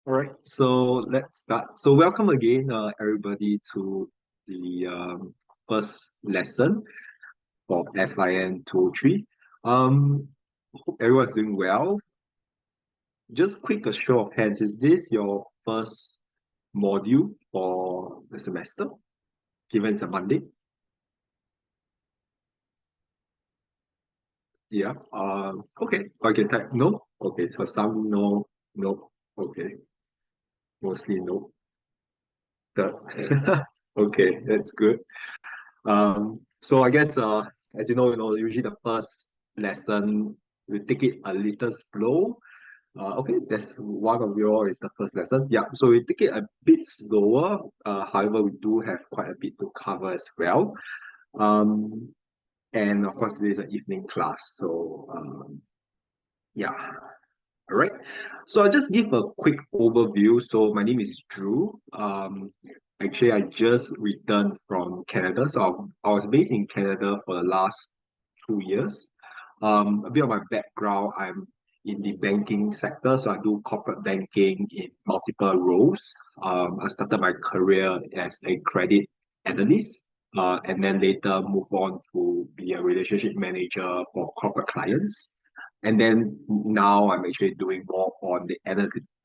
All right, so let's start. So welcome again, everybody, to the first lesson for FIN 203. Hope everyone's doing well. Just quick a show of hands, is this your first module for the semester, given it's a Monday? Yeah. Okay. I can type no. Okay, so some no, no. Okay, mostly no. Okay, that's good. So I guess as usually the first lesson we take it a little slow. Okay, that's one of your is the first lesson. Yeah, so we take it a bit slower. However, we do have quite a bit to cover as well. Um, and of course, this is an evening class. So yeah, all right. So I'll just give a quick overview. So my name is Drew. Actually, I just returned from Canada. So I was based in Canada for the last 2 years. A bit of my background, I'm in the banking sector. So I do corporate banking in multiple roles. I started my career as a credit analyst. And then later move on to be a relationship manager for corporate clients. And then now I'm actually doing more on the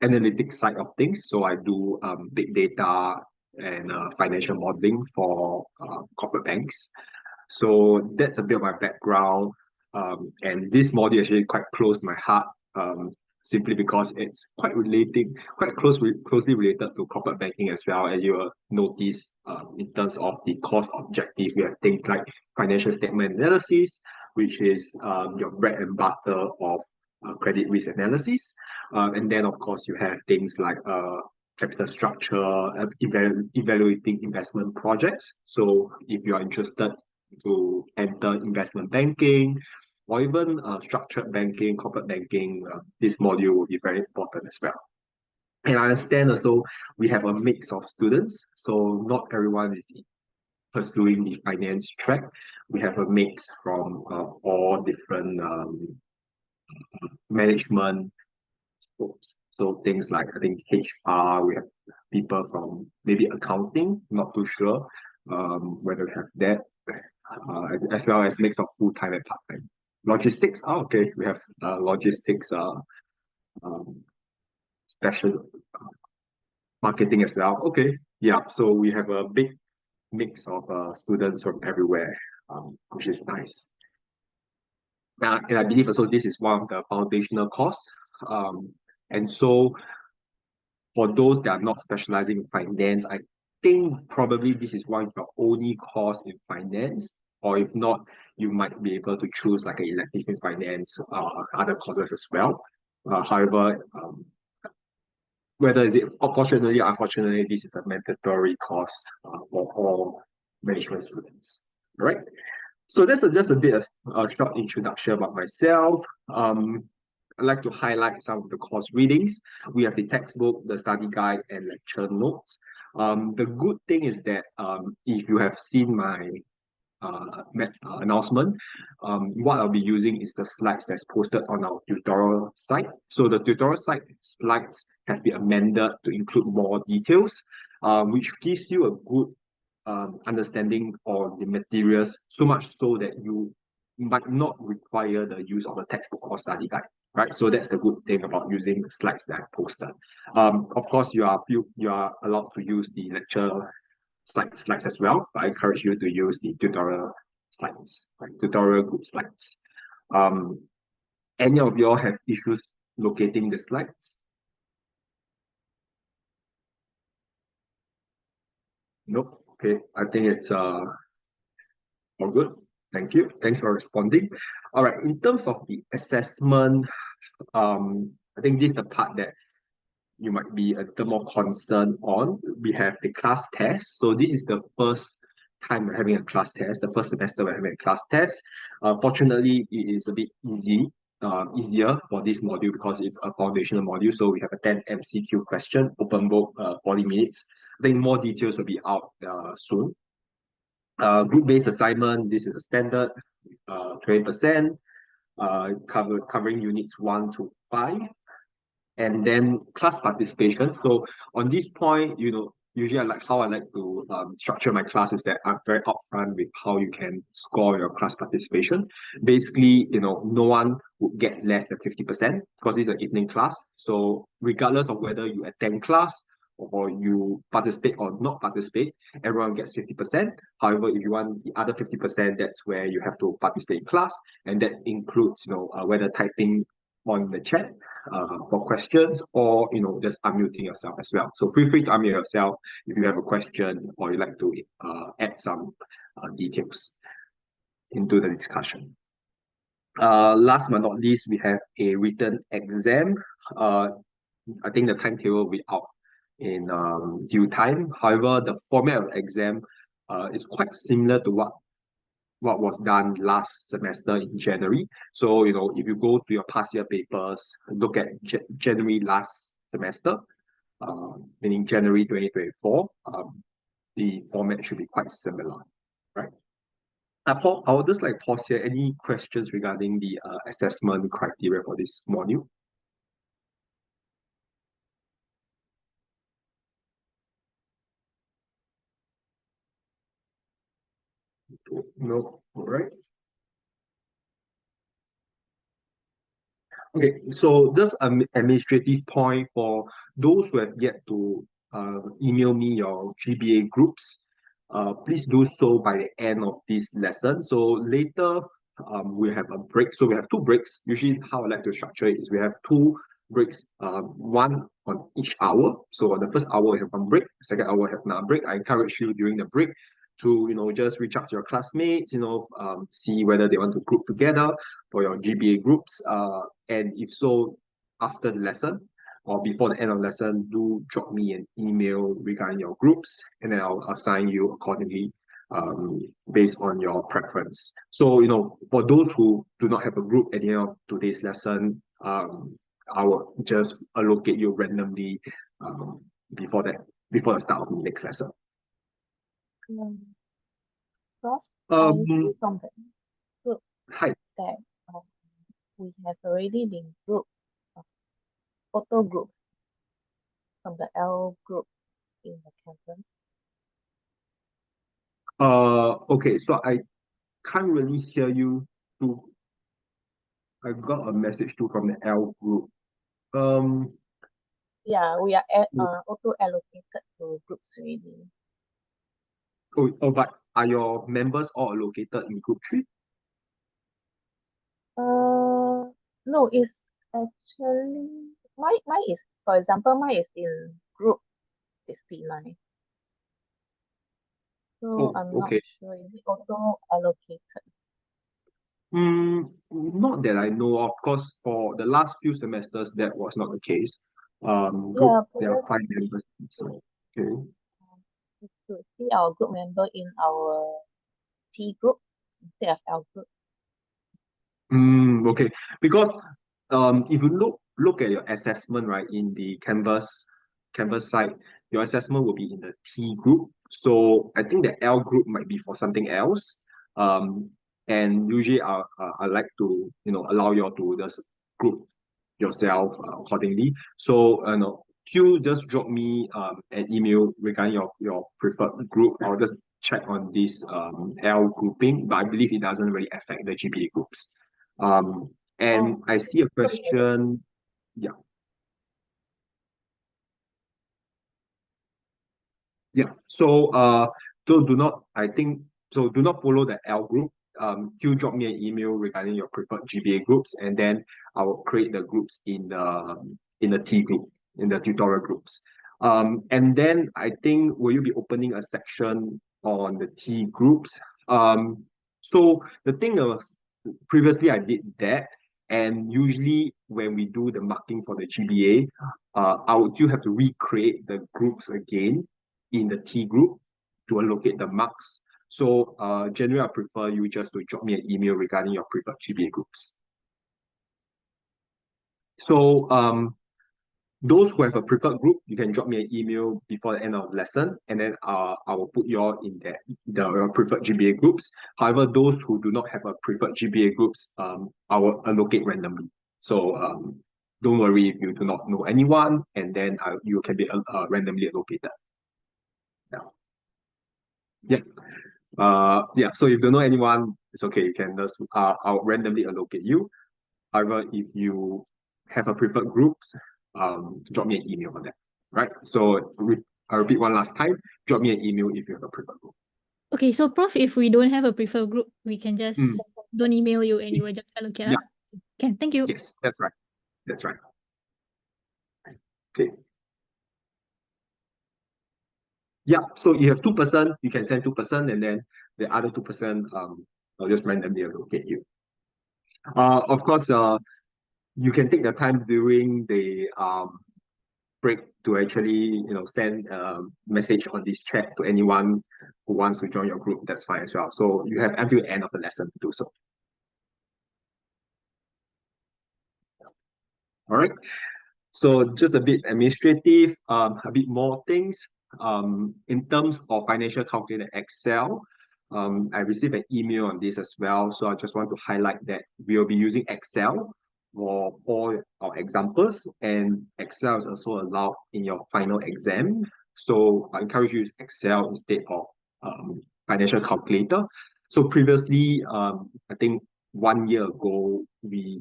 analytics side of things. So I do big data and financial modeling for corporate banks. So that's a bit of my background. And this module actually quite close to my heart, simply because it's quite closely related to corporate banking as well. As you will notice, in terms of the course objective, we have things like financial statement analysis, which is your bread and butter of credit risk analysis. And then, of course, you have things like capital structure, evaluating investment projects. So if you are interested to enter investment banking or even structured banking, corporate banking, this module will be very important as well. And I understand also we have a mix of students, so not everyone is pursuing the finance track. We have a mix from all different management scopes. So things like I think HR, we have people from maybe accounting, not too sure whether we have that, as well as mix of full-time and part-time. Logistics, okay, we have logistics um, special marketing as well. Okay, yeah, so we have a big mix of students from everywhere, which is nice. And I believe also this is one of the foundational course. Um, and so for those that are not specializing in finance, I think probably this is one of your only course in finance, or if not, you might be able to choose like an elective in finance, other courses as well. However, whether is it fortunately or unfortunately, this is a mandatory course for all management students. All right. So that's just a bit of a short introduction about myself. I'd like to highlight some of the course readings. We have the textbook, the study guide, and lecture notes. The good thing is that if you have seen my announcement, what I'll be using is the slides that's posted on our tutorial site. So the tutorial site slides have been amended to include more details, which gives you a good understanding of the materials, so much so that you might not require the use of a textbook or study guide, right? So that's the good thing about using the slides that I posted. Of course, you are allowed to use the lecture slides as well, but I encourage you to use the tutorial slides, like tutorial group slides. Um, any of you all have issues locating the slides? Nope. Okay, I think it's all good. Thank you. Thanks for responding. All right. In terms of the assessment, I think this is the part that you might be a little more concerned on. We have the class test. So this is the first time we're having a class test, the first semester we're having a class test. Fortunately, it is a bit easier for this module because it's a foundational module. So we have a 10 MCQ question, open book, 40 minutes. I think more details will be out soon. Group-based assignment, this is a standard, 20%, covering units 1 to 5. And then class participation. So on this point, usually how I like to structure my class is that I'm very upfront with how you can score your class participation. Basically, no one would get less than 50% because it's an evening class. So regardless of whether you attend class or you participate or not participate, everyone gets 50%. However, if you want the other 50%, that's where you have to participate in class, and that includes, whether typing on the chat for questions, or just unmuting yourself as well. So feel free to unmute yourself if you have a question or you like to add some details into the discussion. Last but not least, we have a written exam. I think the timetable will be out in due time. However, the format of exam is quite similar to what was done last semester in January. So, if you go to your past year papers, look at January last semester, meaning January 2024, the format should be quite similar, right? Paul, I would just like pause here. Any questions regarding the assessment criteria for this module? No, all right. Okay, so just an administrative point for those who have yet to email me your GBA groups. Please do so by the end of this lesson. So later, we have a break. So we have two breaks. Usually, how I like to structure it is we have two breaks, one on each hour. So on the first hour, we have one break. Second hour, we have another break. I encourage you during the break to just reach out to your classmates, see whether they want to group together for your GBA groups. And if so, after the lesson or before the end of the lesson, do drop me an email regarding your groups, and then I'll assign you accordingly based on your preference. So, for those who do not have a group at the end of today's lesson, I will just allocate you randomly before the start of the next lesson. Prof, I Um, see from the group Hi. that we have already been grouped, auto group from the L group in the campus. Okay, so I can't really hear you too. I got a message too from the L group. Yeah, we are auto allocated to groups already. But are your members all allocated in group 3? No, it's actually mine is, for example, mine is in group 69. So Oh, I'm not okay. sure is it auto allocated. Not that I know of, because for the last few semesters, that was not the case. Yeah, There are 5 previously members. So, okay. we could see our group member in our T group instead of L group. Okay. Because if you look at your assessment, right, in the Canvas site, your assessment will be in the T group. So I think the L group might be for something else. And usually I like to allow you all to just group yourself accordingly. So you just drop me an email regarding your preferred group. I'll just check on this L grouping, but I believe it doesn't really affect the GPA groups. And I see a question. Yeah, yeah. So do not follow the L group. Still drop me an email regarding your preferred GBA groups, and then I will create the groups in the T group, in the tutorial groups. And then I think will you be opening a section on the T groups? So the thing was previously I did that, and usually when we do the marking for the GBA, I would still have to recreate the groups again in the T group to allocate the marks. So generally, I prefer you just to drop me an email regarding your preferred GBA groups. So those who have a preferred group, you can drop me an email before the end of the lesson, and then I will put you all in the preferred GBA groups. However, those who do not have a preferred GBA groups, I will allocate randomly. So don't worry if you do not know anyone, and then you can be randomly allocated. Yeah. Yeah. Yeah. So if you don't know anyone, it's okay. You can just I'll randomly allocate you. However, if you have a preferred group, drop me an email on that. Right. So I repeat one last time. Drop me an email if you have a preferred group. Okay, so Prof, if we don't have a preferred group, we can just Mm. don't email you and you will just allocate. Yeah. Okay, thank you. Yes, that's right. That's right. Okay. Yeah. So you have 2%, you can send 2%, and then the other 2%, I'll just randomly allocate you. Of course, you can take the time during the break to actually send a message on this chat to anyone who wants to join your group. That's fine as well. So you have until the end of the lesson to do so. All right. So just a bit administrative, a bit more things. In terms of financial calculator Excel, I received an email on this as well. So I just want to highlight that we will be using Excel for all our examples, and Excel is also allowed in your final exam. So I encourage you to use Excel instead of financial calculator. So previously, I think 1 year ago, the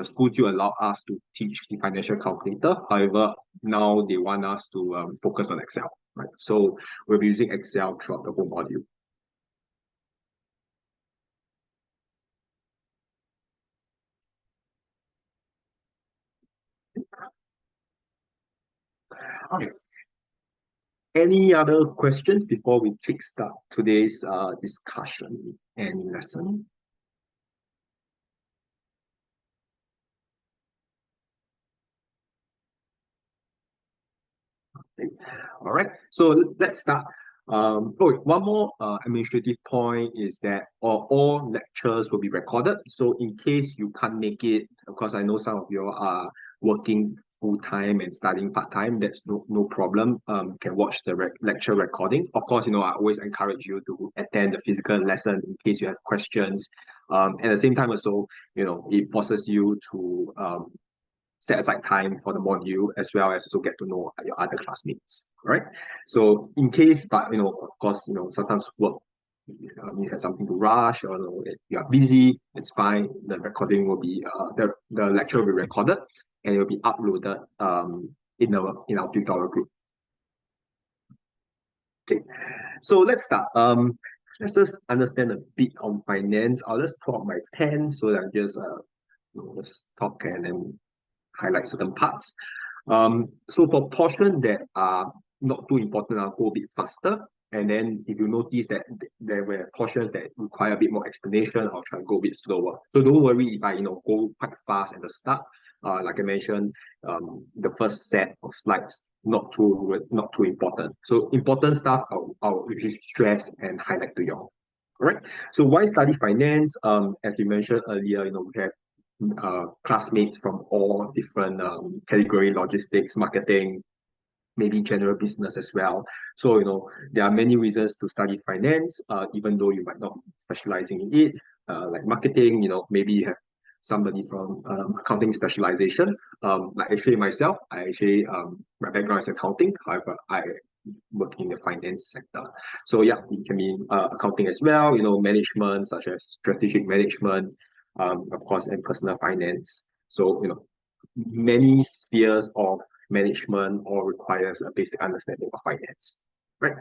school do allow us to teach the financial calculator. However, now they want us to focus on Excel, right? So we'll be using Excel throughout the whole module. Okay. Any other questions before we kickstart today's discussion and lesson? Okay. All right, so let's start. One more administrative point is that all lectures will be recorded. So in case you can't make it, of course, I know some of you are working full-time and studying part-time. That's no problem. Can watch the lecture recording. Of course, I always encourage you to attend the physical lesson in case you have questions. At the same time also, it forces you to set aside time for the module as well as also get to know your other classmates, right? So in case, but of course, sometimes work, you have something to rush or you are busy, it's fine. The recording will be the lecture will be recorded and it will be uploaded in our tutorial group. Okay, so let's start. Let's just understand a bit on finance. I'll just pull out my pen so that I just talk and then highlight certain parts. So for portions that are not too important, I'll go a bit faster. And then if you notice that there were portions that require a bit more explanation, I'll try and go a bit slower. So don't worry if I go quite fast at the start. Like I mentioned, the first set of slides not too important. So important stuff I'll usually stress and highlight to you all. All right. So why study finance? As you mentioned earlier, we have classmates from all different category, logistics, marketing, maybe general business as well. So, there are many reasons to study finance, even though you might not be specializing in it, like marketing, maybe you have somebody from accounting specialization. Like actually myself, my background is accounting, however, I work in the finance sector. So yeah, it can be accounting as well, management such as strategic management, of course, and personal finance. So, many spheres of management all requires a basic understanding of finance. Right.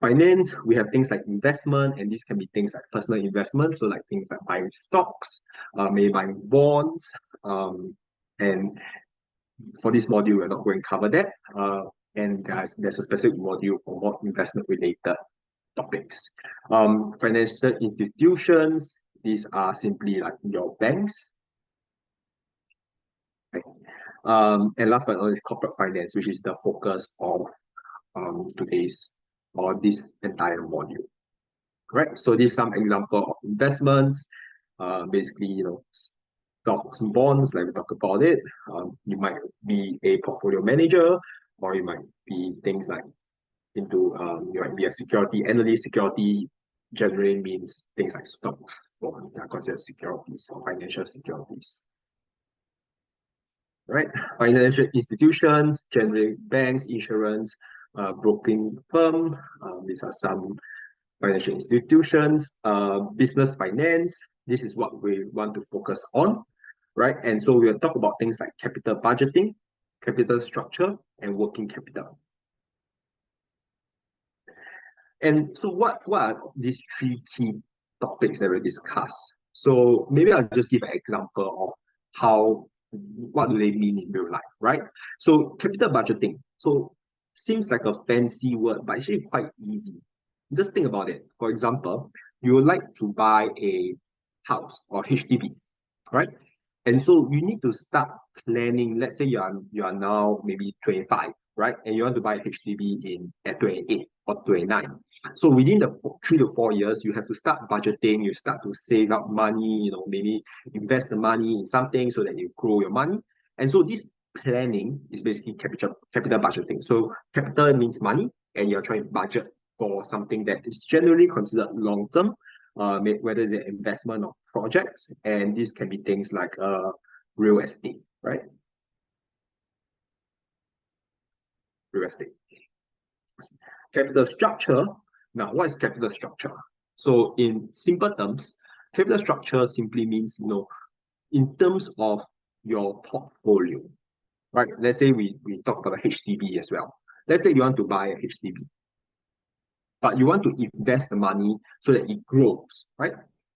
Finance, we have things like investment, and these can be things like personal investment. So like things like buying stocks, maybe buying bonds. And for this module, we're not going to cover that. And there's a specific module for more investment related topics. Financial institutions, these are simply like your banks. Right? And last but not least, corporate finance, which is the focus of today's or this entire module. Right. So these some example of investments. Basically, stocks and bonds, like we talk about it. You might be a portfolio manager, or you might be things like you might be a security analyst. Security generally means things like stocks, bonds, are considered securities or financial securities. right? Financial institutions, generally banks, insurance, broking firm. These are some financial institutions, business finance. This is what we want to focus on, right? And so we'll talk about things like capital budgeting, capital structure, and working capital. And so what are these three key topics that we discuss? So maybe I'll just give an example of what do they mean in real life, right? So capital budgeting. So seems like a fancy word, but actually quite easy. Just think about it. For example, you would like to buy a house or HDB, right? And so you need to start planning. Let's say you are now maybe 25, right? And you want to buy a HDB at 28 or 29. So within the 3 to 4 years, you have to start budgeting. You start to save up money. Maybe invest the money in something so that you grow your money. And so this planning is basically capital budgeting. So capital means money, and you're trying to budget for something that is generally considered long term, whether it's an investment or projects, and these can be things like real estate, right? Real estate. Capital structure. Now, what is capital structure? So in simple terms, capital structure simply means, in terms of your portfolio, right? Let's say we talk about a HDB as well. Let's say you want to buy a HDB, but you want to invest the money so that it grows, right?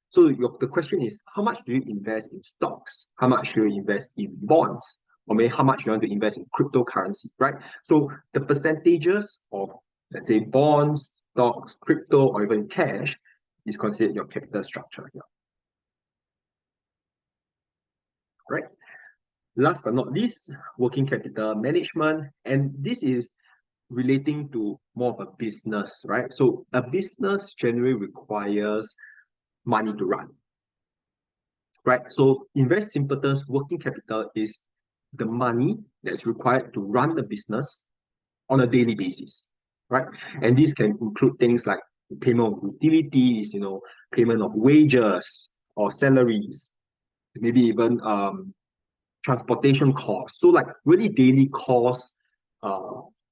So the question is, how much do you invest in stocks? How much do you invest in bonds? Or maybe how much you want to invest in cryptocurrency, right? So the percentages of, let's say, bonds, stocks, crypto, or even cash is considered your capital structure here. Right? Last but not least, working capital management. And this is relating to more of a business, right? So a business generally requires money to run, right? So in very simple terms, working capital is the money that's required to run the business on a daily basis, right? And this can include things like payment of utilities, payment of wages or salaries, maybe even transportation costs. So like really daily costs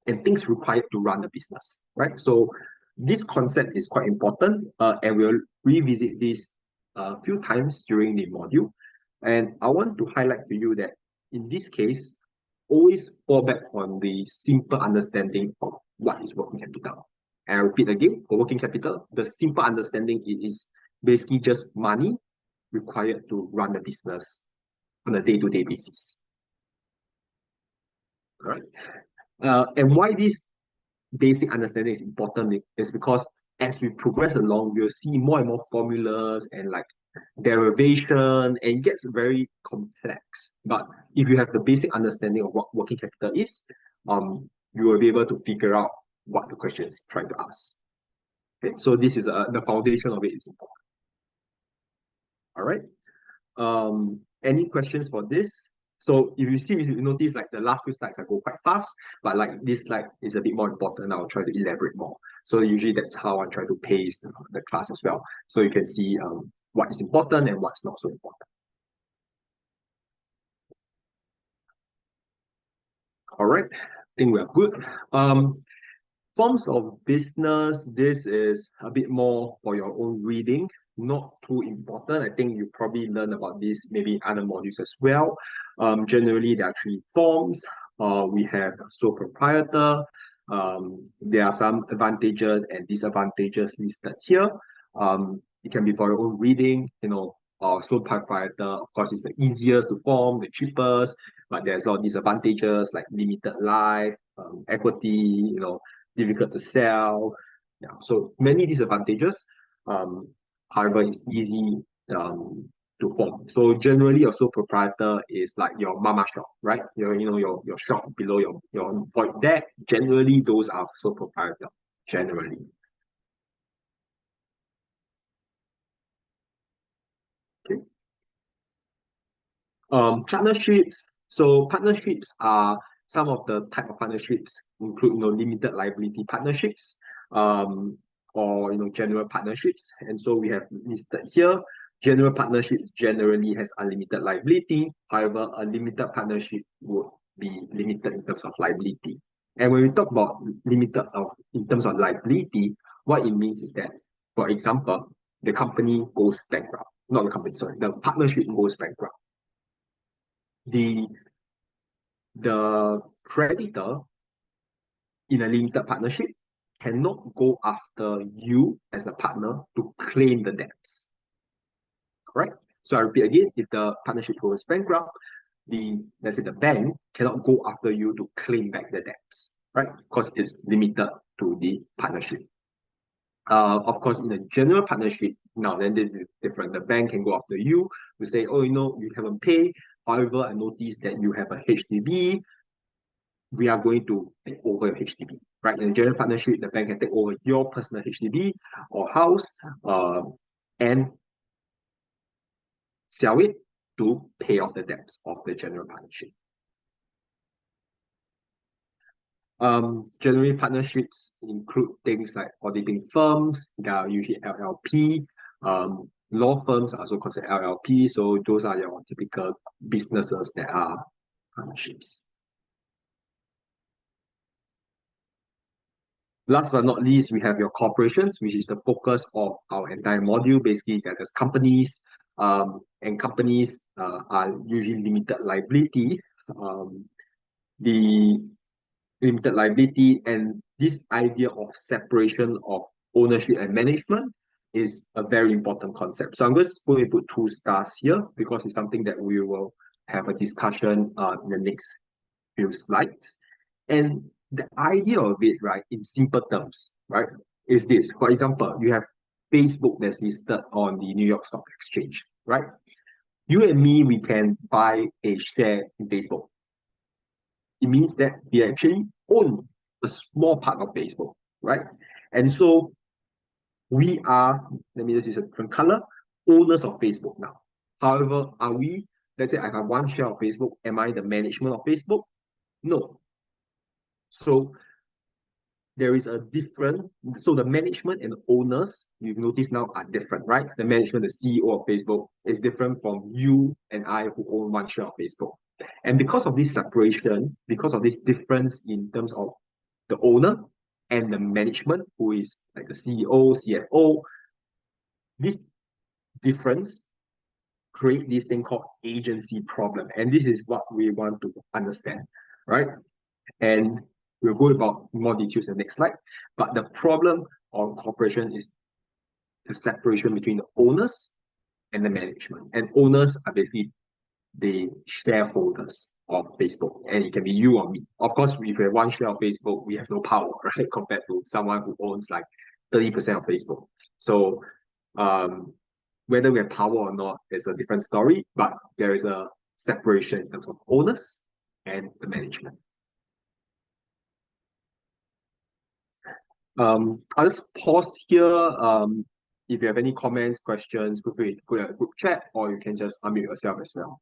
and things required to run the business, right? So this concept is quite important, and we'll revisit this a few times during the module. And I want to highlight to you that in this case, always fall back on the simple understanding of what is working capital. And I repeat again, for working capital, the simple understanding is basically just money required to run the business on a day-to-day basis. All right. And why this basic understanding is important is because as we progress along, we'll see more and more formulas and like derivation, and it gets very complex. But if you have the basic understanding of what working capital is, you will be able to figure out what the question is trying to ask. Okay, so this is the foundation of it is important. All right. Any questions for this? So if you notice like the last few slides I go quite fast, but like this slide is a bit more important. I'll try to elaborate more. So usually that's how I try to pace the class as well. So you can see what is important and what's not so important. All right, I think we are good. Forms of business, this is a bit more for your own reading, not too important. I think you probably learn about this maybe in other modules as well. Generally, there are three forms. We have sole proprietor. There are some advantages and disadvantages listed here. It can be for your own reading, sole proprietor, of course, is the easiest to form, the cheapest, but there's a lot of disadvantages like limited life, equity, difficult to sell. Yeah, so many disadvantages. However, it's easy to form. So generally, your sole proprietor is like your mama shop, right? Your shop below your void deck. Generally, those are sole proprietor. Generally. Okay. Partnerships. So partnerships are some of the type of partnerships include limited liability partnerships, or general partnerships. And so we have listed here General partnerships generally has unlimited liability. However, a limited partnership would be limited in terms of liability. And when we talk about in terms of liability, what it means is that, for example, the company goes bankrupt. Not the company, sorry, the partnership goes bankrupt. The creditor in a limited partnership cannot go after you as a partner to claim the debts. Correct? So I repeat again, if the partnership goes bankrupt, let's say the bank cannot go after you to claim back the debts, right? Because it's limited to the partnership. Of course, in a general partnership, now then this is different. The bank can go after you to say, oh, you haven't paid. However, I noticed that you have a HDB. We are going to take over your HDB, right? In a general partnership, the bank can take over your personal HDB or house and sell it to pay off the debts of the general partnership. Generally, partnerships include things like auditing firms that are usually LLP. Law firms are also considered LLP, so those are your typical businesses that are partnerships. Last but not least, we have your corporations, which is the focus of our entire module. Basically, that is companies, and companies are usually limited liability. The limited liability and this idea of separation of ownership and management is a very important concept. So I'm just going to put 2 stars here because it's something that we will have a discussion in the next few slides. And the idea of it, right, in simple terms, right, is this. For example, you have Facebook that's listed on the New York Stock Exchange, right? You and me, we can buy a share in Facebook. It means that we actually own a small part of Facebook, right? And so we are, let me just use a different color, owners of Facebook now. However, are we, let's say I have 1 share of Facebook, am I the management of Facebook? No. So there is a different, so the management and owners, you've noticed now, are different, right? The management, the CEO of Facebook is different from you and I who own 1 share of Facebook. And because of this separation, because of this difference in terms of the owner and the management, who is like the CEO, CFO, this difference create this thing called agency problem. And this is what we want to understand, right? And we'll go about more details in the next slide. But the problem of corporation is the separation between the owners and the management. And owners are basically the shareholders of Facebook. And it can be you or me. Of course, if we have 1 share of Facebook, we have no power, right? Compared to someone who owns like 30% of Facebook. So whether we have power or not is a different story, but there is a separation in terms of owners and the management. I'll just pause here. If you have any comments, questions, feel free to put in a group chat, or you can just unmute yourself as well.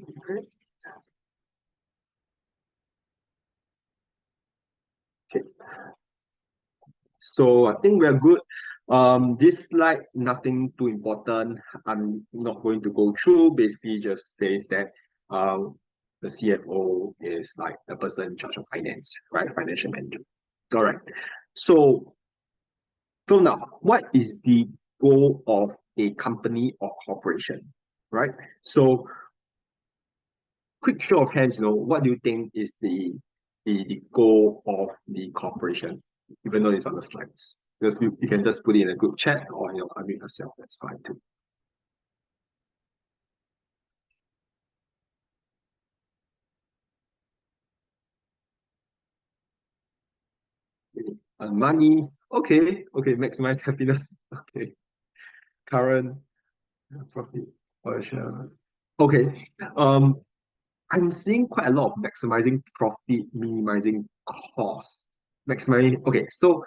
Okay. So I think we're good. This slide, nothing too important. I'm not going to go through. Basically, just says that the CFO is like the person in charge of finance, right? Financial manager. All right. So now, what is the goal of a company or corporation, right? So, quick show of hands, what do you think is the goal of the corporation? Even though it's on the slides, you can just put it in a group chat or unmute yourself. That's fine too. Money, okay, maximize happiness, okay. Current profit or shares, okay. I'm seeing quite a lot of maximizing profit, minimizing cost, maximizing. Okay, so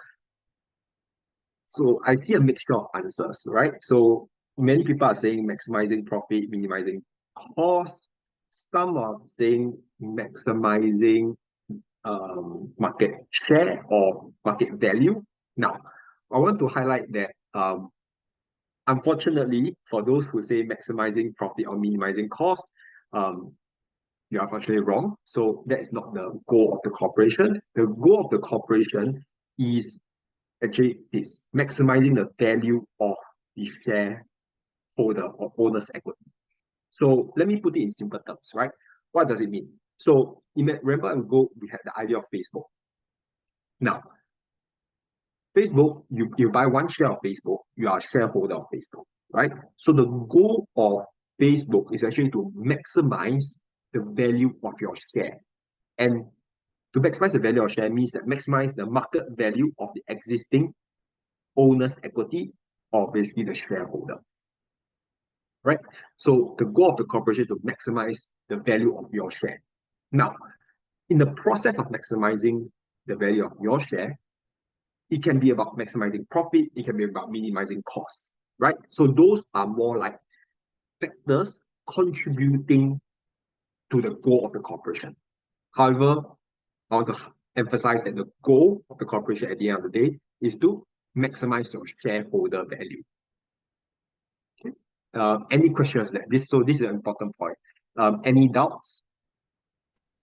I see a mixture of answers, right? So many people are saying maximizing profit, minimizing cost. Some are saying maximizing market share or market value. Now, I want to highlight that unfortunately, for those who say maximizing profit or minimizing cost, um, you are unfortunately wrong. So that is not the goal of the corporation. The goal of the corporation is actually this maximizing the value of the shareholder or owner's equity. So let me put it in simple terms, right? What does it mean? So remember ago we had the idea of Facebook. Now, Facebook, you buy one share of Facebook, you are a shareholder of Facebook, right? So the goal of Facebook is actually to maximize the value of your share. And to maximize the value of share means that maximize the market value of the existing owner's equity or basically the shareholder, right? So the goal of the corporation is to maximize the value of your share. Now, in the process of maximizing the value of your share, it can be about maximizing profit, it can be about minimizing costs, right? So those are more like factors contributing to the goal of the corporation. However, I want to emphasize that the goal of the corporation at the end of the day is to maximize your shareholder value. Okay. Any questions there? This is an important point. Any doubts?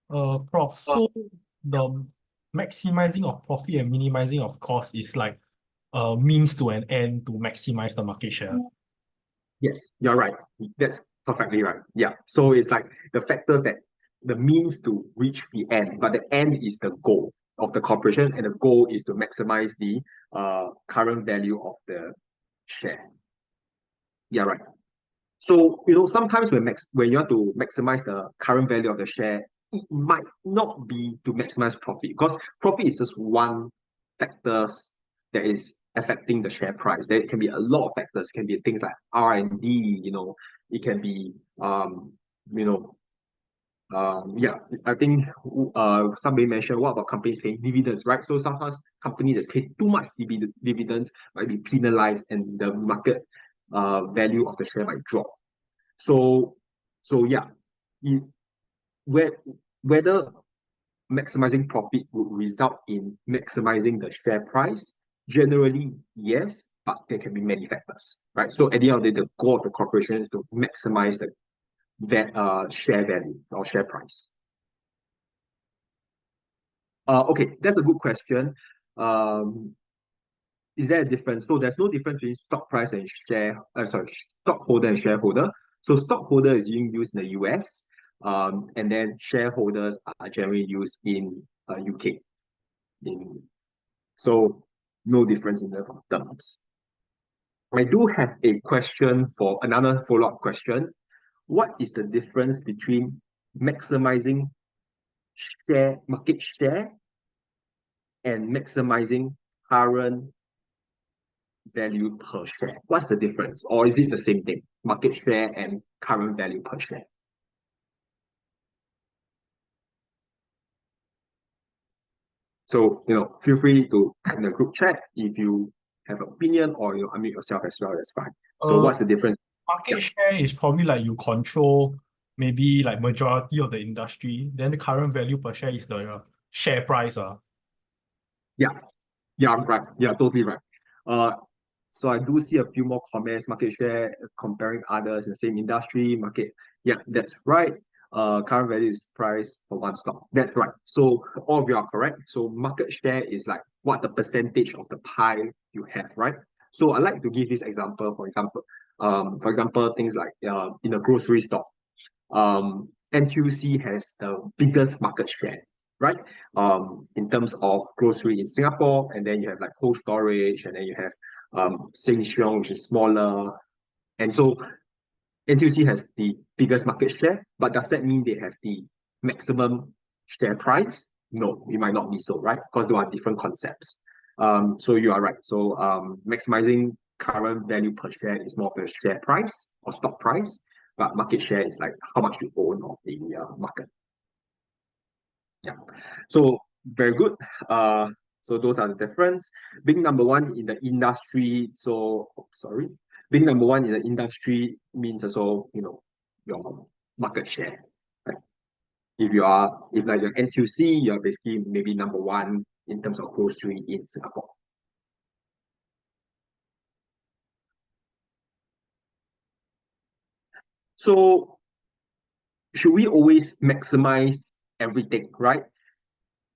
Prof, so the maximizing of profit and minimizing of cost is like a means to an end to maximize the market share. Yes, you're right. That's perfectly right. Yeah. So it's like the factors that the means to reach the end, but the end is the goal of the corporation, and the goal is to maximize the current value of the share. Yeah, right. So sometimes when you want to maximize the current value of the share, it might not be to maximize profit, because profit is just one factors that is affecting the share price. There can be a lot of factors. It can be things like R&D, it can be yeah, I think somebody mentioned what about companies paying dividends, right? So sometimes companies that pay too much dividends might be penalized and the market value of the share might drop. So yeah, whether maximizing profit would result in maximizing the share price, generally yes, but there can be many factors, right? So at the end of the day, the goal of the corporation is to maximize the share value or share price. Okay, that's a good question. Is there a difference? So there's no difference between stock price and stockholder and shareholder. So stockholder is being used in the US, and then shareholders are generally used in UK. So no difference in the terms. I do have a question for another follow-up question. What is the difference between maximizing market share and maximizing current value per share? What's the difference? Or is it the same thing? Market share and current value per share? So, feel free to type in the group chat if you have an opinion, or unmute yourself as well, that's fine. So what's the difference? Market share is probably like you control maybe like majority of the industry. Then the current value per share is the share price. Yeah, right. Yeah, totally right. So I do see a few more comments. Market share comparing others in the same industry. Market, yeah, that's right. Current value is price for one stock. That's right. So all of you are correct. So market share is like what the percentage of the pie you have, right? So I like to give this example. For example, things like in a grocery store, NTUC has the biggest market share, right? In terms of grocery in Singapore, and then you have like Cold Storage, and then you have Sheng Siong, which is smaller. And so NTUC has the biggest market share, but does that mean they have the maximum share price? No, it might not be so, right? Because there are different concepts. So you are right. So maximizing current value per share is more of the share price or stock price, but market share is like how much you own of the market. Yeah. So very good. So those are the difference. Being number one in the industry. So sorry. Being number one in the industry means also, your market share. Right? If like you're NTUC, you're basically maybe number one in terms of grocery in Singapore. So should we always maximize everything, right?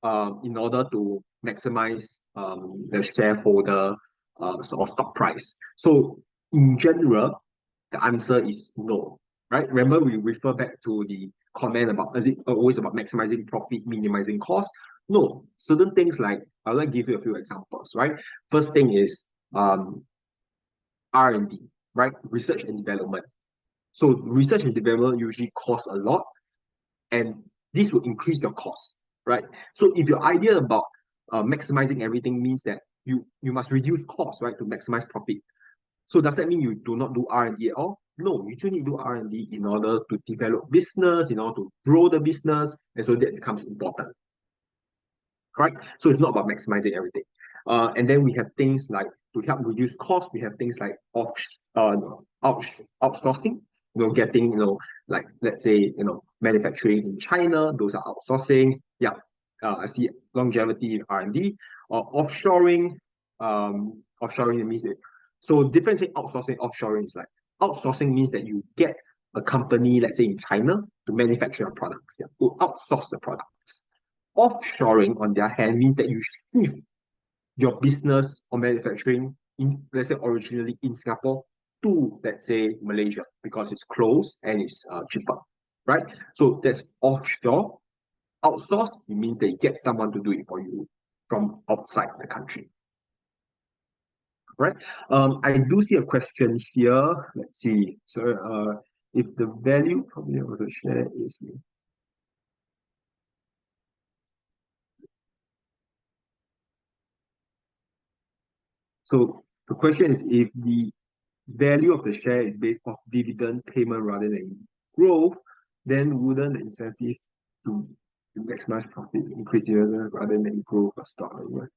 In order to maximize the shareholder or stock price. So in general, the answer is no, right? Remember, we refer back to the comment about, is it always about maximizing profit, minimizing cost? No, certain things like, I'll give you a few examples, right? First thing is R&D, right? Research and development. So research and development usually cost a lot, and this will increase your cost, right? So if your idea about maximizing everything means that you must reduce costs, right, to maximize profit. So does that mean you do not do R&D at all? No, you do need to do R&D in order to develop business, in order to grow the business, and so that becomes important, right? So it's not about maximizing everything. And then we have things like, to help reduce costs, we have things like outsourcing, getting, like, let's say, manufacturing in China, those are outsourcing. Yeah, I see longevity R&D, or offshoring. Offshoring means that, so difference between outsourcing and offshoring is like, outsourcing means that you get a company, let's say in China, to manufacture your products, yeah, to outsource the products. Offshoring, on the other hand, means that you shift your business or manufacturing in, let's say, originally in Singapore to, let's say, Malaysia, because it's close and it's cheaper, right? So that's offshore. Outsource, it means that you get someone to do it for you from outside the country, right? I do see a question here. Let's see. So, if the value probably of the share is, so the question is, if the value of the share is based off dividend payment rather than growth, then wouldn't the incentive to maximize profit increase dividend rather than growth of stock? Right?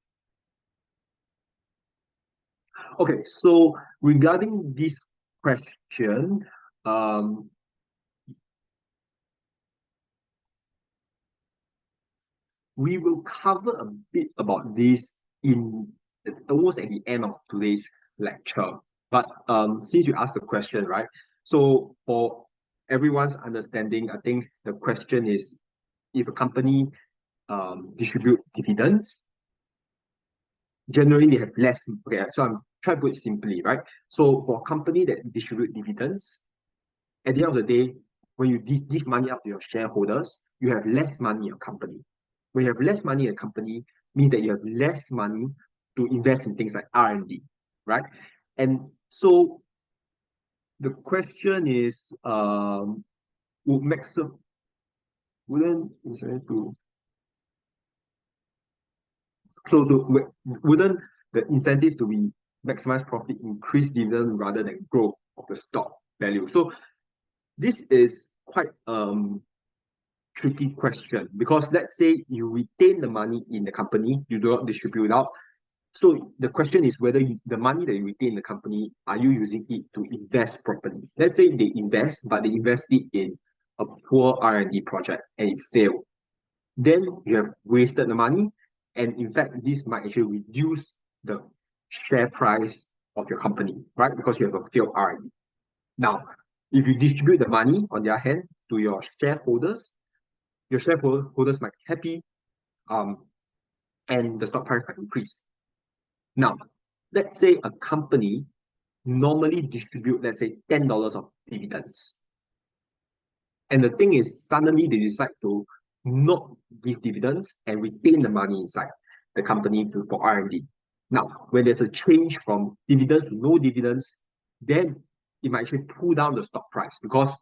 Okay, so regarding this question, we will cover a bit about this in almost at the end of today's lecture. But since you asked the question, right? So for everyone's understanding, I think the question is, if a company distribute dividends, generally they have less. Okay, so I'm trying to put it simply, right? So for a company that distribute dividends, at the end of the day, when you give money out to your shareholders, you have less money in your company. When you have less money in a company, means that you have less money to invest in things like R&D, right? And so the question is, would maximum, wouldn't incentive to, so to, wouldn't the incentive to be maximize profit increase dividend rather than growth of the stock value? So this is quite tricky question, because let's say you retain the money in the company, you do not distribute out. So the question is whether the money that you retain in the company, are you using it to invest properly? Let's say they invest, but they invest it in a poor R&D project and it failed. Then you have wasted the money, and in fact, this might actually reduce the share price of your company, right? Because you have a failed R&D. Now, if you distribute the money, on the other hand, to your shareholders might be happy, and the stock price might increase. Now, let's say a company normally distribute, let's say, $10 of dividends. And the thing is, suddenly they decide to not give dividends and retain the money inside the company for R&D. Now, when there's a change from dividends to no dividends, then it might actually pull down the stock price, because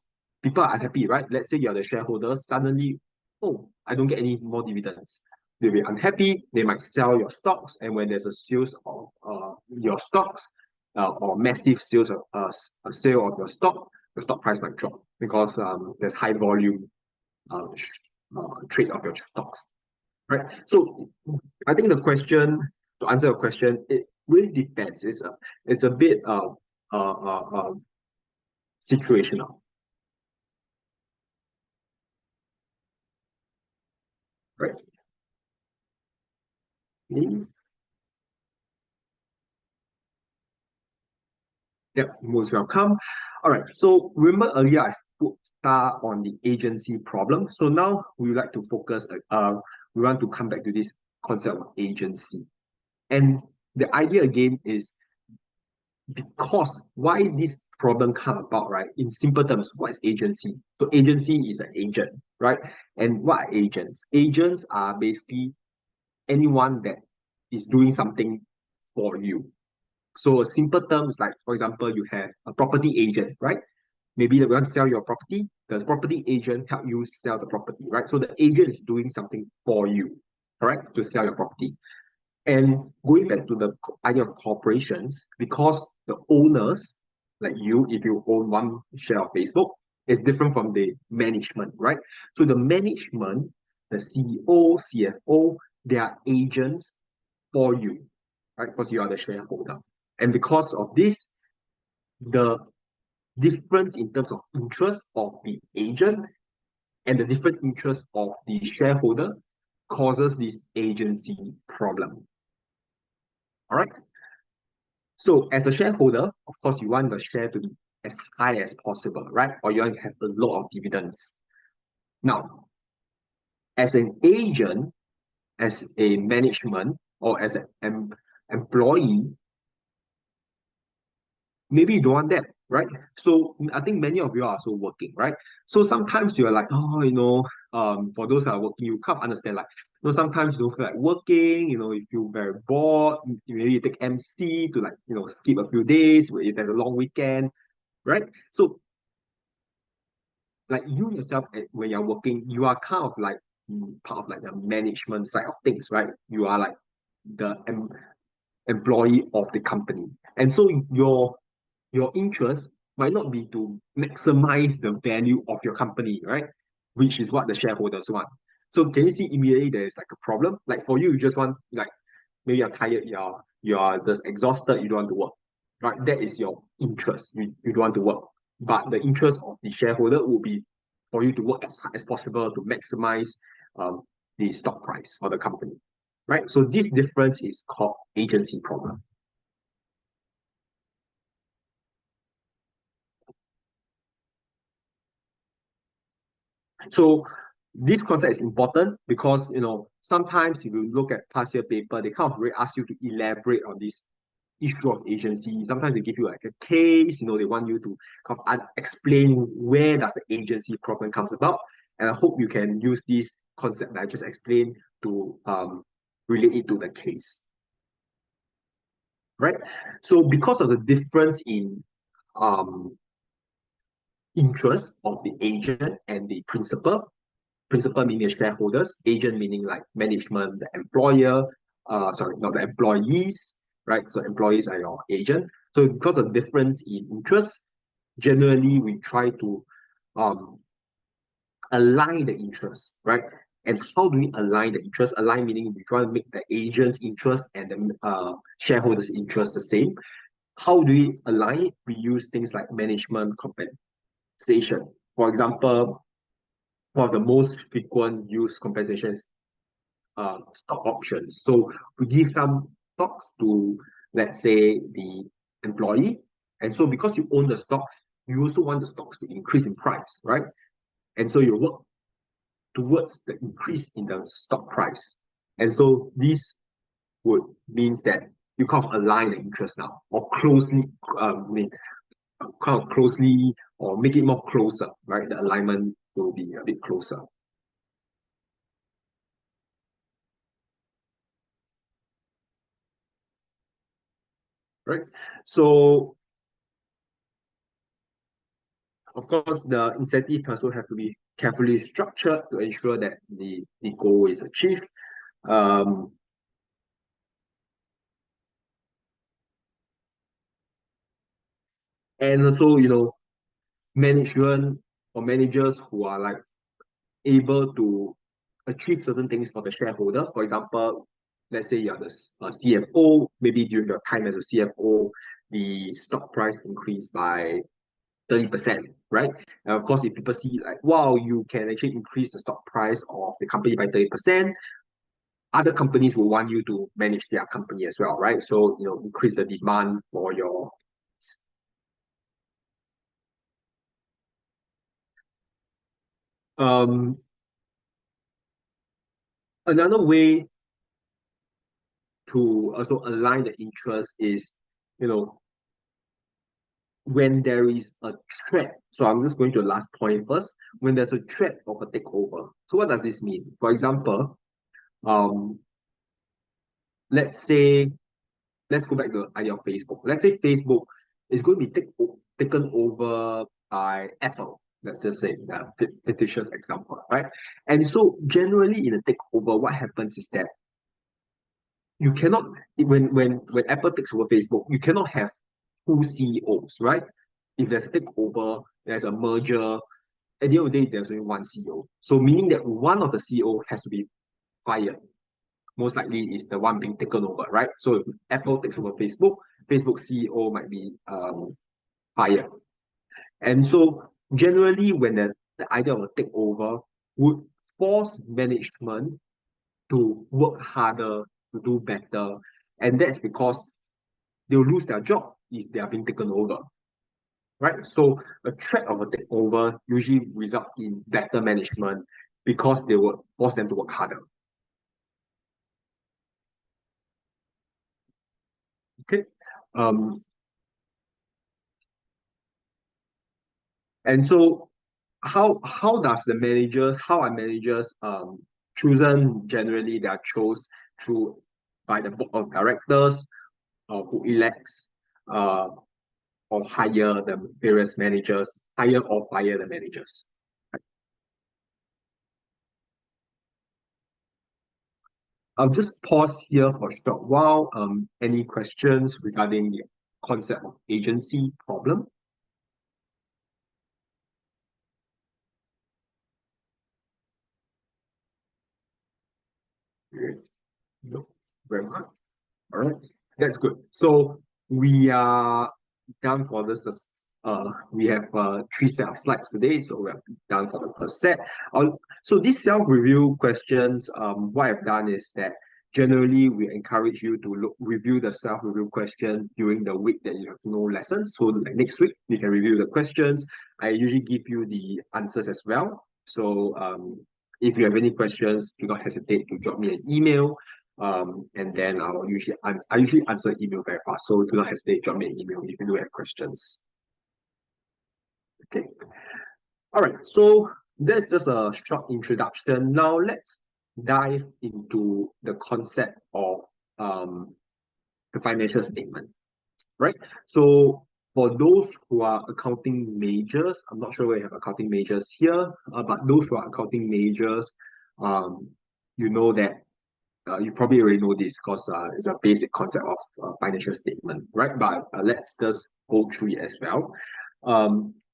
people are unhappy, right? Let's say you're the shareholders, suddenly, oh, I don't get any more dividends. They'll be unhappy, they might sell your stocks, and when there's a sales of your stocks, or massive sales of a sale of your stock, the stock price might drop, because there's high volume trade of your stocks, right? So I think the question, to answer your question, it really depends. It's a bit situational, right? Okay. Yep, most welcome. All right, so remember earlier I put star on the agency problem. So now we would like to focus, we want to come back to this concept of agency. And the idea again is because why this problem come about, right? In simple terms, what is agency? So agency is an agent, right? And what are agents? Agents are basically anyone that is doing something for you. So a simple term is like, for example, you have a property agent, right? Maybe they want to sell your property, the property agent help you sell the property, right? So the agent is doing something for you, correct? To sell your property. And going back to the idea of corporations, because the owners, like you, if you own one share of Facebook, is different from the management, right? So the management, the CEO, CFO, they are agents for you, right? Because you are the shareholder. And because of this, the difference in terms of interest of the agent and the different interest of the shareholder causes this agency problem. All right. So as a shareholder, of course, you want the share to be as high as possible, right? Or you want to have a lot of dividends. Now, as an agent, as a management, or as an employee, maybe you don't want that, right? So I think many of you are also working, right? So sometimes you're like, oh, for those that are working, you can't understand, like, sometimes you don't feel like working, you feel very bored, maybe you take MC to like, skip a few days if there's a long weekend, right? So like you yourself, when you're working, you are kind of like part of like the management side of things, right? You are like the employee of the company. And so your interest might not be to maximize the value of your company, right? Which is what the shareholders want. So can you see immediately there's like a problem? Like for you, you just want, like, maybe you're tired, you're just exhausted, you don't want to work, right? That is your interest. You don't want to work. But the interest of the shareholder will be for you to work as hard as possible to maximize the stock price of the company, right? So this difference is called agency problem. So this concept is important because sometimes if you look at past year paper, they kind of really ask you to elaborate on this issue of agency. Sometimes they give you like a case, they want you to kind of explain where does the agency problem comes about. And I hope you can use this concept that I just explained to relate it to the case. Right? So because of the difference in interest of the agent and the principal meaning the shareholders, agent meaning like management, the employer, sorry, not the employees, right? So employees are your agent. So because of difference in interest, generally we try to align the interest, right? And how do we align the interest? Align meaning we try to make the agent's interest and the shareholders' interest the same. How do we align it? We use things like management compensation. For example, one of the most frequent used compensations stock options. So we give some stocks to, let's say, the employee. And so because you own the stocks, you also want the stocks to increase in price, right? And so you work towards the increase in the stock price. And so this would means that you kind of align the interest now, or closely, kind of closely, or make it more closer, right? The alignment will be a bit closer. Right? So of course, the incentive also have to be carefully structured to ensure that the goal is achieved. And also, management or managers who are like able to achieve certain things for the shareholder. For example, let's say you're the CFO, maybe during your time as a CFO, the stock price increased by 30%, right? And of course, if people see like, wow, you can actually increase the stock price of the company by 30%, other companies will want you to manage their company as well, right? So, increase the demand for your. Um, Another way to also align the interest is, you know, when there is a threat. So I'm just going to the last point first. When there's a threat of a takeover. So what does this mean? For example, um, let's say, let's go back to the idea of Facebook. Let's say Facebook is going to be taken over by Apple. Let's just say a fictitious example, right? And so generally in a takeover, what happens is that you cannot, when Apple takes over Facebook, you cannot have two CEOs, right? If there's a takeover, there's a merger, at the end of the day, there's only one CEO. So meaning that one of the CEO has to be fired. Most likely is the one being taken over, right? So if Apple takes over Facebook, Facebook CEO might be fired. And so generally when the idea of a takeover would force management to work harder, to do better. And that's because they'll lose their job if they are being taken over. Right? So a threat of a takeover usually result in better management because they will force them to work harder. Okay. And so how does the managers, how are managers chosen? Generally they are chosen through by the board of directors who elects or hire the various managers, hire or fire the managers. I'll just pause here for a short while. Any questions regarding the concept of agency problem? No, very good. All right, that's good. So we are done for this. We have three set of slides today, so we're done for the first set. So these self-review questions, what I've done is that generally we encourage you to review the self-review question during the week that you have no lessons. So like next week, you can review the questions. I usually give you the answers as well. So if you have any questions, do not hesitate to drop me an email. And then I usually answer email very fast. So do not hesitate, drop me an email if you do have questions. Okay. All right. So that's just a short introduction. Now let's dive into the concept of the financial statement, right? So for those who are accounting majors, I'm not sure whether you have accounting majors here, but those who are accounting majors, you know that you probably already know this because it's a basic concept of financial statement, right? But let's just go through it as well.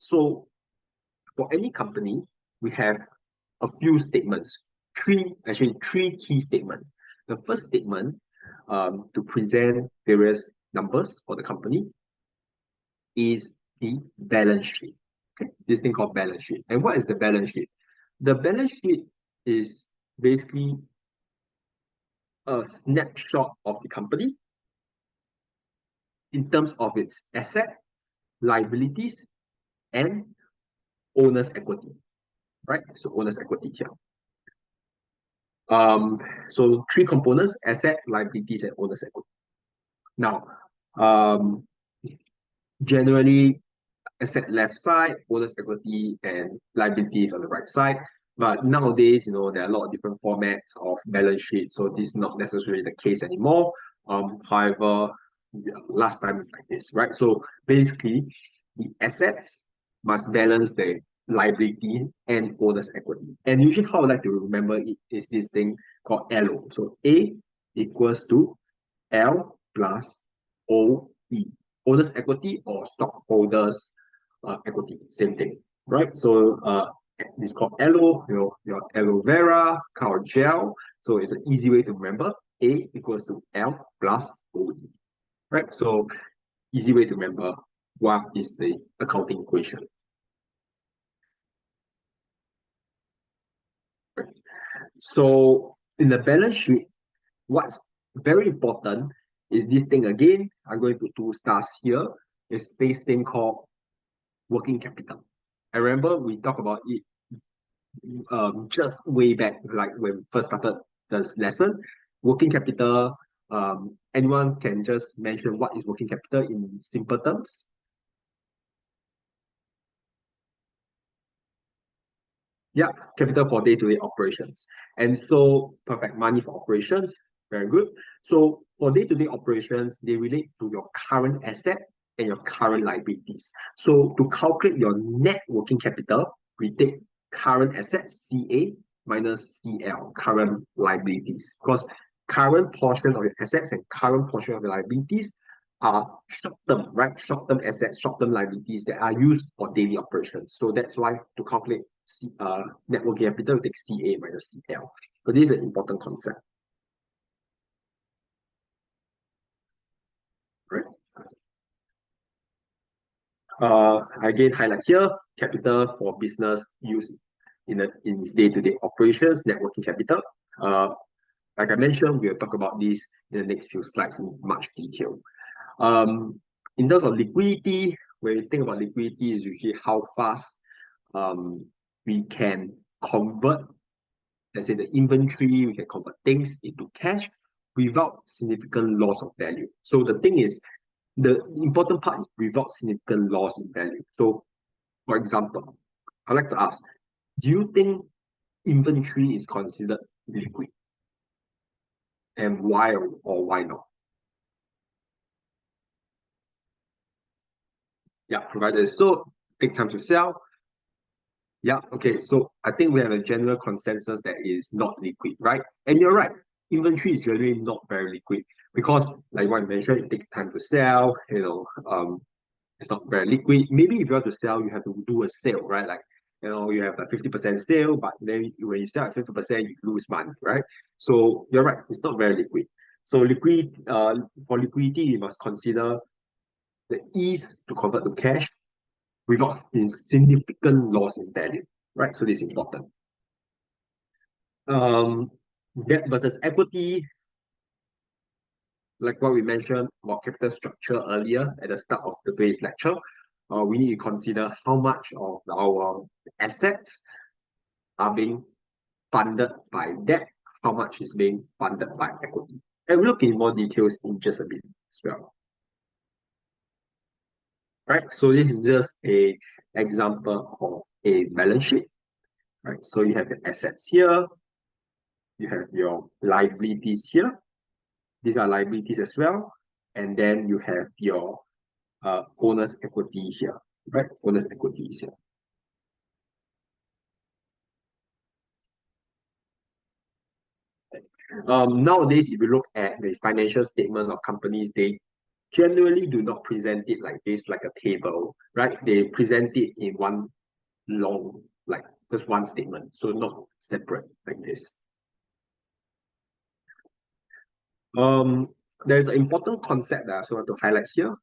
So for any company, we have a few statements, actually three key statements. The first statement to present various numbers for the company is the balance sheet. Okay, this thing called balance sheet. And what is the balance sheet? The balance sheet is basically a snapshot of the company in terms of its asset, liabilities, and owner's equity, right? So owner's equity here. So three components: asset, liabilities, and owner's equity. Now, generally, asset left side, owner's equity, and liabilities on the right side. But nowadays, there are a lot of different formats of balance sheet, so this is not necessarily the case anymore. However, last time it's like this, right? So basically, the assets must balance the liability and owner's equity. And usually how I like to remember it is this thing called LO. So A equals to L plus OE. Owner's equity or stockholders equity, same thing, right? So it's called LO, your aloe vera, cow gel. So it's an easy way to remember. A equals to L plus OE, right? So easy way to remember what is the accounting equation. Right. So in the balance sheet, what's very important is this thing again. I'm going to put two stars here. It's this thing called working capital. I remember we talked about it just way back, like when we first started this lesson, working capital, anyone can just mention what is working capital in simple terms? Yeah, capital for day-to-day operations. And so, perfect, money for operations, very good. So for day-to-day operations, they relate to your current asset and your current liabilities. So to calculate your net working capital, we take current assets, CA, minus CL, current liabilities. Because current portion of your assets and current portion of your liabilities are short-term, right? Short-term assets, short-term liabilities that are used for daily operations. So that's why to calculate net working capital, we take CA minus CL. So this is an important concept. Right. Again, highlight here, capital for business use in its day-to-day operations, net working capital. Like I mentioned, we'll talk about this in the next few slides in much detail. In terms of liquidity, when you think about liquidity, is usually how fast we can convert, let's say, the inventory, we can convert things into cash without significant loss of value. So the thing is, the important part is without significant loss in value. So, for example, I'd like to ask, do you think inventory is considered liquid? And why or why not? Yeah, provided so take time to sell. Yeah, okay, so I think we have a general consensus that is not liquid, right? And you're right, inventory is generally not very liquid because, like what I mentioned, it takes time to sell, it's not very liquid. Maybe if you want to sell, you have to do a sale, right? Like, you have a 50% sale, but then when you sell at 50%, you lose money, right? So you're right, it's not very liquid. So for liquidity, you must consider the ease to convert to cash without significant loss in value, right? So this is important. Debt versus equity, like what we mentioned about capital structure earlier at the start of today's lecture, we need to consider how much of our assets are being funded by debt, how much is being funded by equity. And we'll look in more details in just a bit as well. Right, so this is just an example of a balance sheet. Right, so you have your assets here, you have your liabilities here. These are liabilities as well. And then you have your owner's equity here, right? Owner's equity is here. Nowadays, if you look at the financial statement of companies, they generally do not present it like this, like a table, right? They present it in one long, like just one statement, so not separate like this. There's an important concept that I also want to highlight here: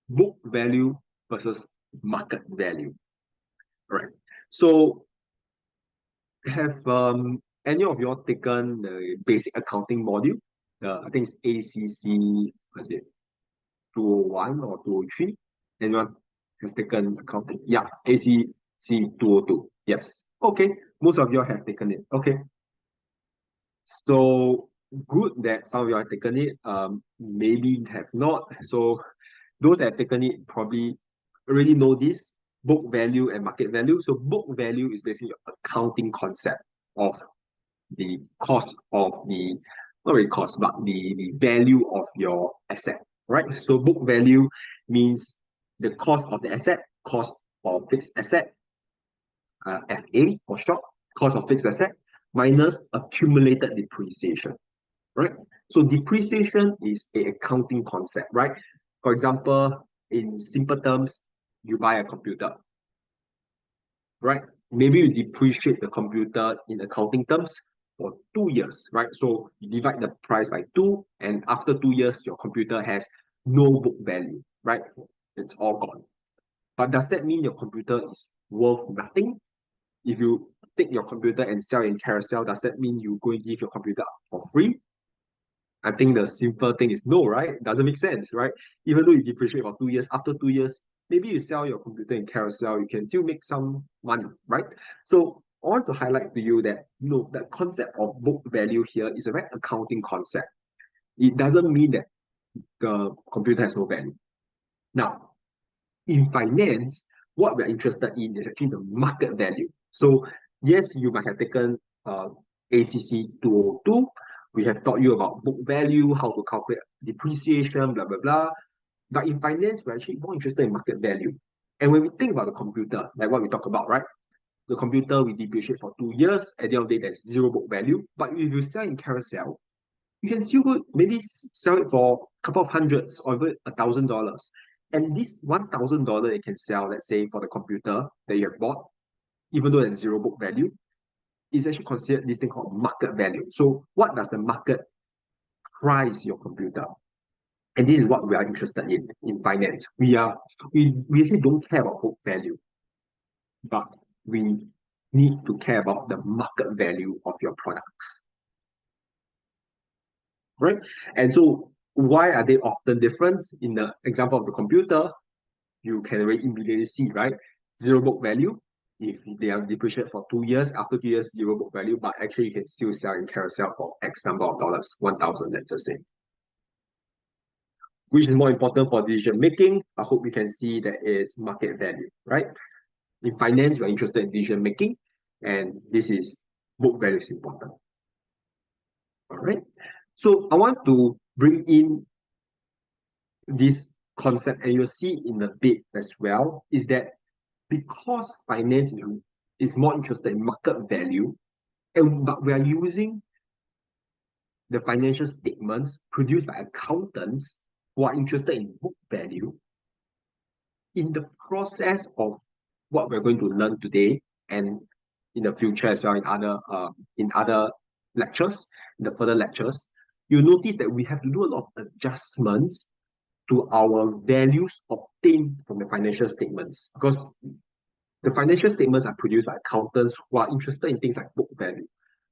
book value versus market value. Right. So have any of you all taken the basic accounting module? I think it's ACC, what is it, 201 or 203? Anyone has taken accounting? Yeah, ACC 202. Yes. Okay. Most of you all have taken it. Okay. So good that some of you have taken it. Maybe have not. So those that have taken it probably already know this, book value and market value. So book value is basically an accounting concept of the cost of the, not really cost, but the value of your asset, right? So book value means the cost of the asset, cost of fixed asset, FA for short, cost of fixed asset, minus accumulated depreciation, right? So depreciation is an accounting concept, right? For example, in simple terms, you buy a computer, right? Maybe you depreciate the computer in accounting terms for 2 years, right? So you divide the price by 2, and after 2 years, your computer has no book value, right? It's all gone. But does that mean your computer is worth nothing? If you take your computer and sell in carousel, does that mean you go and give your computer for free? I think the simple thing is no, right? Doesn't make sense, right? Even though you depreciate for 2 years, after 2 years, maybe you sell your computer in carousel, you can still make some money, right? So I want to highlight to you that the concept of book value here is a very accounting concept. It doesn't mean that the computer has no value. Now, in finance, what we're interested in is actually the market value. So yes, you might have taken ACC 202. We have taught you about book value, how to calculate depreciation, blah, blah, blah. But in finance, we're actually more interested in market value. And when we think about the computer, like what we talked about, right? The computer, we depreciate for 2 years. At the end of the day, there's zero book value. But if you sell in carousel, you can still go maybe sell it for a couple of hundreds or even $1,000. And this $1,000 you can sell, let's say, for the computer that you have bought, even though it's zero book value, is actually considered this thing called market value. So what does the market price your computer? And this is what we are interested in finance. We actually don't care about book value, but we need to care about the market value of your products. Right? And so why are they often different? In the example of the computer, you can already immediately see, right? Zero book value. If they are depreciated for 2 years, after 2 years, zero book value, but actually you can still sell in carousel for X number of dollars, 1,000, let's just say. Which is more important for decision making? I hope you can see that it's market value, right? In finance, we're interested in decision making, and this is book value is important. All right. So I want to bring in this concept, and you'll see in the bit as well, is that because finance is more interested in market value, but we are using the financial statements produced by accountants who are interested in book value. In the process of what we're going to learn today and in the future as well in other lectures, in the further lectures, you'll notice that we have to do a lot of adjustments to our values obtained from the financial statements, because the financial statements are produced by accountants who are interested in things like book value.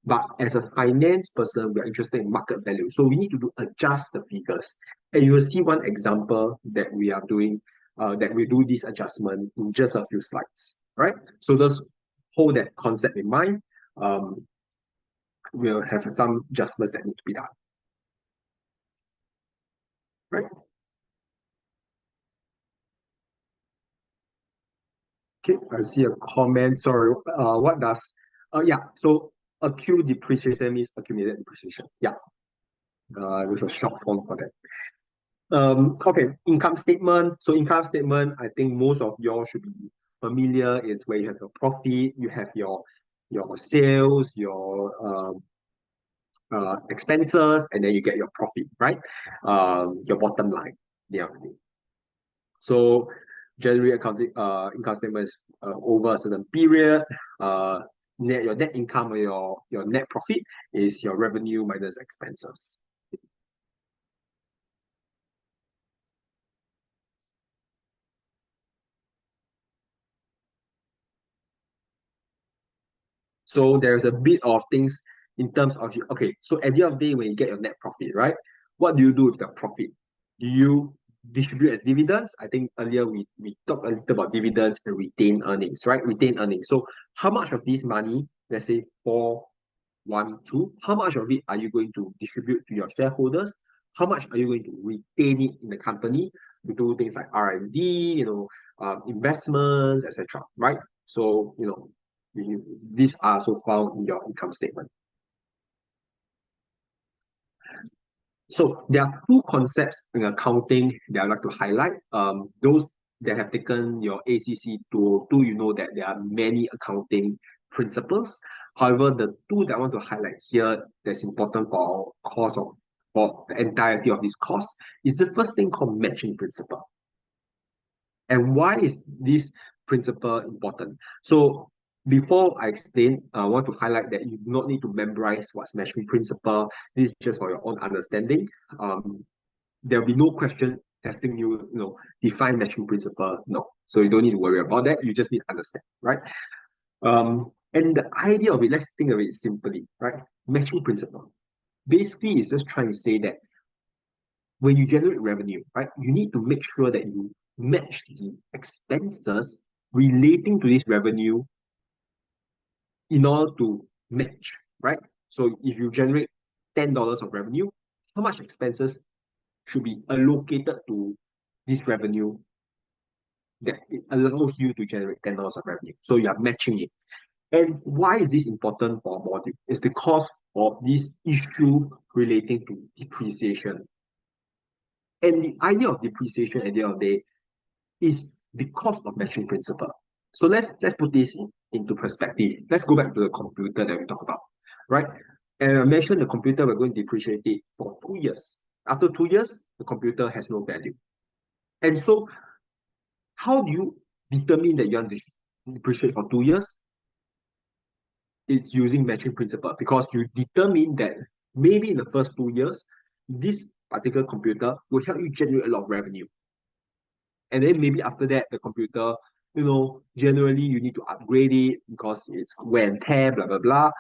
But as a finance person, we are interested in market value. So we need to adjust the figures. And you will see one example that we are doing, that we do this adjustment in just a few slides, right? So just hold that concept in mind. We'll have some adjustments that need to be done, right? Okay, I see a comment. Sorry, what does yeah, so accrued depreciation means accumulated depreciation. Yeah. There's a short form for that. Okay, income statement. So income statement, I think most of y'all should be familiar. It's where you have your profit, you have your sales, your expenses, and then you get your profit, right? Your bottom line. Yeah. So generally income statement is over a certain period. Your net income or your net profit is your revenue minus expenses. So there's a bit of things in terms of okay, so at the end of the day, when you get your net profit, right? What do you do with the profit? Do you distribute as dividends? I think earlier we talked a little about dividends and retained earnings, right? Retained earnings. So how much of this money, let's say 412, how much of it are you going to distribute to your shareholders? How much are you going to retain it in the company to do things like R&D, investments, etc., right? So, these are also found in your income statement. So there are two concepts in accounting that I'd like to highlight. Those that have taken your ACC 202, you know that there are many accounting principles. However, the two that I want to highlight here that's important for our course for the entirety of this course is the first thing called matching principle. And why is this principle important? So before I explain, I want to highlight that you do not need to memorize what's matching principle. This is just for your own understanding. There'll be no question testing you, define matching principle. No. So you don't need to worry about that. You just need to understand, right? And the idea of it, let's think of it simply, right? Matching principle. Basically, it's just trying to say that when you generate revenue, right, you need to make sure that you match the expenses relating to this revenue in order to match, right? So if you generate $10 of revenue, how much expenses should be allocated to this revenue that it allows you to generate $10 of revenue. So you are matching it. And why is this important for a module? It's because of this issue relating to depreciation. And the idea of depreciation at the end of the day is because of matching principle. So let's put this into perspective. Let's go back to the computer that we talked about, right? And I mentioned the computer, we're going to depreciate it for 2 years. After 2 years, the computer has no value. And so how do you determine that you want to depreciate for 2 years? It's using matching principle, because you determine that maybe in the first 2 years, this particular computer will help you generate a lot of revenue. And then maybe after that, the computer, generally you need to upgrade it because it's wear and tear, blah, blah, blah.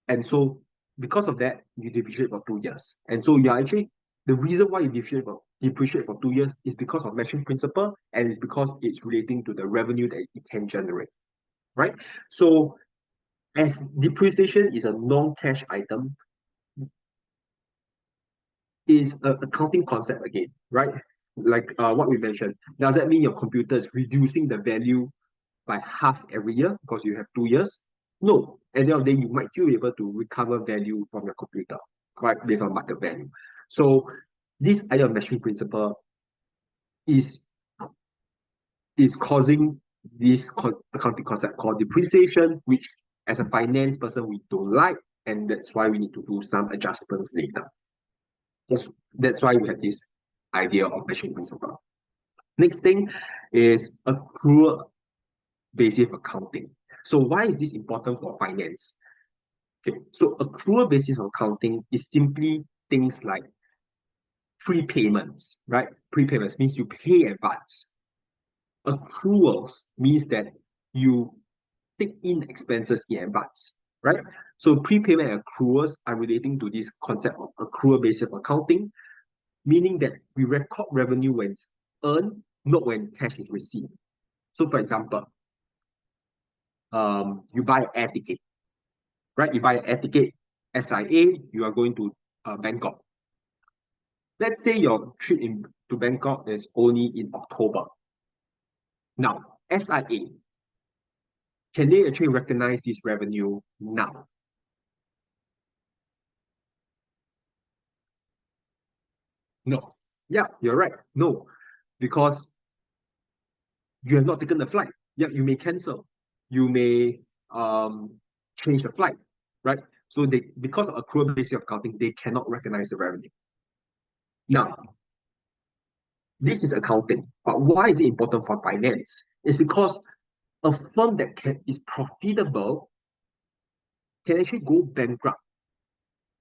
And so because of that, you depreciate for 2 years. And so you're actually, the reason why you depreciate for 2 years is because of matching principle, and it's because it's relating to the revenue that it can generate, right? So as depreciation is a non-cash item, is an accounting concept again, right? Like what we mentioned. Does that mean your computer is reducing the value by half every year because you have 2 years? No. At the end of the day, you might still be able to recover value from your computer, right? Based on market value. So this idea of matching principle is causing this accounting concept called depreciation, which as a finance person, we don't like, and that's why we need to do some adjustments later. That's why we have this idea of matching principle. Next thing is accrual basis accounting. So why is this important for finance? Okay, so accrual basis accounting is simply things like prepayments, right? Prepayments means you pay advance. Accruals means that you take in expenses in advance, right? So prepayment and accruals are relating to this concept of accrual basis accounting, meaning that we record revenue when it's earned, not when cash is received. So for example, you buy an air ticket, right? You buy an air ticket, SIA, you are going to Bangkok. Let's say your trip to Bangkok is only in October. Now, SIA, can they actually recognize this revenue now? No. Yeah, you're right. No, because you have not taken the flight. Yeah, you may cancel. You may change the flight, right? So they, because of accrual basis of accounting, they cannot recognize the revenue. Now, this is accounting, but why is it important for finance? It's because a firm that is profitable can actually go bankrupt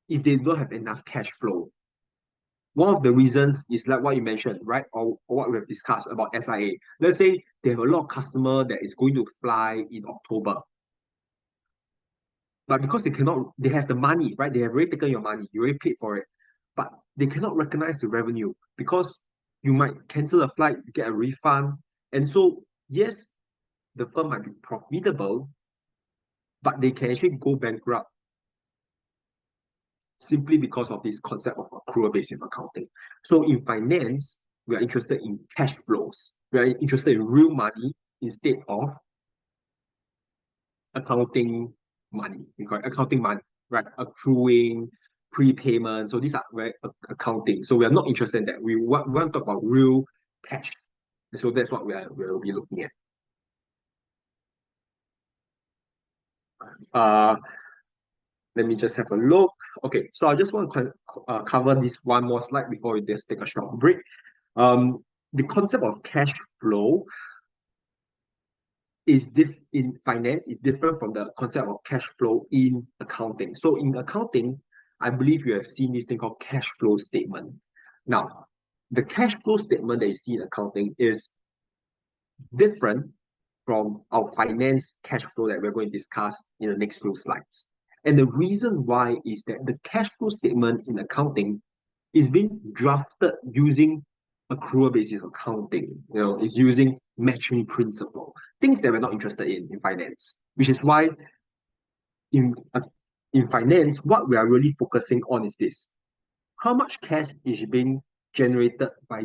if they don't have enough cash flow. One of the reasons is like what you mentioned, right? Or what we have discussed about SIA. Let's say they have a lot of customer that is going to fly in October. But because they have the money, right? They have already taken your money, you already paid for it. But they cannot recognize the revenue because you might cancel a flight, you get a refund. And so, yes, the firm might be profitable, but they can actually go bankrupt simply because of this concept of accrual basis accounting. So in finance, we are interested in cash flows. We are interested in real money instead of accounting money. We call it accounting money, right? Accruing, prepayment. So these are very accounting. So we are not interested in that. We want to talk about real cash. So that's what we'll be looking at. Let me just have a look. Okay, so I just want to cover this one more slide before we just take a short break. The concept of cash flow in finance is different from the concept of cash flow in accounting. So in accounting, I believe you have seen this thing called cash flow statement. Now, the cash flow statement that you see in accounting is different from our finance cash flow that we're going to discuss in the next few slides. And the reason why is that the cash flow statement in accounting is being drafted using accrual basis accounting. It's using matching principle, things that we're not interested in finance, which is why in, uh, in finance, what we are really focusing on is this. How much cash is being generated by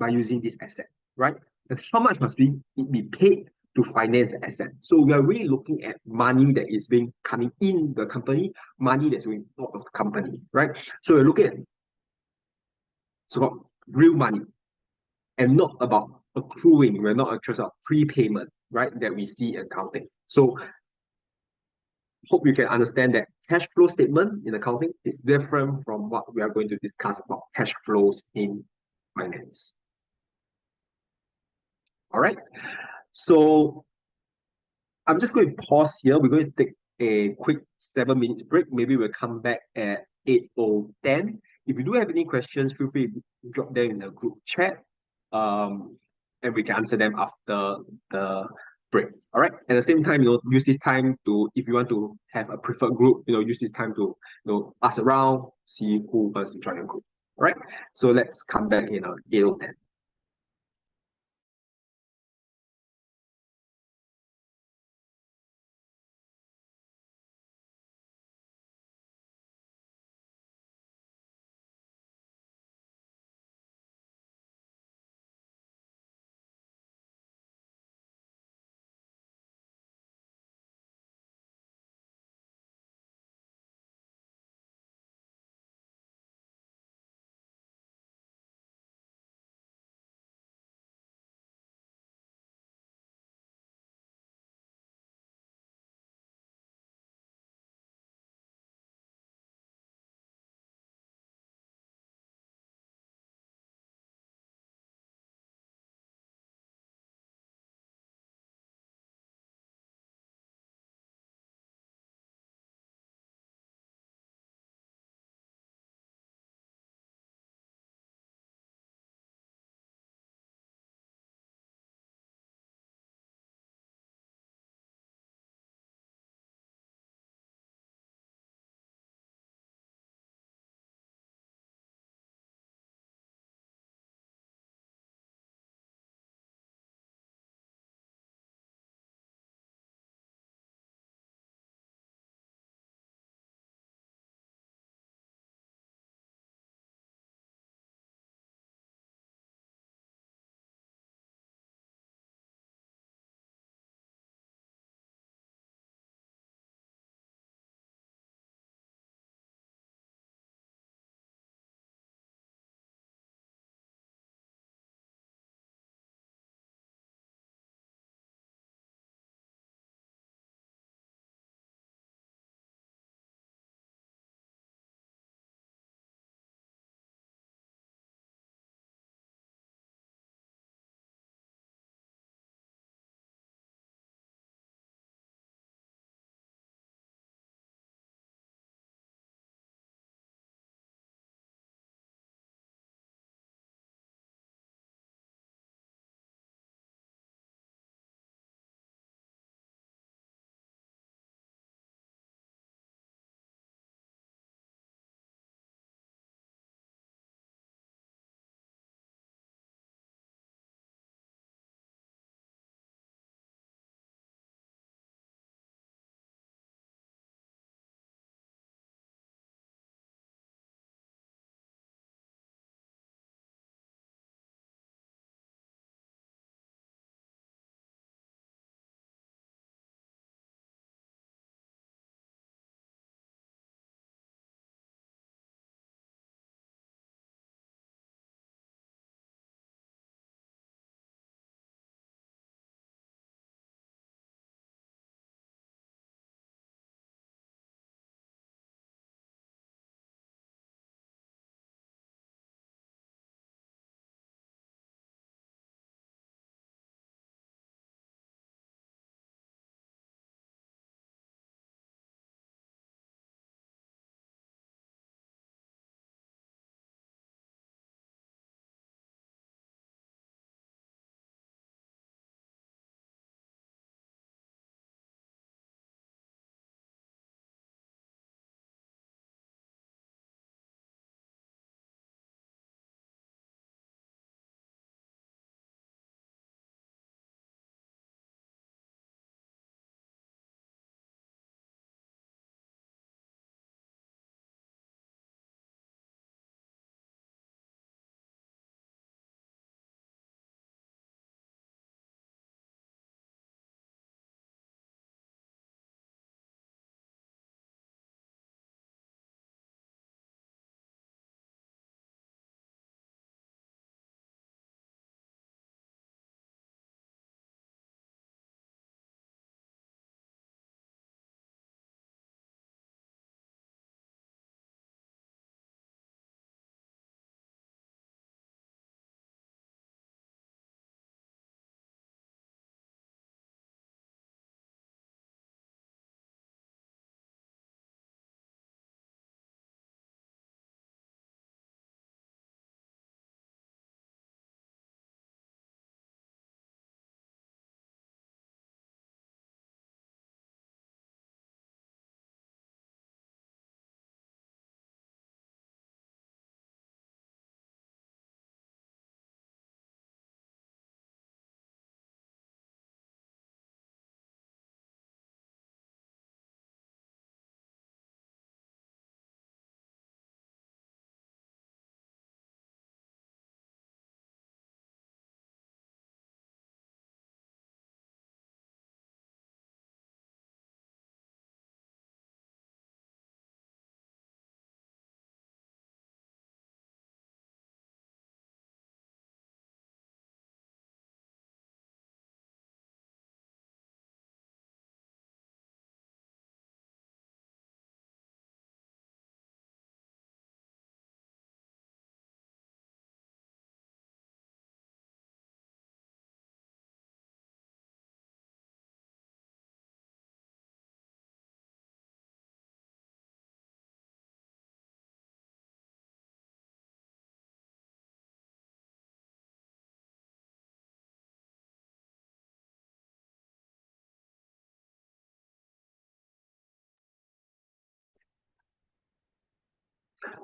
using this asset, right? And how much must it be paid to finance the asset? So we are really looking at money that is being coming in the company, money that's going out of the company, right? So we're looking at so real money and not about accruing. We're not interested in prepayment, right? That we see in accounting. So hope you can understand that cash flow statement in accounting is different from what we are going to discuss about cash flows in finance. All right. So I'm just going to pause here. We're going to take a quick 7 minutes break. Maybe we'll come back at 8 or 10. If you do have any questions, feel free to drop them in the group chat. And we can answer them after the break. All right. At the same time, use this time to, if you want to have a preferred group, use this time to, ask around, see who wants to join your group. All right. So let's come back in 8 or 10.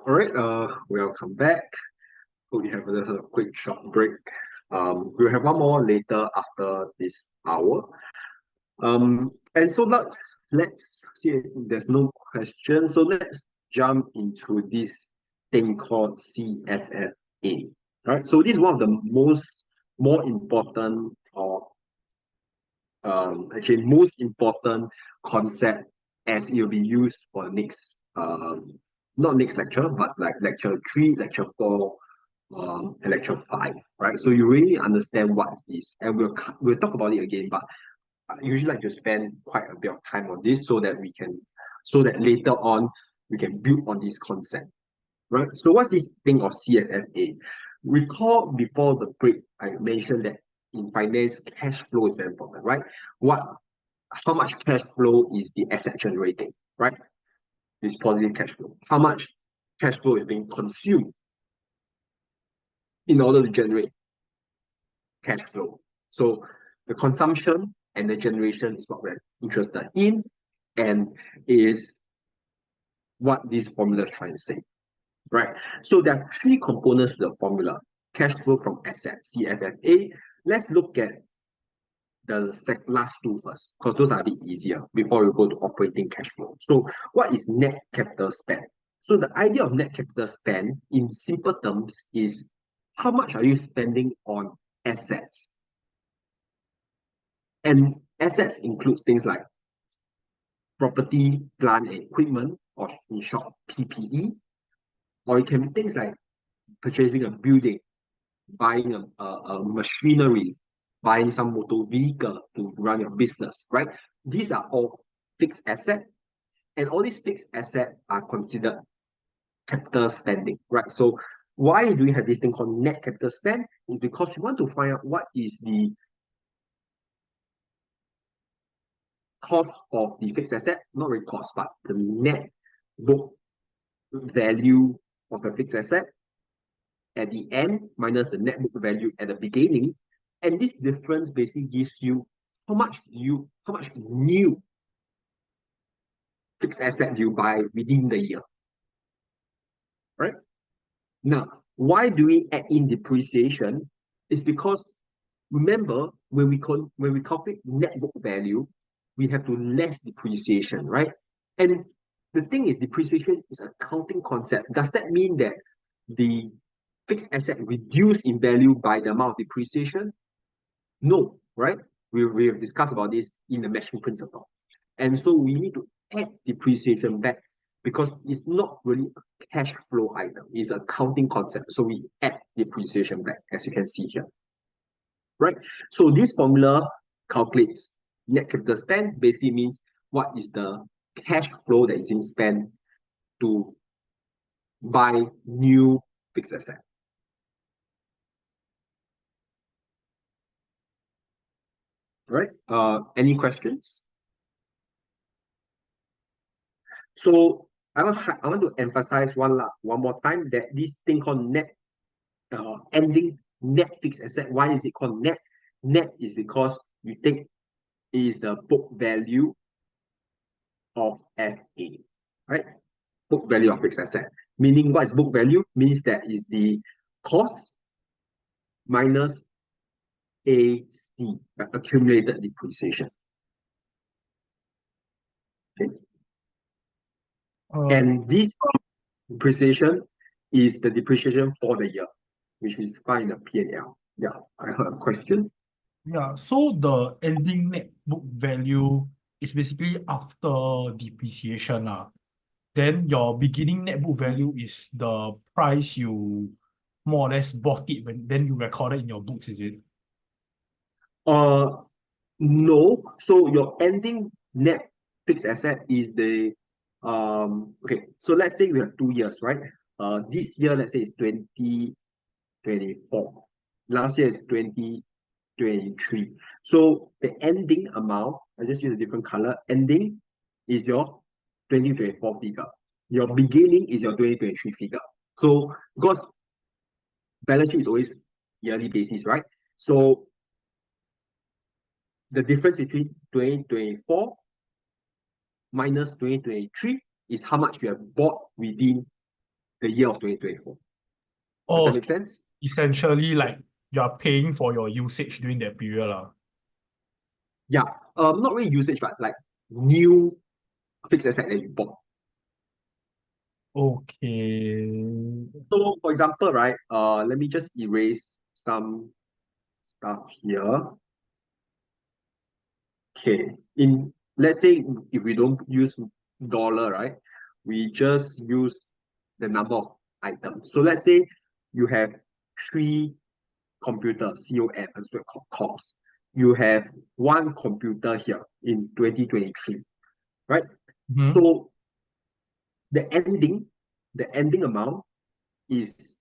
All right, welcome back. Hope you have a little quick short break. We'll have one more later after this hour. And so let's see if there's no question. So let's jump into this thing called CFFA. Right. So this is one of the more important or actually most important concept as it will be used for next not next lecture, but like lecture 3, lecture 4, and lecture 5, right? So you really understand what it is, and we'll talk about it again. But I usually like to spend quite a bit of time on this so that later on we can build on this concept, right? So what's this thing of CFFA? Recall before the break, I mentioned that in finance, cash flow is very important, right? How much cash flow is the asset generating, right? It's positive cash flow. How much cash flow is being consumed in order to generate cash flow? So the consumption and the generation is what we're interested in, and is what this formula is trying to say, right? So there are 3 components to the formula: cash flow from assets, CFFA. Let's look at the last 2 first, because those are a bit easier before we go to operating cash flow. So what is net capital spend? So the idea of net capital spend in simple terms is how much are you spending on assets? And assets includes things like property, plant, and equipment, or in short, PPE. Or it can be things like purchasing a building, buying a machinery, buying some motor vehicle to run your business, right? These are all fixed assets, and all these fixed assets are considered capital spending, right? So why do we have this thing called net capital spend? Is because we want to find out what is the cost of the fixed asset, not really cost, but the net book value of the fixed asset at the end minus the net book value at the beginning. And this difference basically gives you how much new fixed asset you buy within the year, right? Now, why do we add in depreciation? It's because remember when we calculate net book value, we have to less depreciation, right? And the thing is, depreciation is an accounting concept. Does that mean that the fixed asset reduce in value by the amount of depreciation? No, right? We have discussed about this in the matching principle. And so we need to add depreciation back because it's not really a cash flow item. It's an accounting concept. So we add depreciation back, as you can see here. Right? So this formula calculates net capital spend, basically means what is the cash flow that is being spent to buy new fixed asset. Right? Any questions? So I want to emphasize one more time that this thing called net ending net fixed asset. Why is it called net? Net is because you take is the book value of FA, right? Book value of fixed asset. Meaning what is book value? Means that is the cost minus AC, accumulated depreciation. Okay. And this depreciation is the depreciation for the year, which is found in the P&L. Yeah, I heard a question. Yeah, so the ending net book value is basically after depreciation. Then your beginning net book value is the price you more or less bought it when then you record it in your books, is it? No. So your ending net fixed asset is the okay. So let's say we have 2 years, right? This year, let's say it's 2024. Last year is 2023. So the ending amount, I just use a different color. Ending is your 2024 figure. Your beginning is your 2023 figure. So because balance sheet is always yearly basis, right? So the difference between 2024 minus 2023 is how much you have bought within the year of 2024. Does Oh, that make sense? essentially like you are paying for your usage during that period. Yeah. Not really usage, but like new fixed asset that you bought. Okay. So for example, right, let me just erase some stuff here. Okay. Let's say if we don't use dollar, right? We just use the number of items. So let's say you have 3 computers, COM, and cores. You have 1 computer here in 2023, right? Mhm. So the ending amount is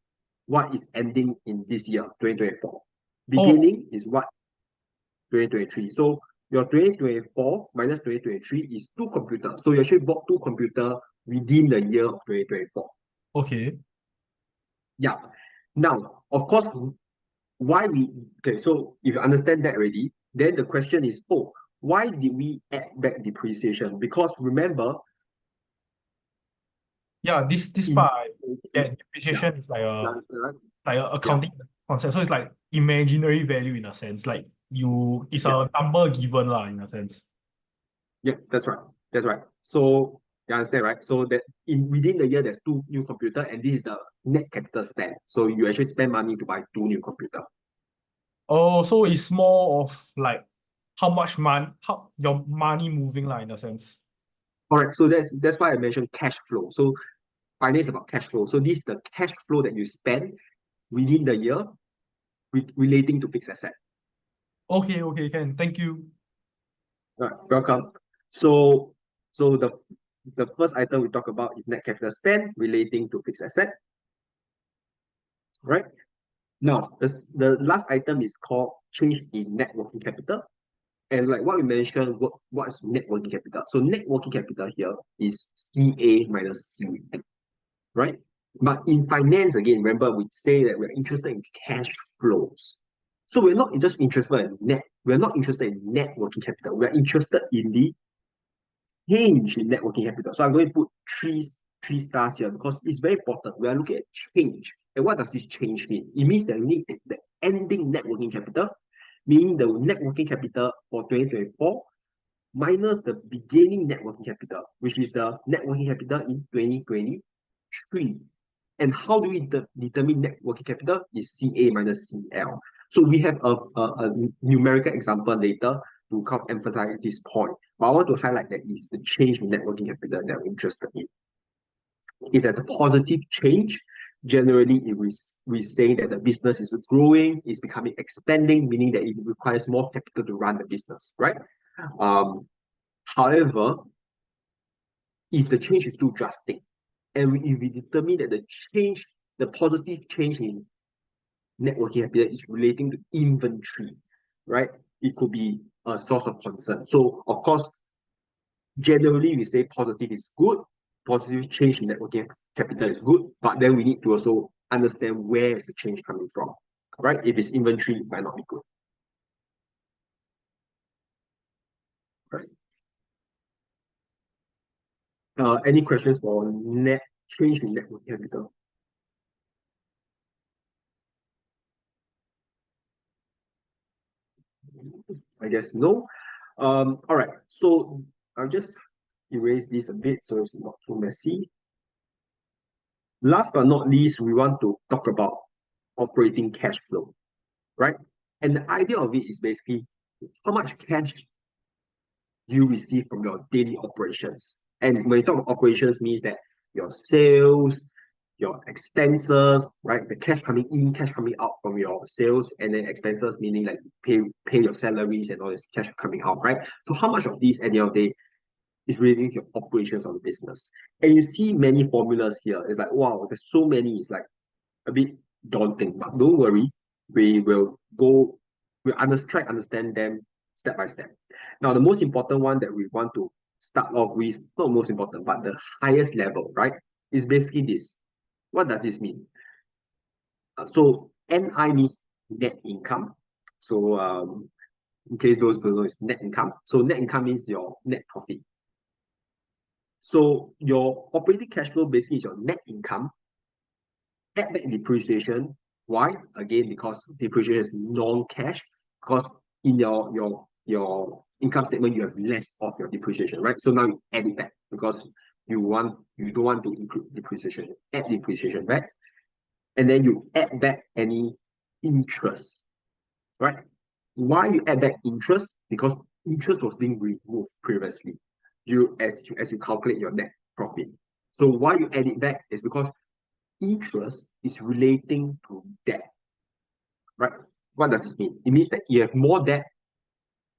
what is ending in this year, 2024. Oh, Beginning is what 2023. So your 2024 minus 2023 is 2 computers. So you actually bought 2 computers within the year of 2024. okay. Yeah. Now, of course, okay, so if you understand that already, then the question is, oh, why did we add back depreciation? Because remember, Yeah, this in part, that yeah, depreciation is like you a understand, right? Yeah, accounting concept. So it's like imaginary value in a sense. Like it's yeah, a number given lah in a sense. yeah, that's right. That's right. So you understand, right? So that within the year there's 2 new computers, and this is the net capital spend. So you actually spend money to buy 2 new computers. Oh, so it's more of like how your money moving lah in a sense. All right, so that's why I mentioned cash flow. So finance is about cash flow. So this is the cash flow that you spend within the year relating to fixed asset. Okay, okay, can. Thank you. All right, welcome. So the first item we talk about is net capital spend relating to fixed asset, right? Now, the last item is called change in net working capital. And like what we mentioned, what's net working capital? So net working capital here is CA minus CM, right? But in finance, again, remember we say that we're interested in cash flows. So we're not just interested in we're not interested in net working capital. We're interested in the change in net working capital. So I'm going to put three stars here because it's very important. We are looking at change. And what does this change mean? It means that we need the ending net working capital, meaning the net working capital for 2024 minus the beginning net working capital, which is the net working capital in 2023. And how do we determine net working capital? Is CA minus CL. So we have a numerical example later to kind of emphasize this point. But I want to highlight that is the change in net working capital that we're interested in. If there's a positive change, generally it we say that the business is growing, is becoming expanding, meaning that it requires more capital to run the business, right? However, if the change is too drastic, and if we determine that the positive change in net working capital is relating to inventory, right? It could be a source of concern. So, of course, generally we say positive is good, positive change in net working capital is good, but then we need to also understand where is the change coming from, right? If it's inventory, it might not be good. Right. Any questions for net change in net working capital? I guess no. All right, so I'll just erase this a bit so it's not too messy. Last but not least, we want to talk about operating cash flow, right? And the idea of it is basically how much cash you receive from your daily operations. And when you talk about operations, means that your sales, your expenses, right? The cash coming in, cash coming out from your sales, and then expenses, meaning like pay your salaries and all this cash coming out, right? So how much of these at the end of the day is relating to your operations of the business? And you see many formulas here. It's like, wow, there's so many. It's like a bit daunting, but don't worry. We'll try to understand them step by step. Now, the most important one that we want to start off with, not most important, but the highest level, right, is basically this. What does this mean? So NI means net income. So in case those don't know, it's net income. So net income means your net profit. So your operating cash flow basically is your net income add back depreciation. Why? Again, because depreciation is non-cash. Because in your income statement, you have less of your depreciation, right? So now you add it back because you don't want to include depreciation. Add depreciation back, and then you add back any interest, right? Why you add back interest? Because interest was being removed previously. As you calculate your net profit. So why you add it back is because interest is relating to debt, right? What does this mean? It means that you have more debt.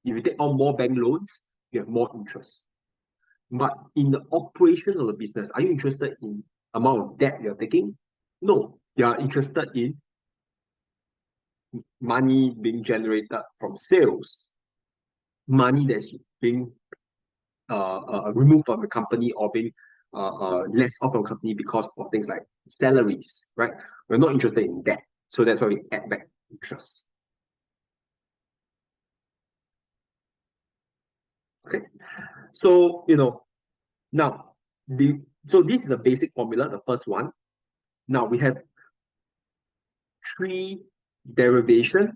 If you take on more bank loans, you have more interest. But in the operation of the business, are you interested in amount of debt you're taking? No, you are interested in money being generated from sales, money that's being removed from the company or being less off from the company because of things like salaries, right? We're not interested in that. So that's why we add back interest. Okay. So, now, so this is the basic formula, the first one. Now we have 3 derivation.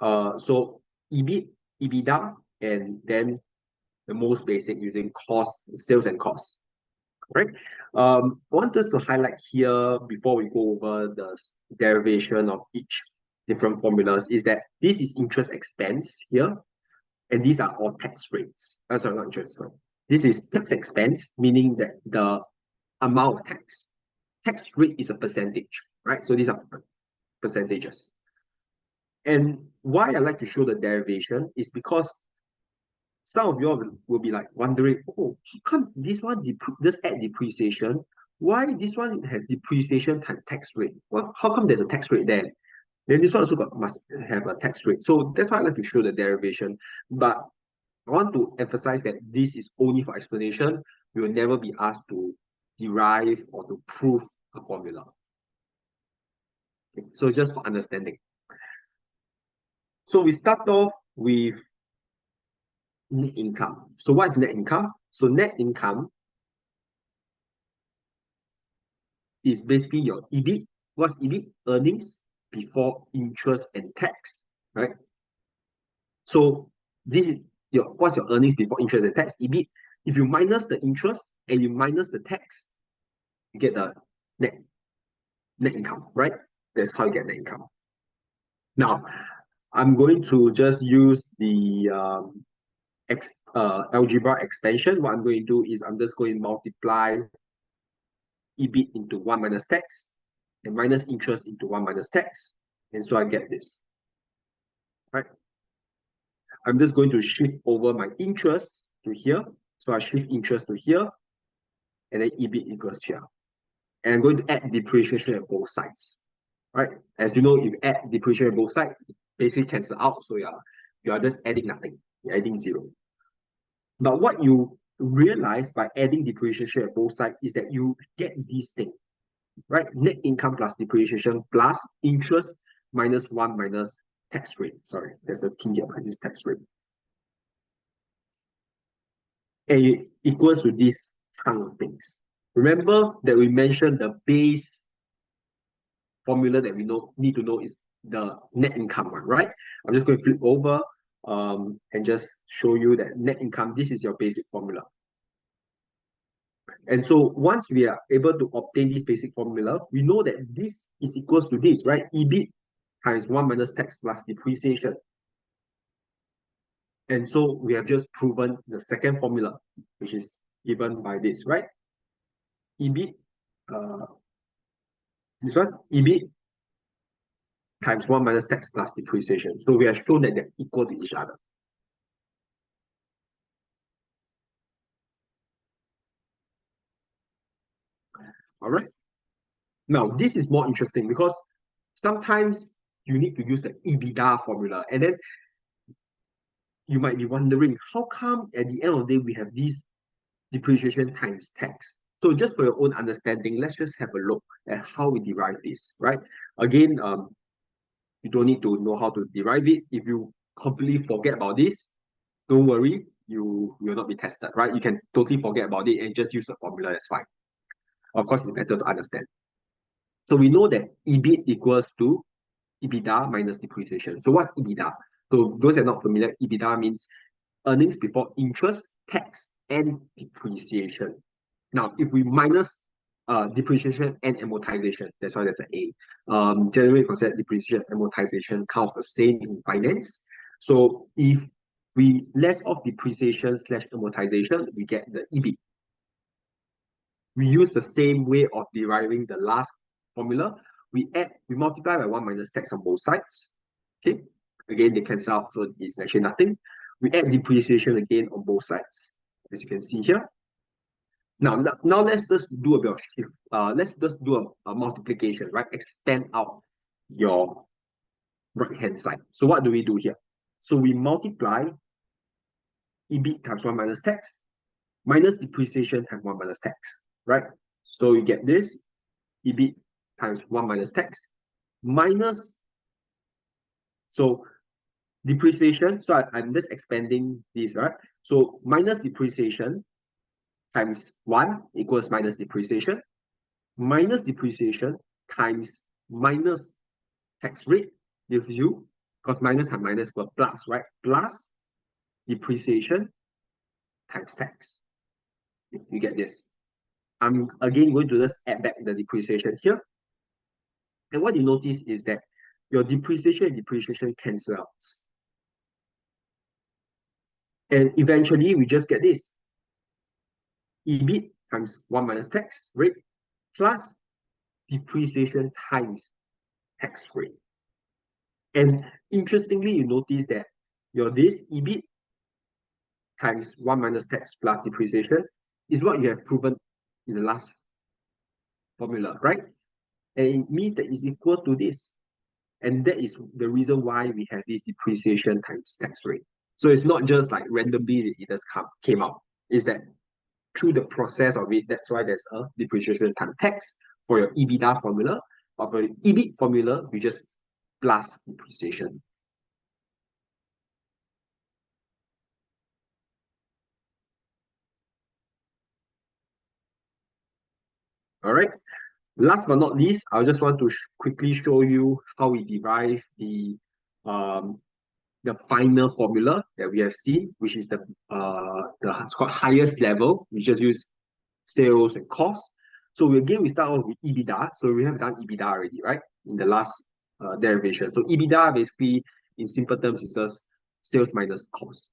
So EBIT, EBITDA, and then the most basic using cost, sales and cost. Right? I want us to highlight here before we go over the derivation of each different formulas is that this is interest expense here, and these are all tax rates. Sorry, not interest rate. This is tax expense, meaning that the amount of tax. Tax rate is a percentage, right? So these are percentages. And why I like to show the derivation is because some of you all will be like wondering, oh, how come this one just add depreciation? Why this one has depreciation tax rate? Well, how come there's a tax rate there? Then this one also must have a tax rate. So that's why I like to show the derivation. But I want to emphasize that this is only for explanation. We will never be asked to derive or to prove a formula. Okay, so just for understanding. So we start off with net income. So what is net income? So net income is basically your EBIT. What's EBIT? Earnings before interest and tax, right? So this is what's your earnings before interest and tax? EBIT. If you minus the interest and you minus the tax, you get the net income, right? That's how you get net income. Now, I'm going to just use the algebra expansion. What I'm going to do is I'm just going to multiply EBIT into 1 minus tax and minus interest into 1 minus tax. And so I get this, right? I'm just going to shift over my interest to here. So I shift interest to here and then EBIT equals here. And I'm going to add depreciation at both sides, right? As you know, if you add depreciation at both sides, it basically cancel out. So you are just adding nothing. You're adding 0. But what you realize by adding depreciation at both sides is that you get this thing, right? Net income plus depreciation plus interest minus 1 minus tax rate. Sorry, there's a T here by this tax rate. And it equals to these kind of things. Remember that we mentioned the base formula that we need to know is the net income one, right? I'm just going to flip over and just show you that net income, this is your basic formula. And so once we are able to obtain this basic formula, we know that this is equals to this, right? EBIT times 1 minus tax plus depreciation. And so we have just proven the second formula, which is given by this, right? EBIT, this one, EBIT times 1 minus tax plus depreciation. So we have shown that they're equal to each other. All right. Now, this is more interesting because sometimes you need to use the EBITDA formula. And then you might be wondering, how come at the end of the day, we have these depreciation times tax? So just for your own understanding, let's just have a look at how we derive this, right? Again, you don't need to know how to derive it. If you completely forget about this, don't worry, you will not be tested, right? You can totally forget about it and just use the formula, that's fine. Of course, it's better to understand. So we know that EBIT equals to EBITDA minus depreciation. So what's EBITDA? So those that are not familiar, EBITDA means earnings before interest, tax, and depreciation. Now, if we minus depreciation and amortization, that's why there's an A. Generally considered depreciation and amortization kind of the same in finance. So if we less off depreciation slash amortization, we get the EBIT. We use the same way of deriving the last formula. We multiply by 1 minus tax on both sides. Okay, again, they cancel out, so it's actually nothing. We add depreciation again on both sides, as you can see here. Now let's just do a bit of let's just do a multiplication, right? Extend out your right hand side. So what do we do here? So we multiply EBIT times 1 minus tax minus depreciation times 1 minus tax, right? So you get this EBIT times 1 minus tax minus, so depreciation. So I'm just expanding this, right? So minus depreciation times 1 equals minus depreciation. Minus depreciation times minus tax rate gives you, because minus times minus equals plus, right? Plus depreciation times tax. You get this. I'm again going to just add back the depreciation here. And what you notice is that your depreciation and depreciation cancel out. And eventually we just get this. EBIT times 1 minus tax rate plus depreciation times tax rate. And interestingly, you notice that this EBIT times 1 minus tax plus depreciation is what you have proven in the last formula, right? And it means that it's equal to this. And that is the reason why we have this depreciation times tax rate. So it's not just like randomly it just came out. It's that through the process of it, that's why there's a depreciation times tax for your EBITDA formula. But for the EBIT formula, we just plus depreciation. All right. Last but not least, I just want to quickly show you how we derive the final formula that we have seen, which is the it's called highest level. We just use sales and costs. So we start off with EBITDA. So we have done EBITDA already, right? In the last derivation. So EBITDA basically, in simple terms, is just sales minus cost.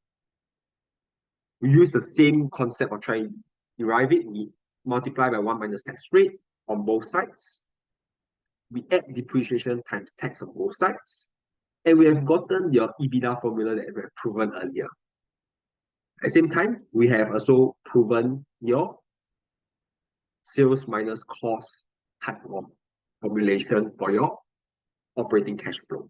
We use the same concept of trying to derive it. We multiply by 1 minus tax rate on both sides. We add depreciation times tax on both sides. And we have gotten your EBITDA formula that we have proven earlier. At the same time, we have also proven your sales minus cost type of formulation for your operating cash flow.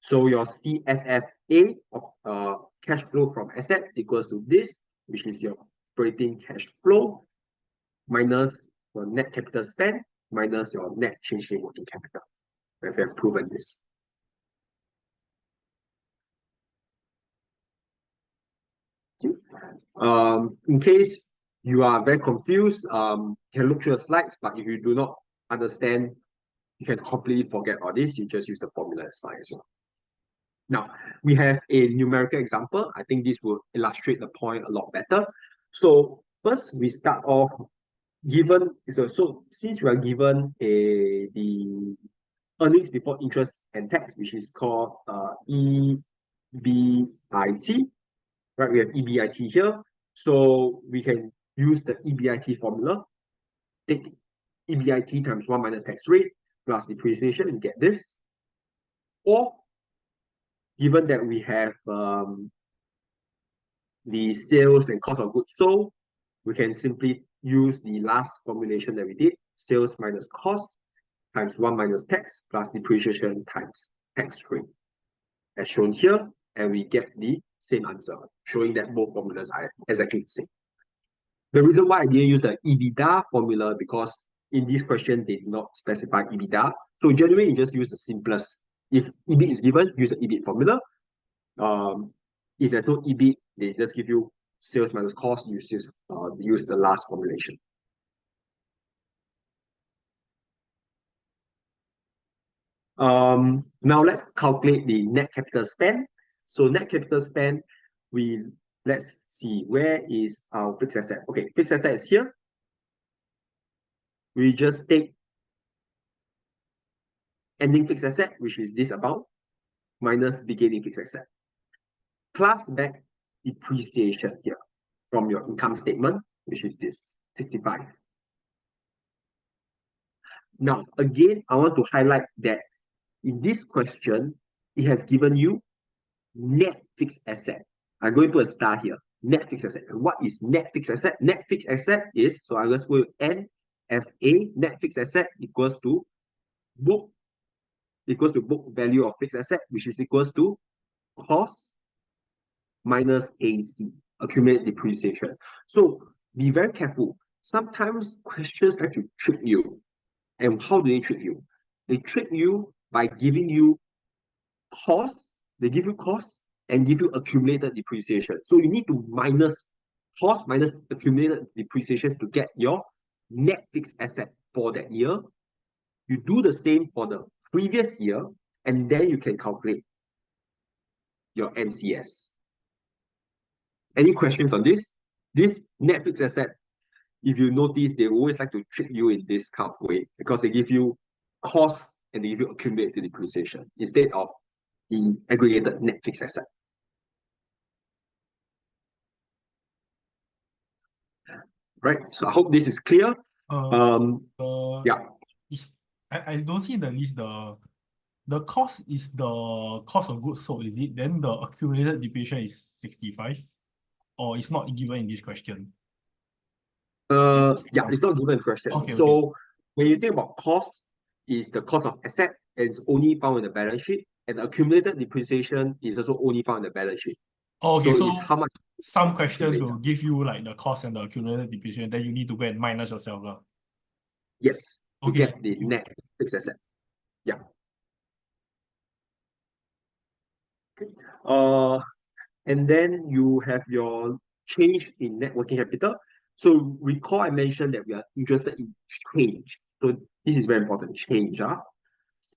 So your CFA of cash flow from asset equals to this, which is your operating cash flow minus your net capital spend minus your net change in working capital. We have proven this. In case you are very confused, you can look through the slides, but if you do not understand, you can completely forget all this. You just use the formula as fine as well. Now, we have a numerical example. I think this will illustrate the point a lot better. So first, we start off given, so since we are given the earnings before interest and tax, which is called EBIT, right? We have EBIT here. So we can use the EBIT formula. Take EBIT times 1 minus tax rate plus depreciation and get this. Or given that we have the sales and cost of goods sold, we can simply use the last formulation that we did, sales minus cost times 1 minus tax plus depreciation times tax rate, as shown here, and we get the same answer, showing that both formulas are exactly the same. The reason why I didn't use the EBITDA formula, because in this question, they did not specify EBITDA. So generally, you just use the simplest. If EBIT is given, use the EBIT formula. If there's no EBIT, they just give you sales minus cost, use the last formulation. Now let's calculate the net capital spend. So net capital spend, let's see, where is our fixed asset? Okay, fixed asset is here. We just take ending fixed asset, which is this amount, minus beginning fixed asset, plus back depreciation here from your income statement, which is this 65. Now, again, I want to highlight that in this question, it has given you net fixed asset. I'm going to put a star here. Net fixed asset. And what is net fixed asset? Net fixed asset is, so I'm just going to NFA, net fixed asset equals to book value of fixed asset, which is equals to cost minus AC, accumulated depreciation. So be very careful. Sometimes questions like to trick you. And how do they trick you? They trick you by giving you cost, they give you cost and give you accumulated depreciation. So you need to minus cost minus accumulated depreciation to get your net fixed asset for that year. You do the same for the previous year, and then you can calculate your NCS. Any questions on this? This net fixed asset, if you notice, they always like to trick you in this kind of way because they give you cost and they give you accumulated depreciation instead of the aggregated net fixed asset. Right, so I hope this is clear. Yeah. I don't see the list. The cost is the cost of goods sold, is it? Then the accumulated depreciation is 65, or it's not given in this question. Yeah, it's not given in the question. Okay, so when you think about cost, is the cost of asset, and it's only found in the balance sheet, and accumulated depreciation is also only found in the balance sheet. Oh, okay, so it's how much some questions will give you like the cost and the accumulated depreciation, then you need to go and minus yourself. Yes, to Okay. get the net fixed asset. Yeah. Okay. And then you have your change in net working capital. So recall I mentioned that we are interested in change. So this is very important, change.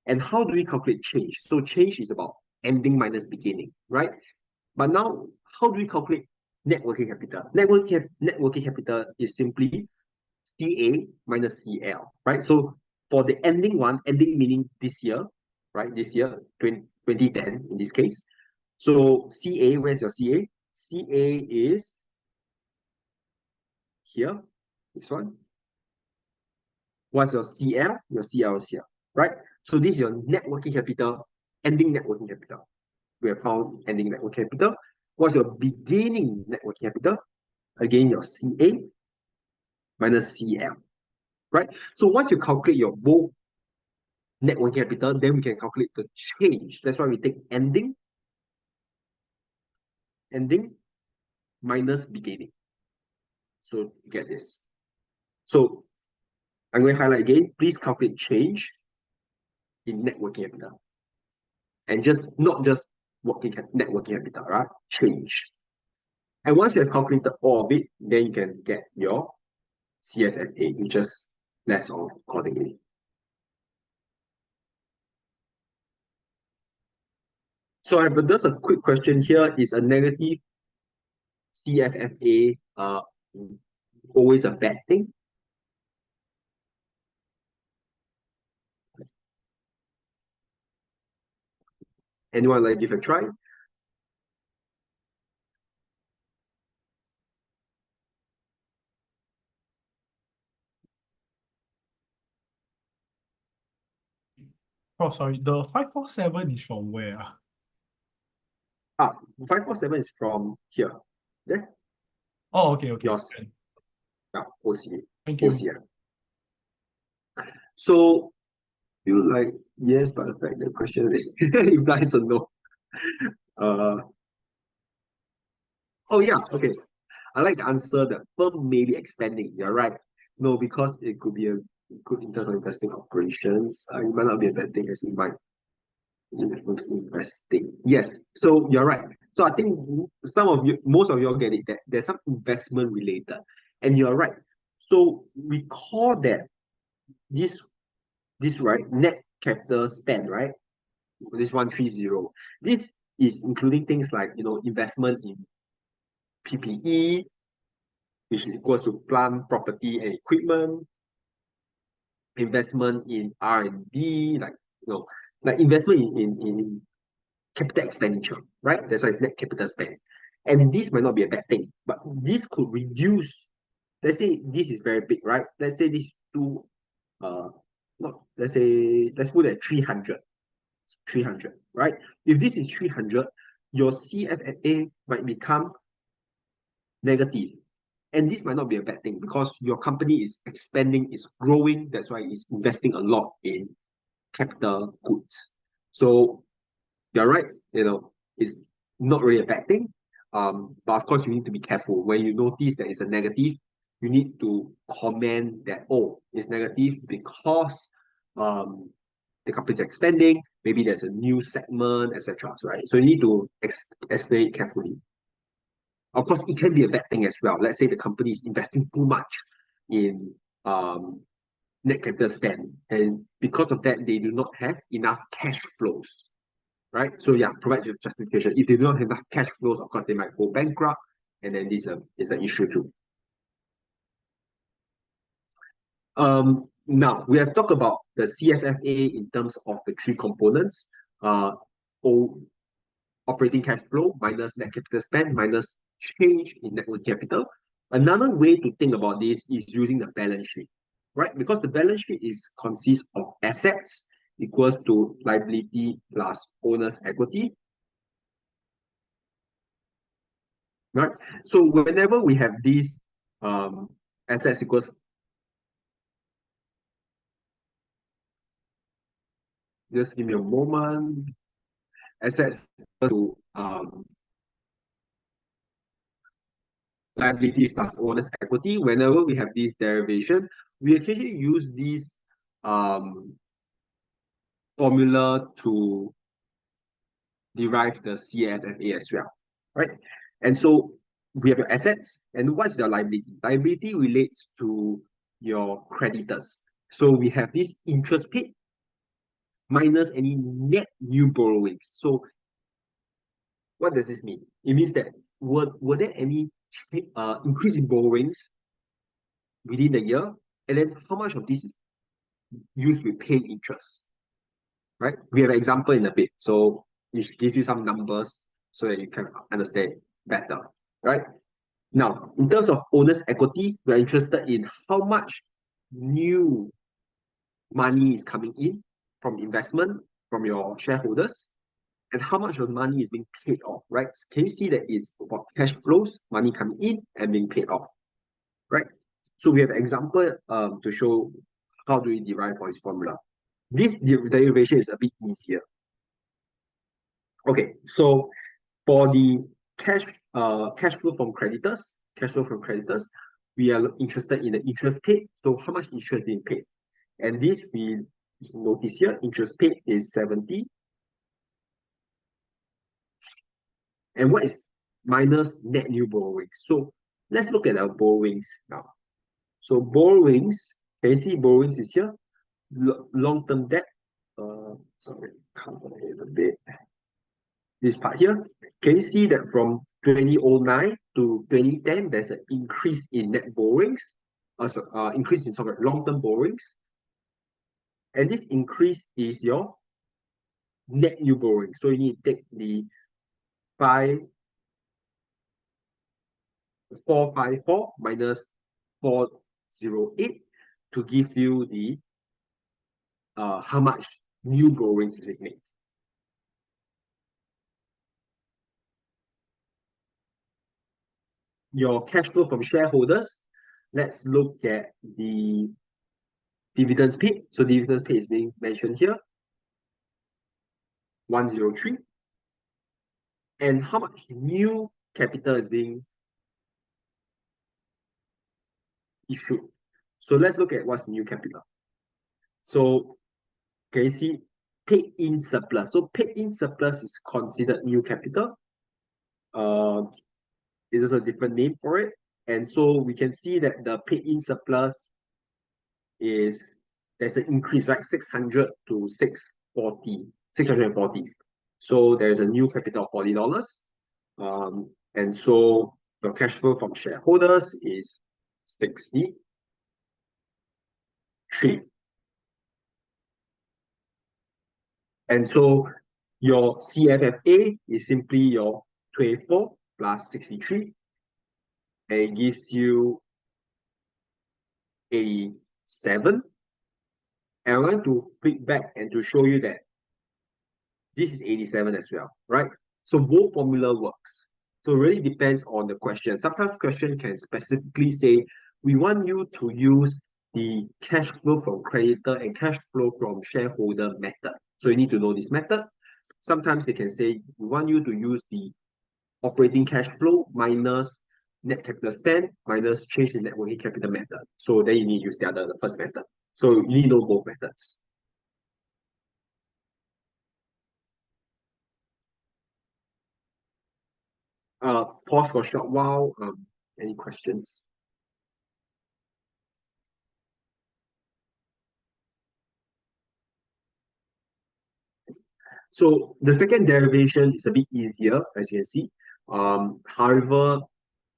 And how do we calculate change? So change is about ending minus beginning, right? But now, how do we calculate net working capital? Net working capital is simply CA minus CL, right? So for the ending one, ending meaning this year, right? This year, 2010 in this case. So CA, where's your CA? CA is here, this one. What's your CL? Your CL is here, right? So this is your net working capital, ending net working capital. We have found ending net working capital. What's your beginning net working capital? Again, your CA minus CL, right? So once you calculate your both net working capital, then we can calculate the change. That's why we take ending minus beginning. So you get this. So I'm going to highlight again, please calculate change in net working capital. And not just net working capital, right? Change. And once you have calculated all of it, then you can get your CFA, you just less off accordingly. So I have just a quick question here. Is a negative CFA always a bad thing? Anyone like give a try? Oh, sorry. The 547 is from where? 547 is from here. Yeah. Oh, okay. Yours. Yeah, OCA. Thank you. OCA. So you like yes, but the fact the question implies a no. Oh yeah, okay. I like the answer that firm may be expanding. You're right. No, because it could be a good in terms of investing operations. It might not be a bad thing as it might influence investing. Yes, so you're right. So I think most of you all get it that there's some investment related, and you're right. So recall that this right net capital spend, right? This 130. This is including things like, investment in PPE, which is equals to plant, property, and equipment, investment in R&D, like investment in capital expenditure, right? That's why it's net capital spend. And this might not be a bad thing, but this could reduce. Let's say this is very big, right? Let's say these two, not let's put it at 300, right? If this is 300, your CFA might become negative. And this might not be a bad thing because your company is expanding, is growing. That's why it's investing a lot in capital goods. So you're right, it's not really a bad thing. But of course, you need to be careful. When you notice that it's a negative, you need to comment that, oh, it's negative because the company is expanding, maybe there's a new segment, etc. Right? So you need to explain it carefully. Of course, it can be a bad thing as well. Let's say the company is investing too much in net capital spend, and because of that, they do not have enough cash flows, right? So yeah, provide your justification. If they do not have enough cash flows, of course, they might go bankrupt, and then this is an issue too. Now, we have talked about the CFFA in terms of the three components, operating cash flow minus net capital spend minus change in net working capital. Another way to think about this is using the balance sheet, right? Because the balance sheet consists of assets equals to liability plus owner's equity, right? So whenever we have these assets equals, just give me a moment, assets to liabilities plus owner's equity. Whenever we have this derivation, we actually use this formula to derive the CFFA as well, right? And so we have your assets, and what's your liability? Liability relates to your creditors. So we have this interest paid minus any net new borrowings. So what does this mean? It means that were there any increase in borrowings within the year, and then how much of this is used to pay interest, right? We have an example in a bit, so it gives you some numbers so that you can understand better, right? Now, in terms of owner's equity, we're interested in how much new money is coming in from investment from your shareholders, and how much of money is being paid off, right? Can you see that it's about cash flows, money coming in and being paid off, right? So we have an example to show how do we derive for this formula. This derivation is a bit easier. Okay, so for the cash flow from creditors, we are interested in the interest paid. So how much interest being paid? And this we notice here, interest paid is 70. And what is minus net new borrowings? So let's look at our borrowings now. So borrowings, can you see borrowings is here? Long-term debt. Sorry, cover it a bit. This part here, can you see that from 2009 to 2010, there's an increase in net borrowings, increase in long-term borrowings. And this increase is your net new borrowing. So you need to take the 454 minus 408 to give you the how much new borrowings is it made. Your cash flow from shareholders, let's look at the dividends paid. So dividends paid is being mentioned here, 103. And how much new capital is being issued? So let's look at what's new capital. So can you see paid in surplus? So paid in surplus is considered new capital. It is a different name for it. And so we can see that the paid in surplus is there's an increase, right? 600 to 640, 640. So there's a new capital of $40. And so your cash flow from shareholders is 63. And so your CFFA is simply your 24 plus 63. And it gives you 87. And I want to flip back and to show you that this is 87 as well, right? So both formula works. So it really depends on the question. Sometimes question can specifically say, we want you to use the cash flow from creditor and cash flow from shareholder method. So you need to know this method. Sometimes they can say, we want you to use the operating cash flow minus net capital spend minus change in net working capital method. So then you need to use the first method. So you need to know both methods. Pause for a short while. Any questions? So the second derivation is a bit easier, as you can see. However,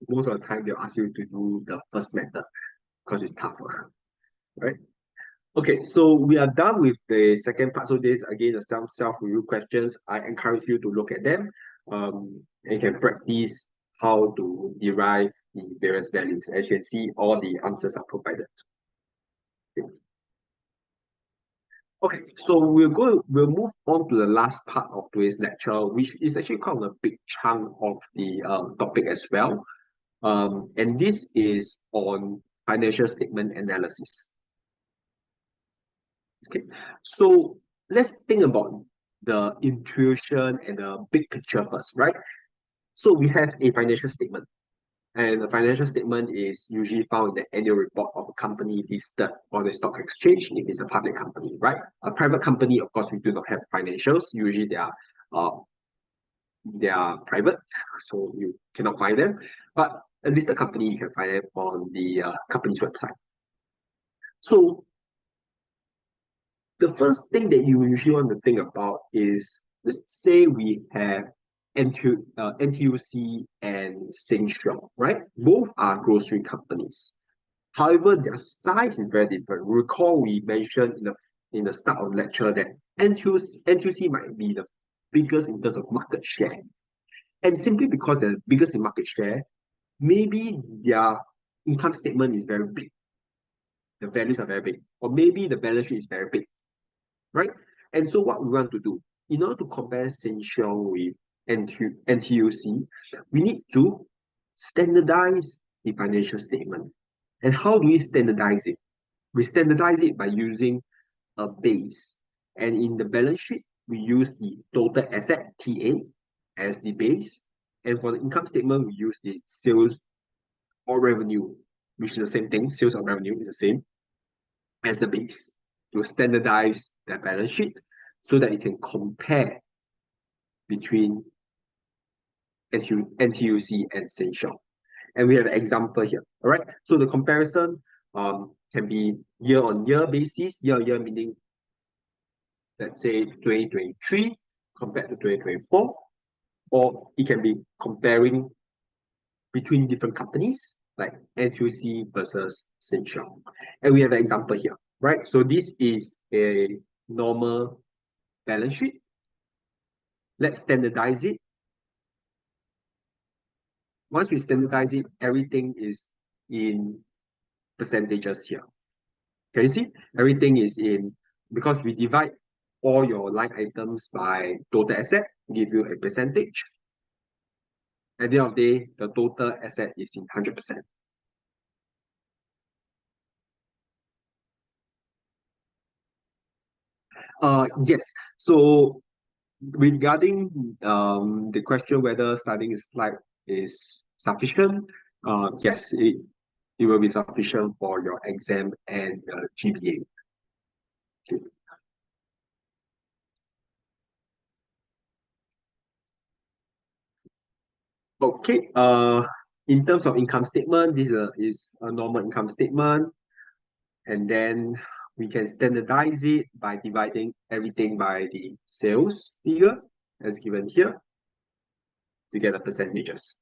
most of the time they'll ask you to do the first method because it's tougher, right? Okay, so we are done with the second part. So this again some self-review questions. I encourage you to look at them. And you can practice how to derive the various values. As you can see, all the answers are provided. Okay, so we'll move on to the last part of today's lecture, which is actually quite a big chunk of the topic as well. And this is on financial statement analysis. Okay, so let's think about the intuition and the big picture first, right? So we have a financial statement. And a financial statement is usually found in the annual report of a company listed on the stock exchange if it's a public company, right? A private company, of course, we do not have financials. Usually they are private, so you cannot find them. But a listed company, you can find them on the company's website. So the first thing that you usually want to think about is, let's say we have NTUC and Sheng Siong, right? Both are grocery companies. However, their size is very different. Recall we mentioned in the start of the lecture that NTUC might be the biggest in terms of market share. And simply because they're the biggest in market share, maybe their income statement is very big. The values are very big. Or maybe the balance sheet is very big, right? And so what we want to do, in order to compare Sheng Siong with NTUC, we need to standardize the financial statement. And how do we standardize it? We standardize it by using a base. And in the balance sheet, we use the total asset, TA, as the base. And for the income statement, we use the sales or revenue, which is the same thing. Sales or revenue is the same as the base to standardize that balance sheet so that you can compare between NTUC and Sheng Siong. And we have an example here, all right? So the comparison can be year-on-year basis, year-on-year meaning, let's say 2023 compared to 2024, or it can be comparing between different companies like NTUC versus Sheng Siong. And we have an example here, right? So this is a normal balance sheet. Let's standardize it. Once we standardize it, everything is in percentages here. Can you see? Everything is in, because we divide all your line items by total asset, give you a percentage. At the end of the day, the total asset is in 100%. Yes. So regarding the question whether studying a slide is sufficient, yes, it will be sufficient for your exam and GPA. Okay. In terms of income statement, this is a normal income statement. And then we can standardize it by dividing everything by the sales figure as given here to get the percentages.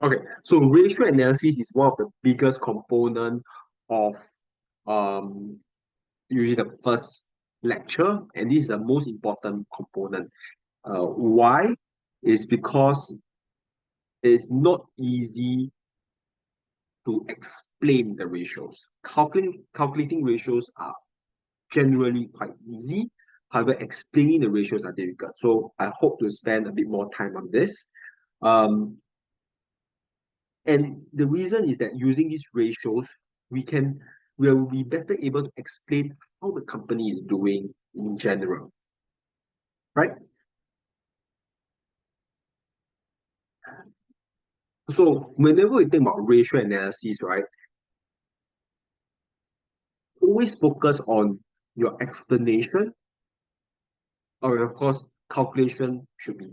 Okay, so ratio analysis is one of the biggest component of usually the first lecture, and this is the most important component. Why? Is because it's not easy to explain the ratios. Calculating ratios are generally quite easy. However, explaining the ratios are difficult. So I hope to spend a bit more time on this. And the reason is that using these ratios, we'll be better able to explain how the company is doing in general, right? So whenever we think about ratio analysis, right, always focus on your explanation, or of course, calculation should be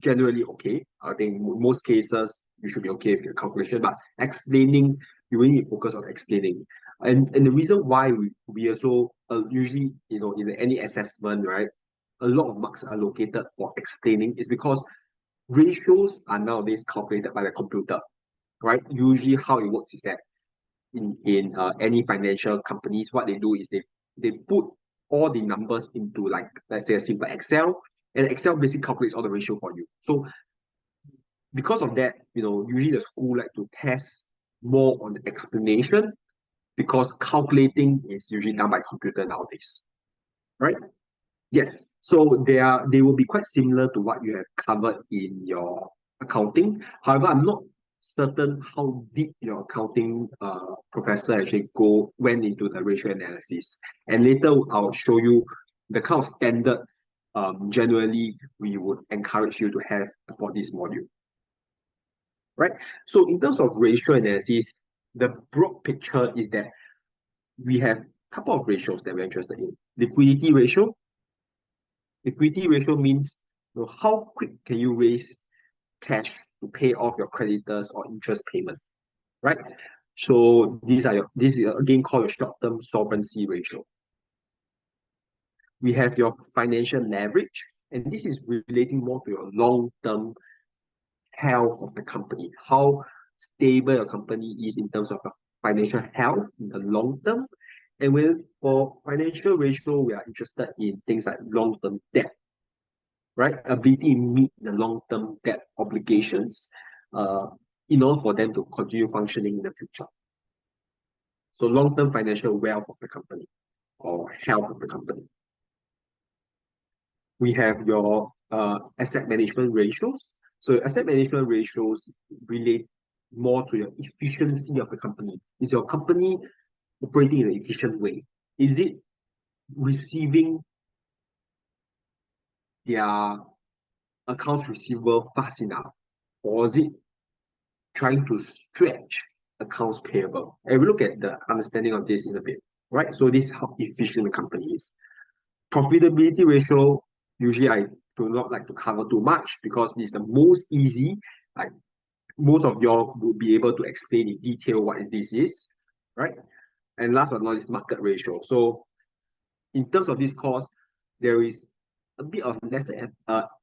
generally okay. I think in most cases, you should be okay with your calculation, but explaining, you really need to focus on explaining. And the reason why we also usually, in any assessment, right, a lot of marks are allocated for explaining is because ratios are nowadays calculated by the computer, right? Usually how it works is that in any financial companies, what they do is they put all the numbers into, like, let's say, a simple Excel, and Excel basically calculates all the ratio for you. So because of that, usually the school like to test more on the explanation because calculating is usually done by computer nowadays, right? Yes, so they will be quite similar to what you have covered in your accounting. However, I'm not certain how deep your accounting professor actually went into the ratio analysis. And later I'll show you the kind of standard generally we would encourage you to have for this module. Right? So in terms of ratio analysis, the broad picture is that we have a couple of ratios that we're interested in. Liquidity ratio. Liquidity ratio means how quick can you raise cash to pay off your creditors or interest payment, right? So this is again called your short-term solvency ratio. We have your financial leverage, and this is relating more to your long-term health of the company, how stable your company is in terms of financial health in the long term. And for financial ratio, we are interested in things like long-term debt, right? Ability to meet the long-term debt obligations in order for them to continue functioning in the future. So long-term financial wealth of the company or health of the company. We have your asset management ratios. So asset management ratios relate more to your efficiency of the company. Is your company operating in an efficient way? Is it receiving their accounts receivable fast enough? Or is it trying to stretch accounts payable? And we look at the understanding of this in a bit, right? So this is how efficient the company is. Profitability ratio, usually I do not like to cover too much because it's the most easy. Like most of y'all will be able to explain in detail what this is, right? And last but not least, market ratio. So in terms of this course, there is a bit of less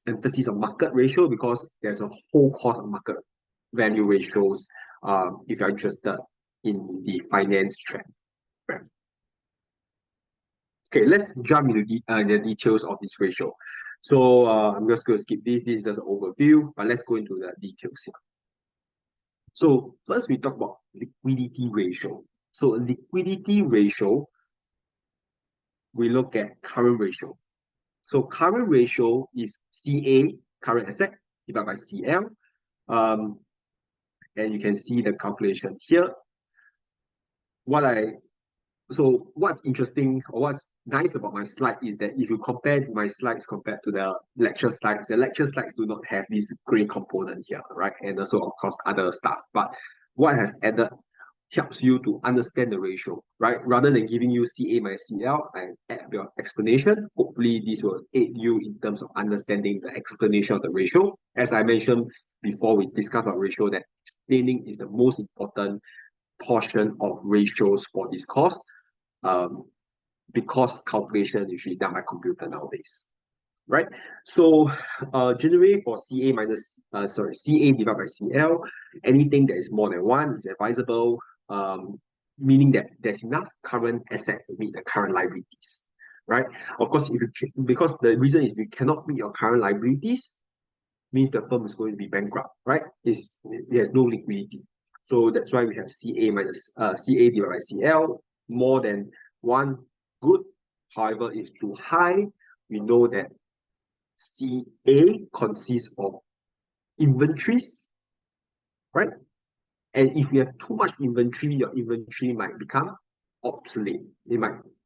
emphasis on market ratio because there's a whole course of market value ratios if you're interested in the finance trend. Right? Okay, let's jump into the details of this ratio. So I'm just going to skip this. This is just an overview, but let's go into the details here. So first we talk about liquidity ratio. So liquidity ratio, we look at current ratio. So current ratio is CA, current asset, divided by CL. And you can see the calculation here. So what's interesting or what's nice about my slide is that if you compare my slides compared to the lecture slides do not have this gray component here, right? And also, of course, other stuff. But what I have added helps you to understand the ratio, right? Rather than giving you CA minus CL and add your explanation, hopefully this will aid you in terms of understanding the explanation of the ratio. As I mentioned, before we discuss our ratio that explaining is the most important portion of ratios for this course, because calculation is usually done by computer nowadays, right? So generally for CA divided by CL, anything that is more than 1 is advisable, meaning that there's enough current asset to meet the current liabilities, right? Of course, because the reason is we cannot meet your current liabilities, means the firm is going to be bankrupt, right? It has no liquidity. So that's why we have CA divided by CL, more than 1 good. However, it's too high. We know that CA consists of inventories, right? And if you have too much inventory, your inventory might become obsolete.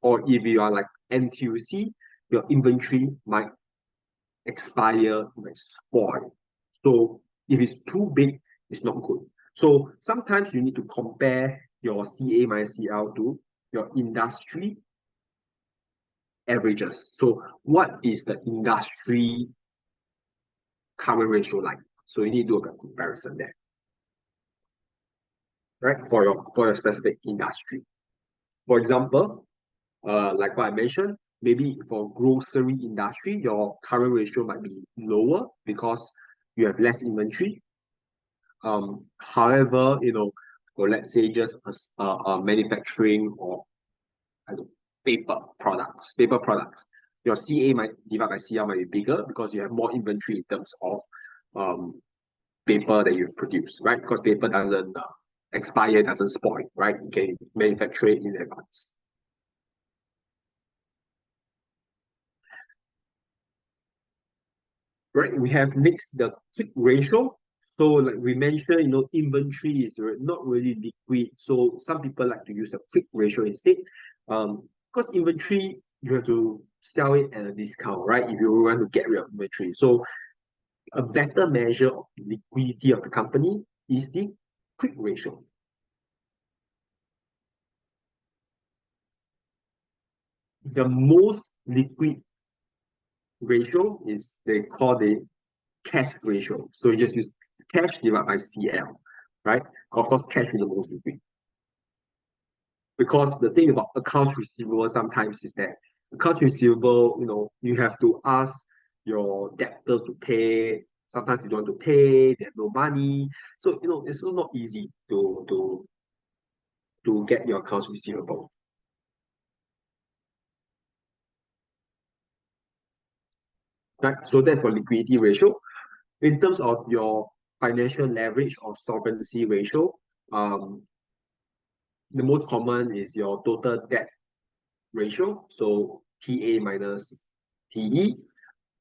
Or if you are like NTUC, your inventory might expire, might spoil. So if it's too big, it's not good. So sometimes you need to compare your CA minus CL to your industry averages. So what is the industry current ratio like? So you need to do a comparison there, right? For your specific industry. For example, like what I mentioned, maybe for grocery industry, your current ratio might be lower because you have less inventory. However, for let's say just manufacturing of paper products, your CA might divided by CL might be bigger because you have more inventory in terms of paper that you've produced, right? Because paper doesn't expire, doesn't spoil, right? You can manufacture it in advance. Right, we have next the quick ratio. So like we mentioned, inventory is not really liquid. So some people like to use a quick ratio instead. Because inventory, you have to sell it at a discount, right? If you want to get rid of inventory. So a better measure of liquidity of the company is the quick ratio. The most liquid ratio is they call the cash ratio. So you just use cash divided by CL, right? Of course, cash is the most liquid. Because the thing about accounts receivable sometimes is that accounts receivable, you have to ask your debtors to pay. Sometimes you don't want to pay, they have no money. So, it's also not easy to get your accounts receivable. Right? So that's for liquidity ratio. In terms of your financial leverage or solvency ratio, the most common is your total debt ratio. So TA minus TE.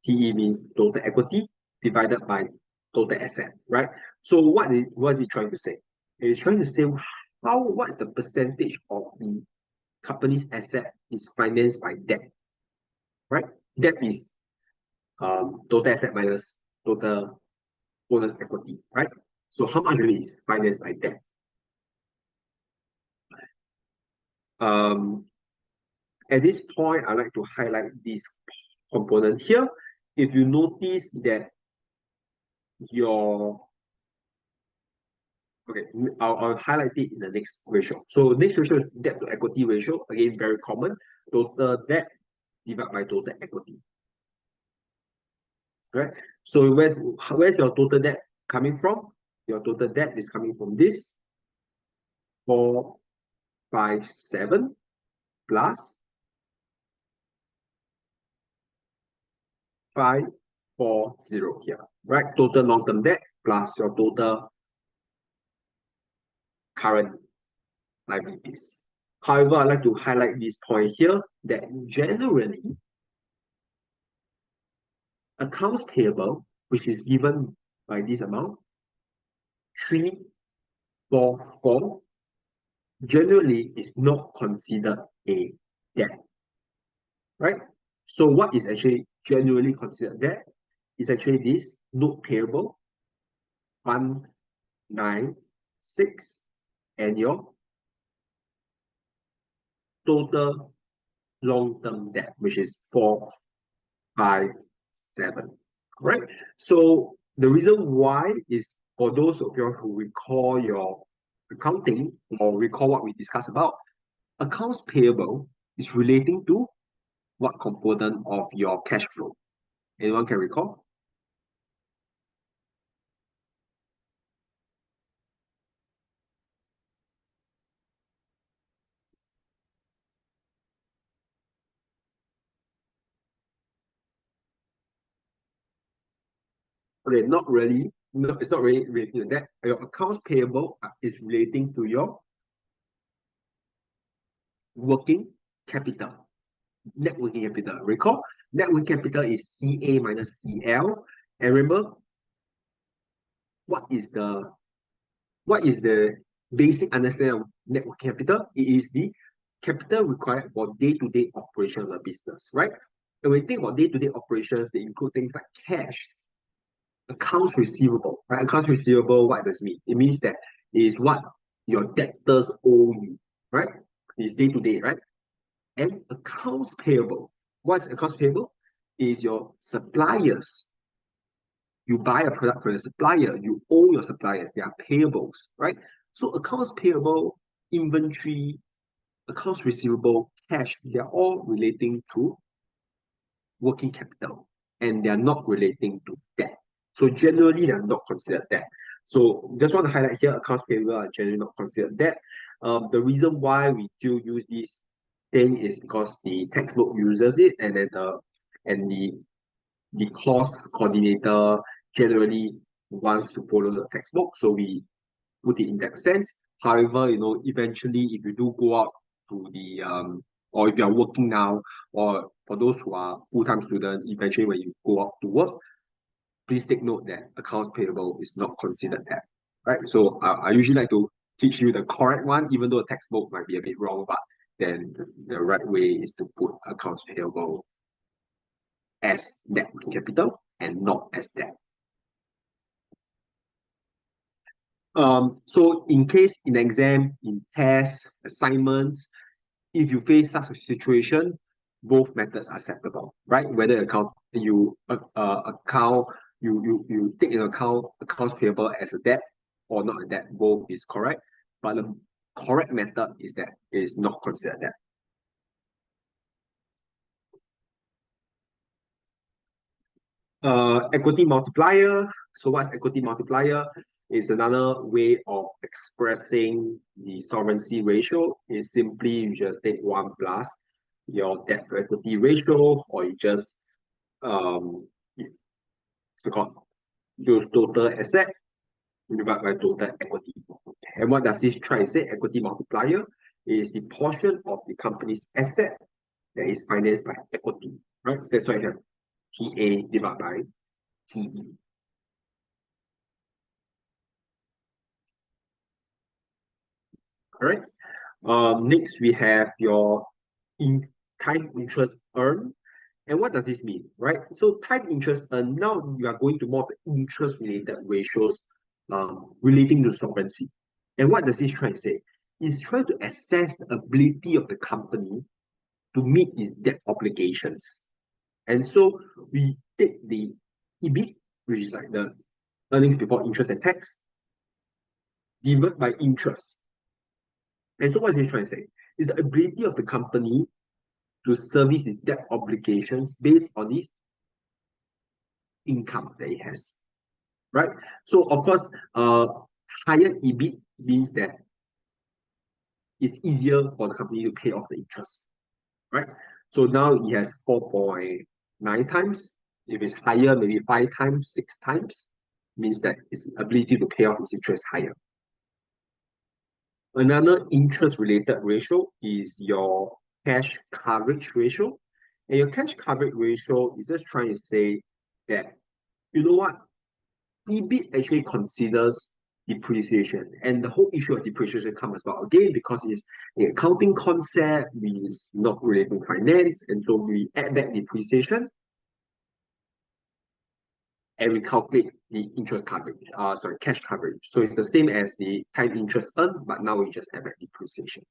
TE means total equity divided by total asset, right? So what is it trying to say? It's trying to say what's the percentage of the company's asset is financed by debt, right? Debt is total asset minus total equity, right? So how much of it is financed by debt? At this point, I'd like to highlight this component here. If you notice that I'll highlight it in the next ratio. So next ratio is debt to equity ratio. Again, very common. Total debt divided by total equity. Right? So where's your total debt coming from? Your total debt is coming from this 457 plus 540 here, right? Total long-term debt plus your total current liabilities. However, I'd like to highlight this point here that generally accounts payable, which is given by this amount, 344, generally is not considered a debt, right? So what is actually generally considered debt is actually this note payable 196 and your total long-term debt, which is 457, right? So The reason why is for those of you who recall your accounting or recall what we discussed about, accounts payable is relating to what component of your cash flow? Anyone can recall? Okay, not really. No, it's not really relating to that. Your accounts payable is relating to your working capital, net working capital. Recall, net working capital is CA minus CL. And remember, what is the basic understanding of net working capital? It is the capital required for day-to-day operation of the business, right? And when you think about day-to-day operations, they include things like cash, accounts receivable, right? Accounts receivable, what does it mean? It means that it is what your debtors owe you, right? It's day-to-day, right? And accounts payable. What's accounts payable? Is your suppliers. You buy a product from the supplier, you owe your suppliers, they are payables, right? So accounts payable, inventory, accounts receivable, cash, they're all relating to working capital and they're not relating to debt. So generally, they're not considered debt. So just want to highlight here, accounts payable are generally not considered debt. The reason why we still use this thing is because the textbook uses it, and then the course coordinator generally wants to follow the textbook, so we put it in that sense. However, eventually, if you do go out to the or if you are working now, or for those who are full-time students, eventually when you go out to work, please take note that accounts payable is not considered that, right? So I usually like to teach you the correct one, even though the textbook might be a bit wrong, but then the right way is to put accounts payable as net working capital and not as debt. So in case in exam, in tests, assignments, if you face such a situation, both methods are acceptable, right? Whether you take into account accounts payable as a debt or not a debt, both is correct. But the correct method is that it is not considered debt. Equity multiplier. So what's equity multiplier? It's another way of expressing the solvency ratio. Is simply you just take 1 plus your debt to equity ratio, or you just so-called use total asset divided by total equity. And what does this try to say? Equity multiplier is the portion of the company's asset that is financed by equity, right? That's why you have TA divided by TE. All right. Next, we have your time interest earned. And what does this mean, right? So time interest earned, now we are going to more of the interest-related ratios relating to solvency. And what does this try to say? It's trying to assess the ability of the company to meet its debt obligations. And so we take the EBIT, which is like the earnings before interest and tax, divided by interest. And so what is he trying to say? Is the ability of the company to service its debt obligations based on its income that it has, right? So of course, higher EBIT means that it's easier for the company to pay off the interest, right? So now it has 4.9 times. If it's higher, maybe 5 times, 6 times, means that its ability to pay off its interest is higher. Another interest-related ratio is your cash coverage ratio. And your cash coverage ratio is just trying to say that, you know what, EBIT actually considers depreciation. And the whole issue of depreciation comes about again because it's an accounting concept, it's not related to finance, and so we add back depreciation and we calculate the interest coverage, cash coverage. So it's the same as the time interest earned, but now we just add back depreciation.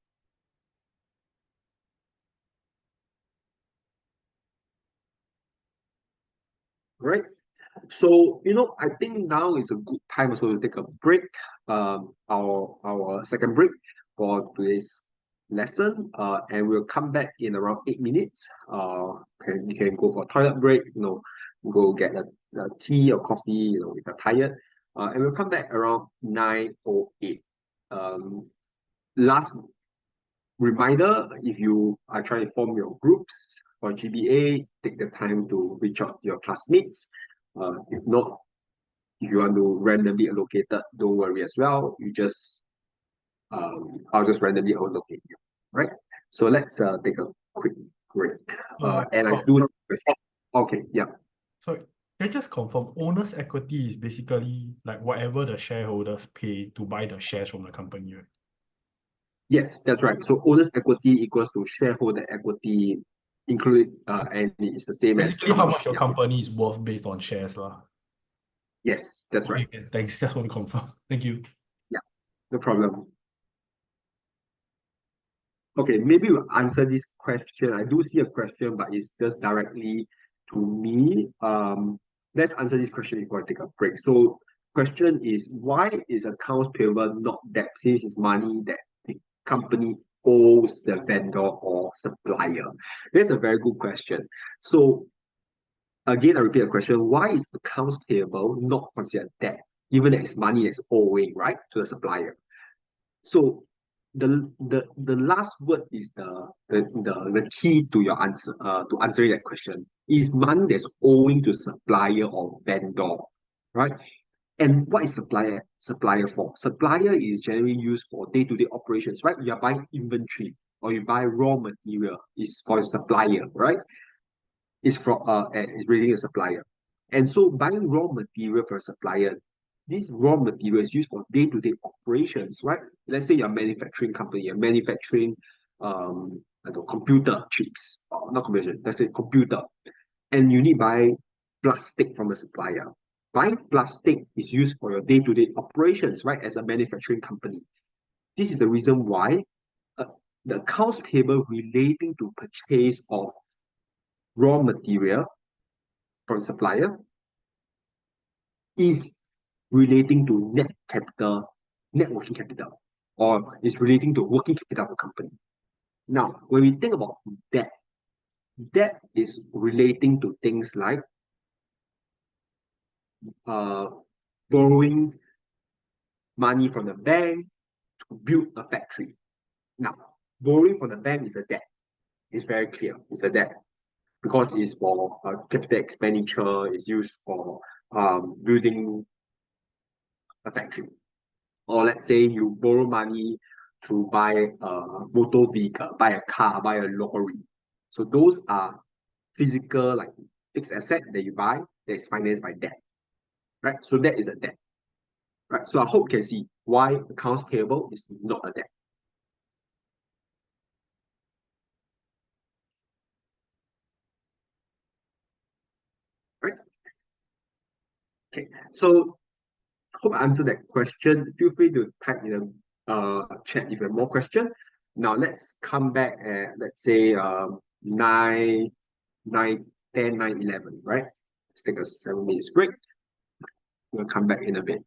Right? So, I think now is a good time also to take a break. Our second break for today's lesson. And we'll come back in around 8 minutes. You can go for a toilet break, go get a tea or coffee, if you're tired. And we'll come back around 9:08. Last reminder, if you are trying to form your groups for GBA, take the time to reach out to your classmates. If not, if you want to randomly allocate it, don't worry as well. I'll just randomly allocate you, right? So let's take a quick break. And I do. Okay, yeah. So can I just confirm, owner's equity is basically like whatever the shareholders pay to buy the shares from the company, right? Yes, that's right. So owner's equity equals to shareholder equity, included, and it's the same as Basically, how much your yeah. company is worth based on shares, lah. Yes, that's right. Okay, thanks. Just want to confirm. Thank you. Yeah, no problem. Okay, maybe we'll answer this question. I do see a question, but it's just directly to me. Let's answer this question before I take a break. So, question is, why is accounts payable not debt since it's money that the company owes the vendor or supplier? That's a very good question. So, again, I repeat the question, why is accounts payable not considered debt, even though it's money that's owing, right, to the supplier? So the last word is the key to your answer, to answering that question. Is money that's owing to supplier or vendor, right? And what is supplier for? Supplier is generally used for day-to-day operations, right? You are buying inventory or you buy raw material, is for a supplier, right? Is really a supplier. And so buying raw material for a supplier, this raw material is used for day-to-day operations, right? Let's say you're a manufacturing company, you're manufacturing I don't know, computer chips, not computer, let's say computer, and you need to buy plastic from a supplier. Buying plastic is used for your day-to-day operations, right? As a manufacturing company. This is the reason why uh, the accounts payable relating to purchase of raw material from supplier is relating to net capital, net working capital, or is relating to working capital of the company. Now, when we think about debt, debt is relating to things like borrowing money from the bank to build a factory. Now, borrowing from the bank is a debt. It's very clear. It's a debt because it's for capital expenditure. It's used for building a factory. Or let's say you borrow money to buy a motor vehicle, buy a car, buy a lorry. So those are physical, like fixed asset that you buy that is financed by debt, right? So that is a debt, right? So I hope you can see why accounts payable is not a debt. Right? Okay, so hope I answered that question. Feel free to type in the chat if you have more questions. Now let's come back at, let's say 9, 9, 10, 9, 11, right? Let's take a 7 minutes break. We'll come back in a bit.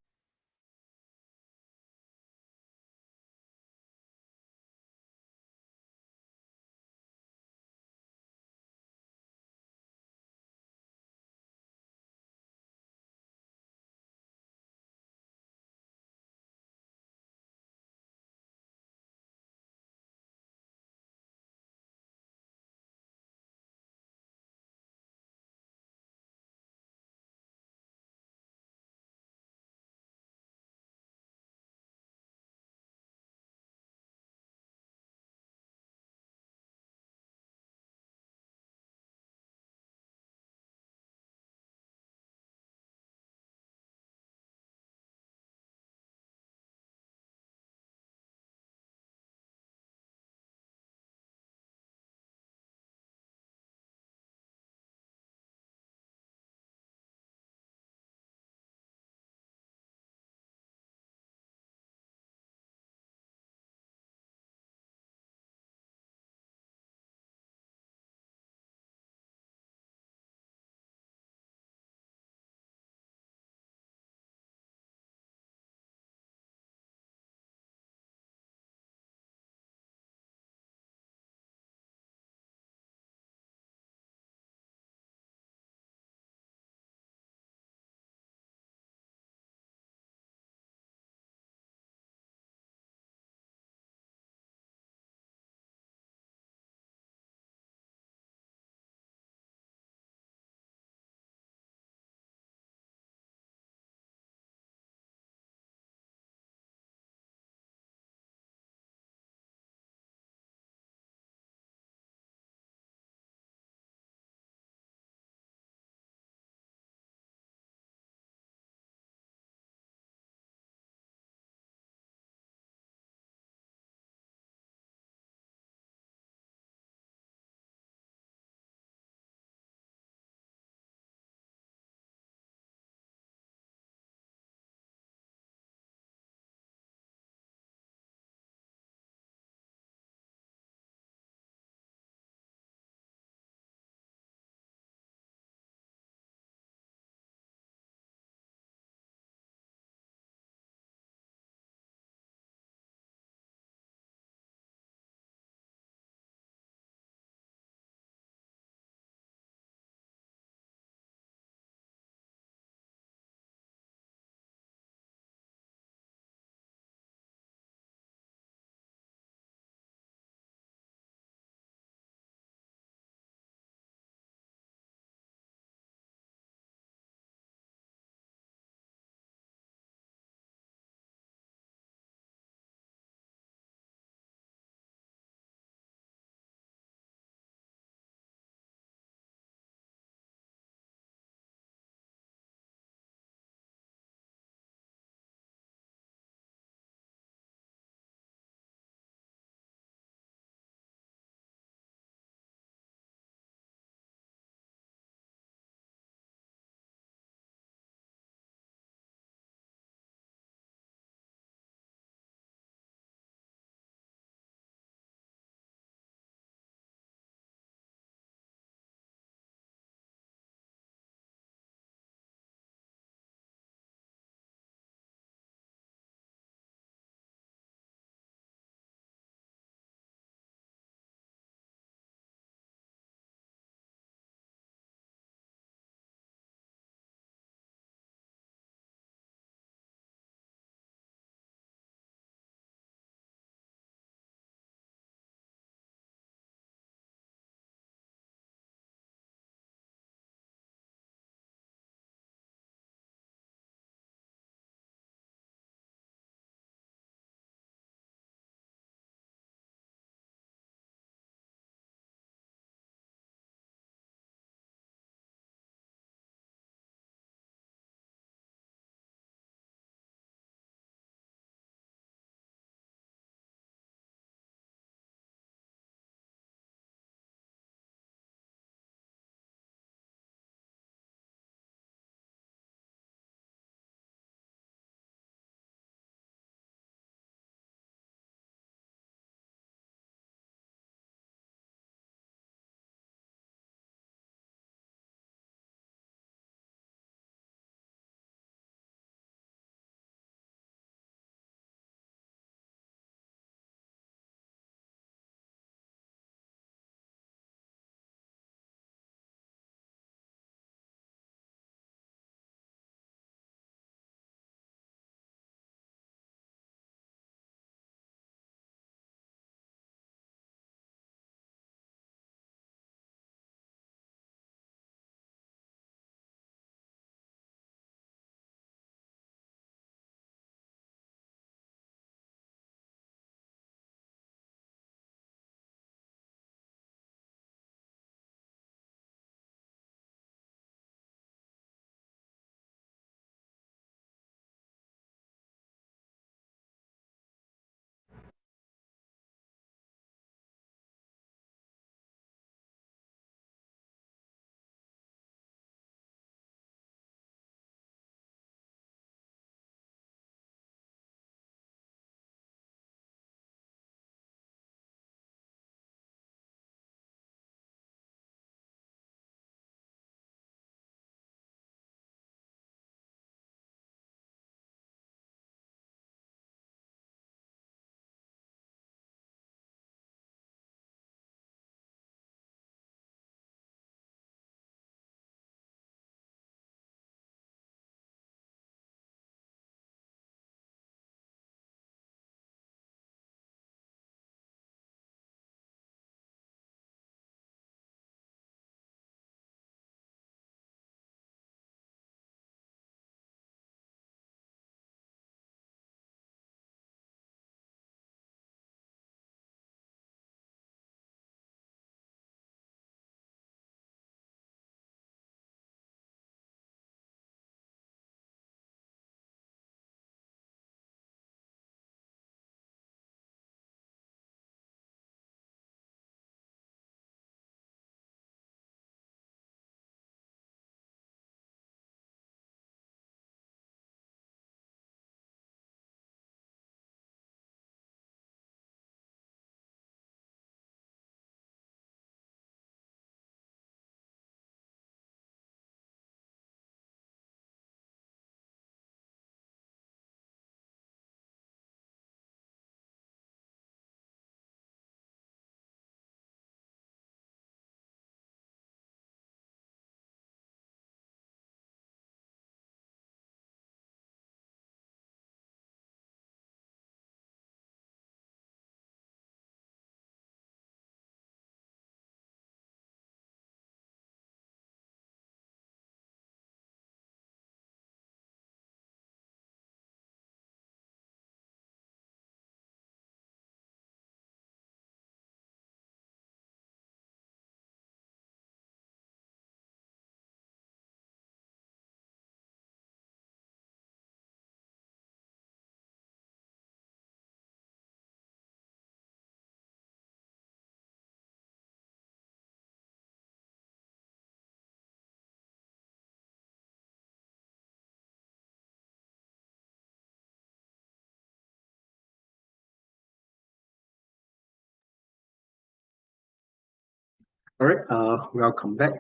All right, welcome back.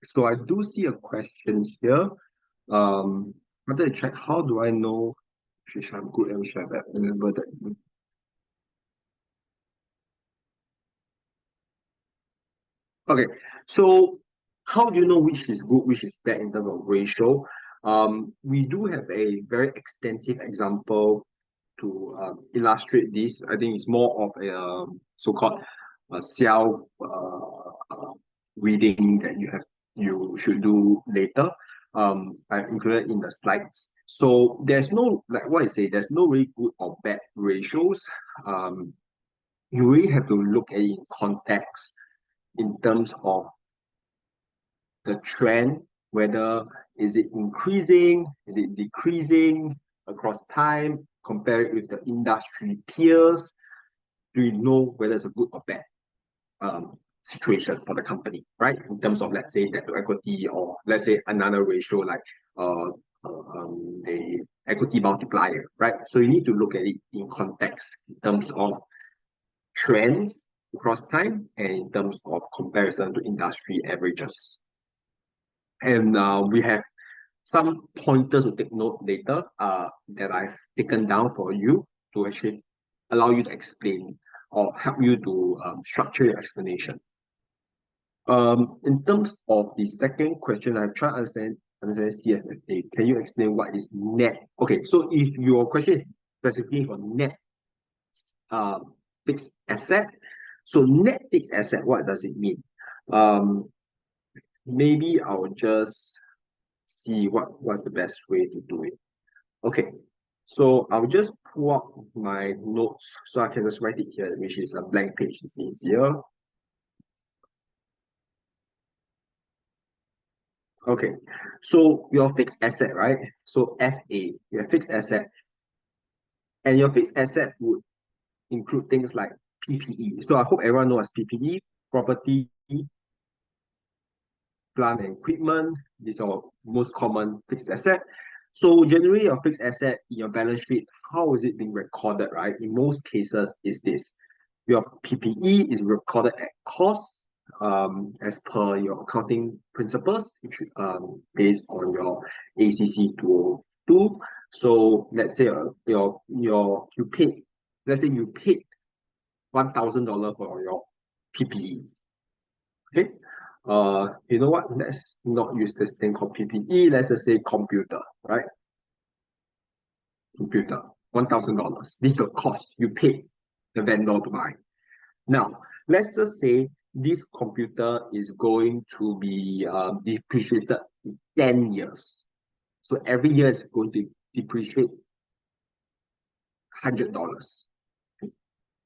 So I do see a question here. I wanted to check, how do I know which I'm good and which I'm bad? Remember that. Okay, so how do you know which is good, which is bad in terms of ratio? We do have a very extensive example to illustrate this. I think it's more of a so-called self reading that you should do later. I included in the slides. So there's no, like what I say, there's no really good or bad ratios. You really have to look at it in context in terms of the trend, whether is it increasing, is it decreasing across time, compare it with the industry peers. Do you know whether it's a good or bad situation for the company, right? In terms of, let's say, debt to equity, or let's say another ratio like the equity multiplier, right? So you need to look at it in context in terms of trends across time and in terms of comparison to industry averages. And we have some pointers to take note later that I've taken down for you to actually allow you to explain or help you to structure your explanation. In terms of the second question, I've tried to understand CFA. Can you explain what is net? Okay, so if your question is specifically for net fixed asset, so net fixed asset, what does it mean? Maybe I'll just see what's the best way to do it. Okay, so I'll just pull up my notes so I can just write it here, which is a blank page. It's easier. Okay, so your fixed asset, right? So FA, your fixed asset, and your fixed asset would include things like PPE. So I hope everyone knows PPE, property, plant and equipment. These are most common fixed asset. So generally, your fixed asset in your balance sheet, how is it being recorded, right? In most cases, is this. Your PPE is recorded at cost as per your accounting principles, which based on your ACC 202. So let's say you paid, let's say you paid $1,000 for your PPE. Okay. You know what? Let's not use this thing called PPE. Let's just say computer, right? Computer, $1,000. This is the cost you paid the vendor to buy. Now, let's just say this computer is going to be depreciated in 10 years. So every year it's going to depreciate $100.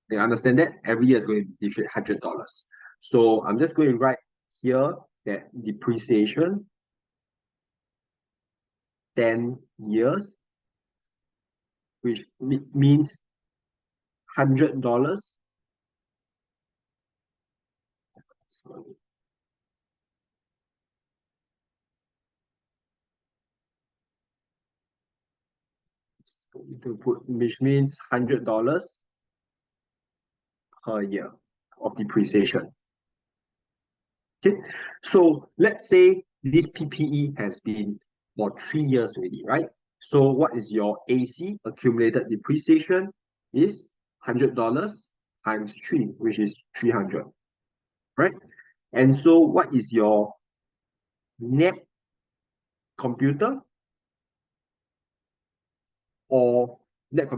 You understand that? Every year is going to depreciate $100. So I'm just going to write here that depreciation 10 years, which means $100. Sorry. To put, which means $100 per year of depreciation. Okay, so let's say this PPE has been for 3 years already, right? So what is your AC, accumulated depreciation, is $100 times 3, which is 300, right? And so what is your net computer or net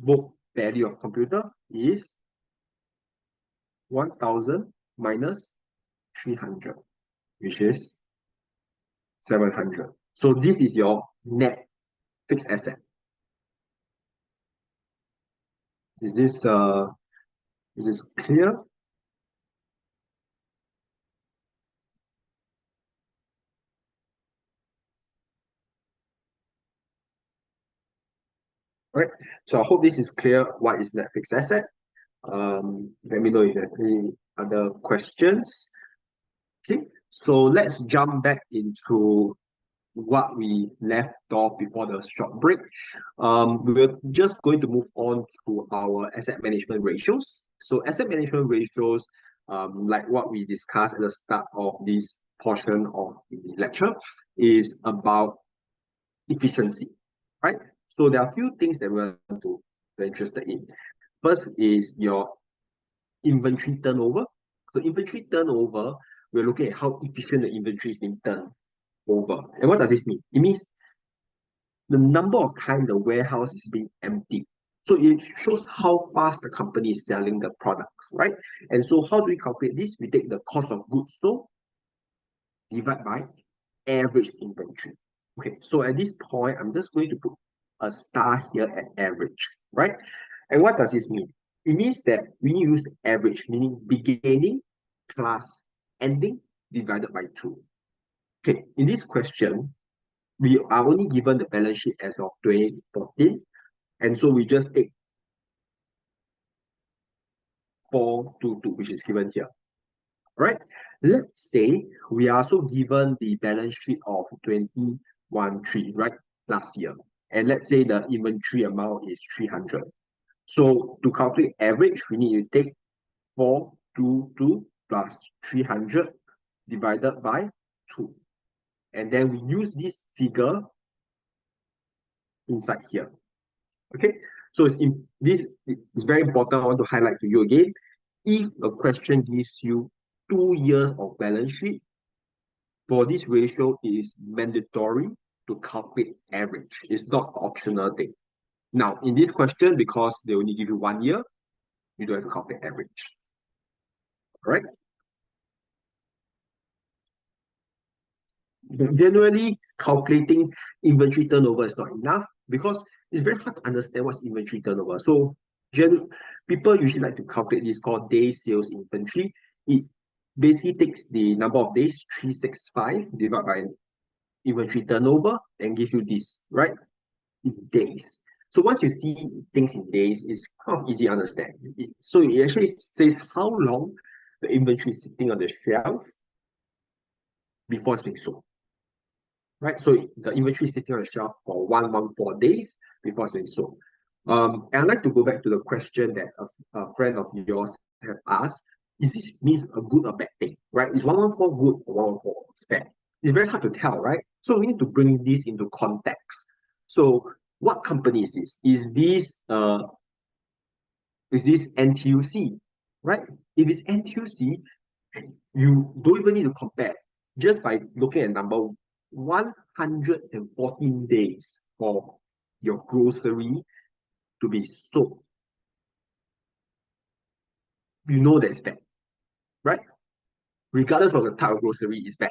book value of computer is 1,000 minus 300, which is 700. So this is your net fixed asset. Is this clear? All right. So I hope this is clear. What is net fixed asset? Let me know if you have any other questions. Okay. So let's jump back into what we left off before the short break. We're just going to move on to our asset management ratios. So asset management ratios, like what we discussed at the start of this portion of the lecture, is about efficiency, right? So there are a few things that we're interested in. First is your inventory turnover. So inventory turnover, we're looking at how efficient the inventory is being turned over. And what does this mean? It means the number of times the warehouse is being emptied. So it shows how fast the company is selling the products, right? And so how do we calculate this? We take the cost of goods sold, divide by average inventory. Okay, so at this point, I'm just going to put a star here at average, right? And what does this mean? It means that we use average, meaning beginning plus ending divided by 2. Okay, in this question, we are only given the balance sheet as of 2014, and so we just take 422, which is given here. Right? Let's say we are also given the balance sheet of 2013, right? Last year. And let's say the inventory amount is 300. So to calculate average, we need to take 422 plus 300 divided by 2. And then we use this figure inside here. Okay, so this is very important. I want to highlight to you again. If a question gives you 2 years of balance sheet, for this ratio, it is mandatory to calculate average. It's not optional thing. Now, in this question, because they only give you 1 year, you don't have to calculate average. Correct? Generally, calculating inventory turnover is not enough because it's very hard to understand what's inventory turnover. So, people usually like to calculate this called day sales inventory. It basically takes the number of days, 365, divided by inventory turnover, and gives you this, right? In days. So once you see things in days, it's kind of easy to understand. So it actually says how long the inventory is sitting on the shelf before it's being sold. Right? So the inventory is sitting on the shelf for 114 days before it's being sold. And I'd like to go back to the question that a friend of yours have asked. Is this means a good or bad thing? Right? Is 114 good or 114 bad? It's very hard to tell, right? So we need to bring this into context. So what company is this? Is this NTUC, right? If it's NTUC, you don't even need to compare. Just by looking at number 114 days for your grocery to be sold, you know that's bad, right? Regardless of the type of grocery, it's bad.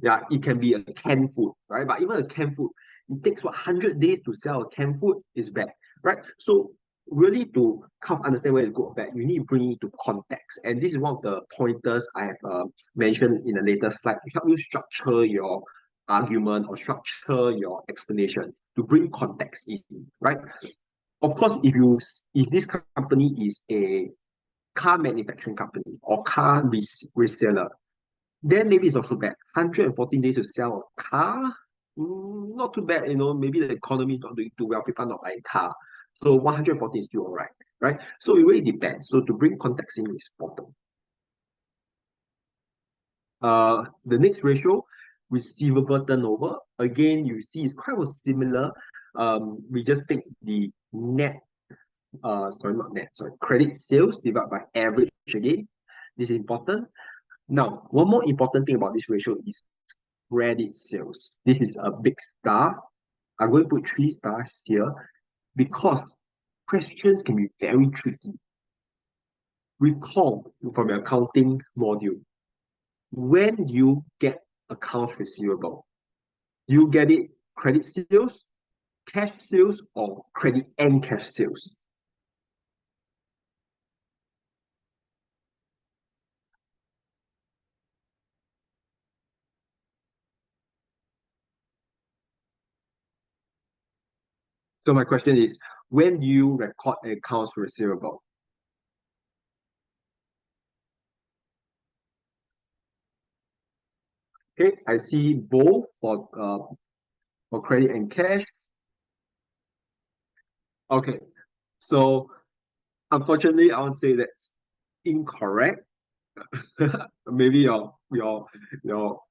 Yeah, it can be a canned food, right? But even a canned food, it takes 100 days to sell a canned food, is bad, right? So really to come understand where it's good or bad, you need to bring it to context. And this is one of the pointers I have mentioned in a later slide to help you structure your argument or structure your explanation to bring context in, right? Of course, if this company is a car manufacturing company or car reseller, then maybe it's not so bad. 114 days to sell a car, not too bad, maybe the economy is not doing too well, people are not buying car. So 114 is still all right, right? So it really depends. So to bring context in is important. The next ratio, receivable turnover. Again, you see it's quite similar. We just take the net, credit sales divided by average again. This is important. Now, one more important thing about this ratio is credit sales. This is a big star. I'm going to put 3 stars here because questions can be very tricky. Recall from your accounting module, when you get accounts receivable, you get it credit sales, cash sales, or credit and cash sales. So my question is, when do you record accounts receivable? Okay, I see both for credit and cash. Okay, so unfortunately, I won't say that incorrect, maybe your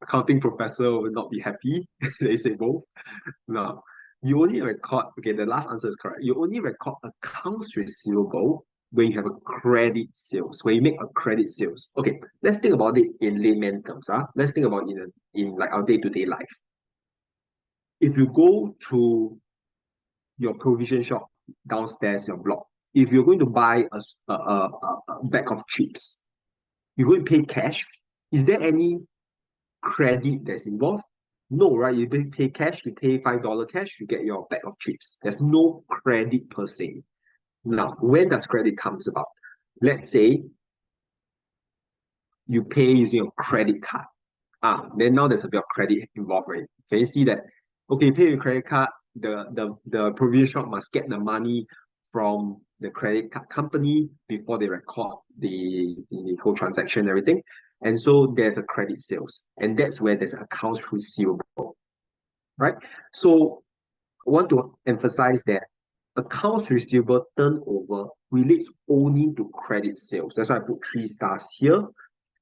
accounting professor will not be happy. They say both. Now, you only record, okay, the last answer is correct. You only record accounts receivable when you have a credit sales, when you make a credit sales. Okay, let's think about it in layman terms. Let's think about it in like our day-to-day life. If you go to your provision shop downstairs, your block, if you're going to buy a bag of chips, you're going to pay cash. Is there any credit that's involved? No, right? You pay cash, you pay $5 cash, you get your bag of chips. There's no credit per se. Now, when does credit comes about? Let's say you pay using a credit card. Then now there's a bit of credit involved, right? Can you see that? Okay, pay with credit card, the provision shop must get the money from the credit card company before they record the whole transaction and everything. And so there's a credit sales. And that's where there's accounts receivable, right? So I want to emphasize that accounts receivable turnover relates only to credit sales. That's why I put 3 stars here.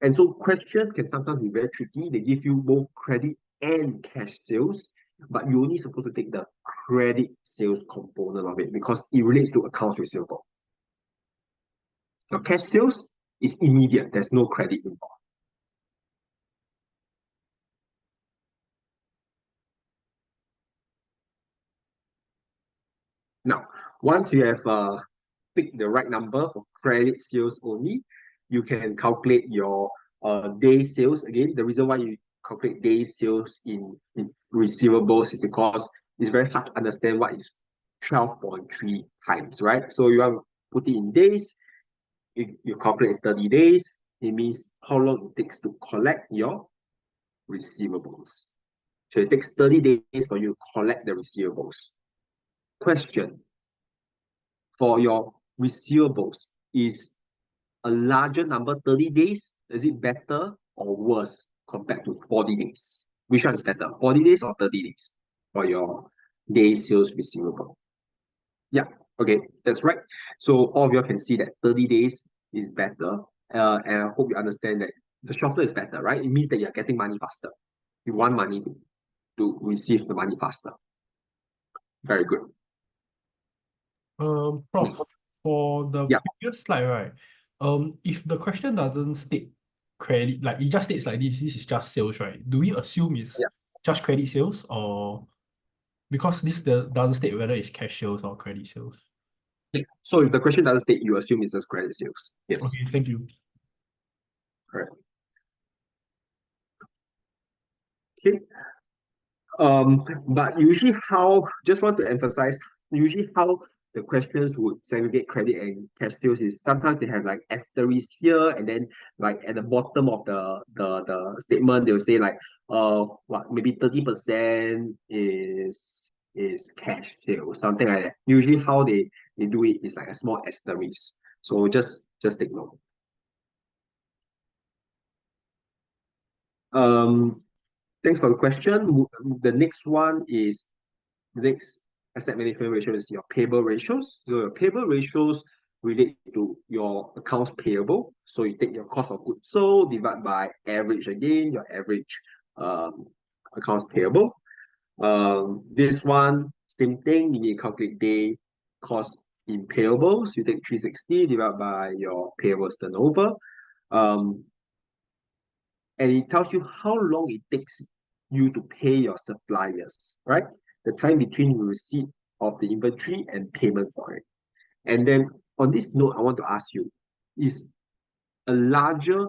And so questions can sometimes be very tricky. They give you both credit and cash sales, but you're only supposed to take the credit sales component of it because it relates to accounts receivable. Now, cash sales is immediate. There's no credit involved. Now, once you have picked the right number for credit sales only, you can calculate your day sales. Again, the reason why you calculate day sales in receivables is because it's very hard to understand what is 12.3 times, right? So you want to put it in days, you calculate 30 days, it means how long it takes to collect your receivables. So it takes 30 days for you to collect the receivables. Question: for your receivables, is a larger number 30 days, is it better or worse compared to 40 days? Which one is better, 40 days or 30 days for your day sales receivable? Yeah, okay, that's right. So all of you can see that 30 days is better. And I hope you understand that the shorter is better, right? It means that you're getting money faster. You want money to receive the money faster. Very good. Prof, for the Yeah. previous slide, right? If the question doesn't state credit, like it just states like this is just sales, right? Do we assume it's Yeah. just credit sales, or because this doesn't state whether it's cash sales or credit sales? So if the question doesn't state, you assume it's just credit sales. Yes. Okay, thank you. Correct. Okay. But usually just want to emphasize, usually how the questions would segregate credit and cash sales is sometimes they have like asterisks here, and then like at the bottom of the statement they'll say like what, maybe 30% is cash sales, something like that. Usually how they do it is like a small asterisk. So just take note. Thanks for the question. The next one is the next asset management ratio is your payable ratios. So your payable ratios relate to your accounts payable. So you take your cost of goods sold, divide by average again, your average accounts payable. This one, same thing, you need to calculate day cost in payables. You take 360 divided by your payables turnover. And it tells you how long it takes you to pay your suppliers, right? The time between receipt of the inventory and payment for it. And then on this note, I want to ask you, is a larger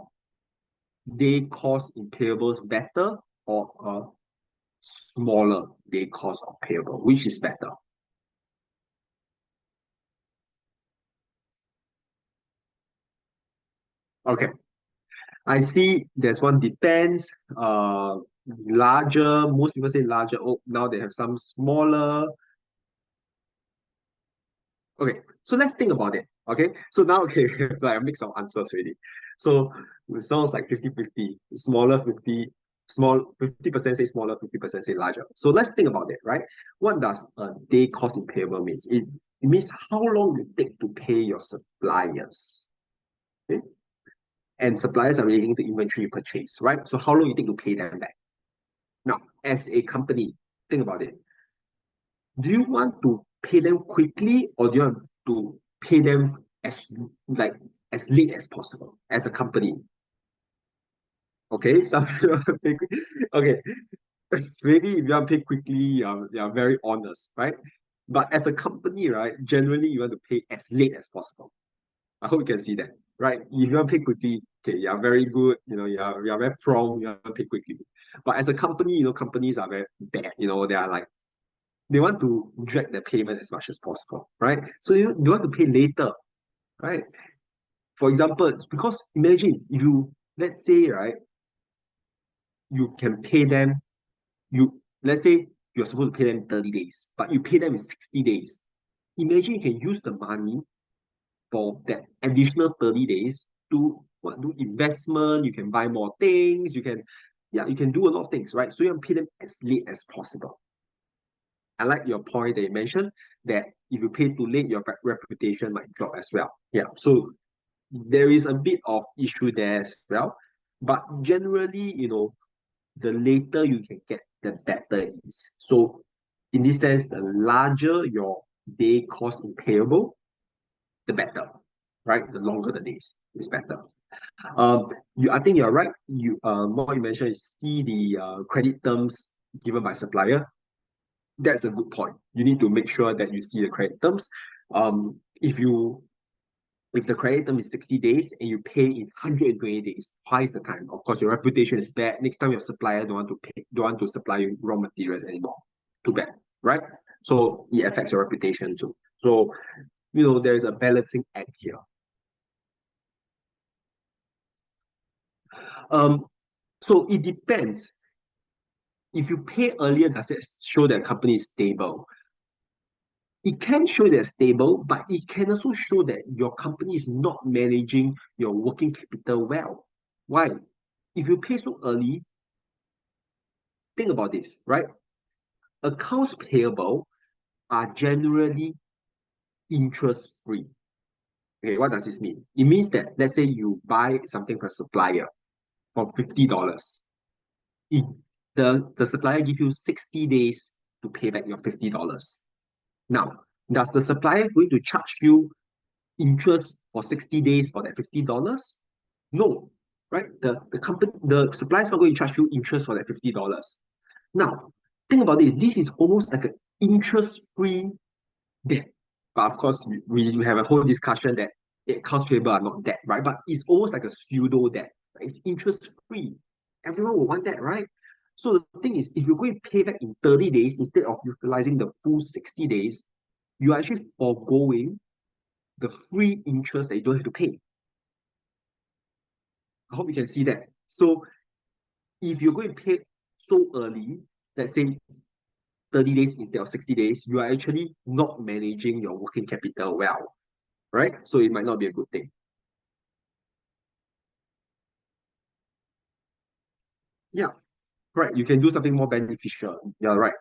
day cost in payables better or a smaller day cost of payable? Which is better? Okay. I see there's one depends. Larger, most people say larger. Oh, now they have some smaller. Okay, so let's think about it. Okay, so now, okay, we have like a mix of answers already. So it sounds like 50-50, smaller 50, 50% say smaller, 50% say larger. So let's think about it, right? What does a day cost in payable means? It means how long you take to pay your suppliers. Okay, and suppliers are relating to inventory purchase, right? So how long you take to pay them back? Now, as a company, think about it. Do you want to pay them quickly, or do you want to pay them as late as possible as a company? Okay, some okay. Maybe if you want to pay quickly, you're very honest, right? But as a company, right, generally you want to pay as late as possible. I hope you can see that, right? If you want to pay quickly, okay, you're very good, you're very prompt, you want to pay quickly. But as a company, companies are very bad, they are like, they want to drag the payment as much as possible, right? So you want to pay later, right? For example, because imagine let's say, right, you can pay them, let's say you're supposed to pay them 30 days, but you pay them in 60 days. Imagine you can use the money for that additional 30 days to do investment, you can buy more things, you can do a lot of things, right? So you can pay them as late as possible. I like your point that you mentioned that if you pay too late, your reputation might drop as well. Yeah, so there is a bit of issue there as well. But generally, the later you can get, the better it is. So in this sense, the larger your day cost in payable, the better, right? The longer the days is better. I think you're right. What you mentioned is see the credit terms given by supplier. That's a good point. You need to make sure that you see the credit terms. If the credit term is 60 days and you pay in 120 days, twice the time, of course your reputation is bad. Next time your supplier don't want to supply you raw materials anymore. Too bad, right? So it affects your reputation too. So there's a balancing act here. So it depends. If you pay earlier, does it show that company is stable? It can show that it's stable, but it can also show that your company is not managing your working capital well. Why? If you pay so early, think about this, right? Accounts payable are generally interest-free. Okay, what does this mean? It means that, let's say you buy something from a supplier for $50. The supplier gives you 60 days to pay back your $50. Now, does the supplier going to charge you interest for 60 days for that $50? No, right? The supplier is not going to charge you interest for that $50. Now, think about this. This is almost like an interest-free debt. But of course, we have a whole discussion that accounts payable are not debt, right? But it's almost like a pseudo debt. It's interest-free. Everyone will want that, right? So the thing is, if you're going to pay back in 30 days instead of utilizing the full 60 days, you're actually foregoing the free interest that you don't have to pay. I hope you can see that. So if you're going to pay so early, let's say 30 days instead of 60 days, you are actually not managing your working capital well, right? So it might not be a good thing. Yeah, right. You can do something more beneficial. You're right.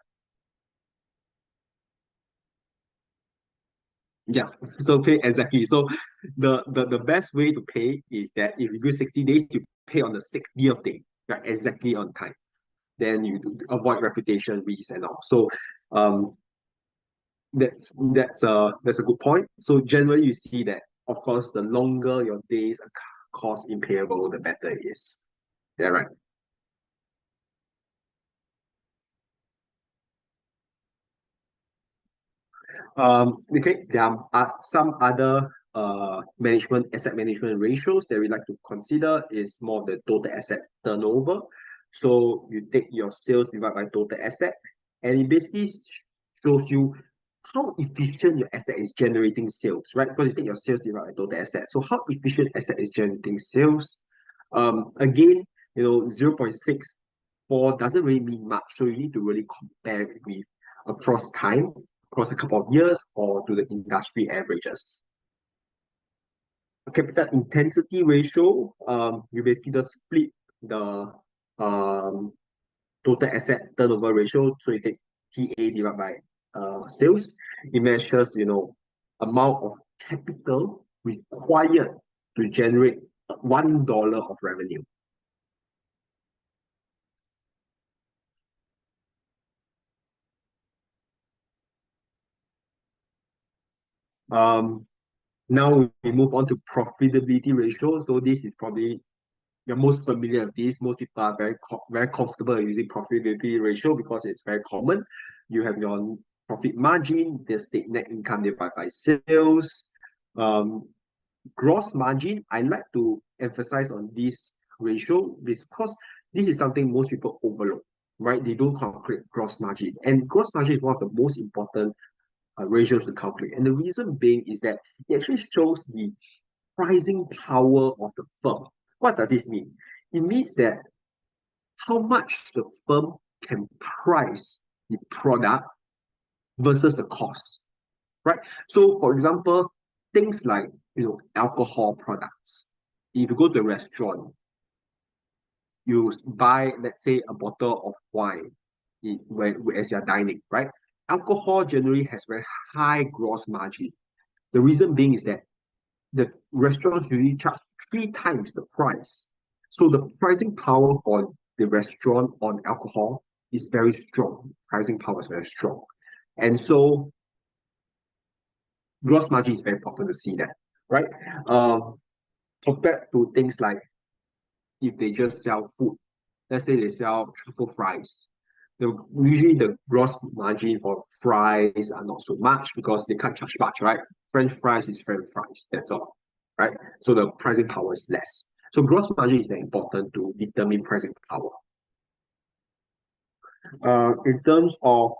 Yeah, so pay exactly. So the best way to pay is that if you do 60 days, you pay on the 60th day, right? Exactly on time. Then you avoid reputation risks and all. So that's a good point. So generally you see that, of course, the longer your days cost in payable, the better it is. Yeah, right. Okay, there are some other asset management ratios that we like to consider is more of the total asset turnover. So you take your sales divided by total asset, and it basically shows you how efficient your asset is generating sales, right? Because you take your sales divided by total asset. So how efficient asset is generating sales? Again, 0.64 doesn't really mean much, so you need to really compare it with across time, across a couple of years, or to the industry averages. Capital intensity ratio, you basically just split the total asset turnover ratio. So you take TA divided by sales. It measures, amount of capital required to generate $1 of revenue. Now we move on to profitability ratio. So this is probably you're most familiar with this. Most people are very comfortable using profitability ratio because it's very common. You have your profit margin, the state net income divided by sales. Gross margin, I like to emphasize on this ratio because this is something most people overlook, right? They don't calculate gross margin. And gross margin is one of the most important ratios to calculate. And the reason being is that it actually shows the pricing power of the firm. What does this mean? It means that how much the firm can price the product versus the cost, right? So, for example, things like alcohol products. If you go to a restaurant, you buy, let's say, a bottle of wine as you're dining, right? Alcohol generally has very high gross margin. The reason being is that the restaurants usually charge 3 times the price. So the pricing power for the restaurant on alcohol is very strong. Pricing power is very strong. And so gross margin is very important to see that, right? Compared to things like if they just sell food, let's say they sell truffle fries. Usually the gross margin for fries are not so much because they can't charge much, right? French fries is French fries, that's all, right? So the pricing power is less. So gross margin is very important to determine pricing power. In terms of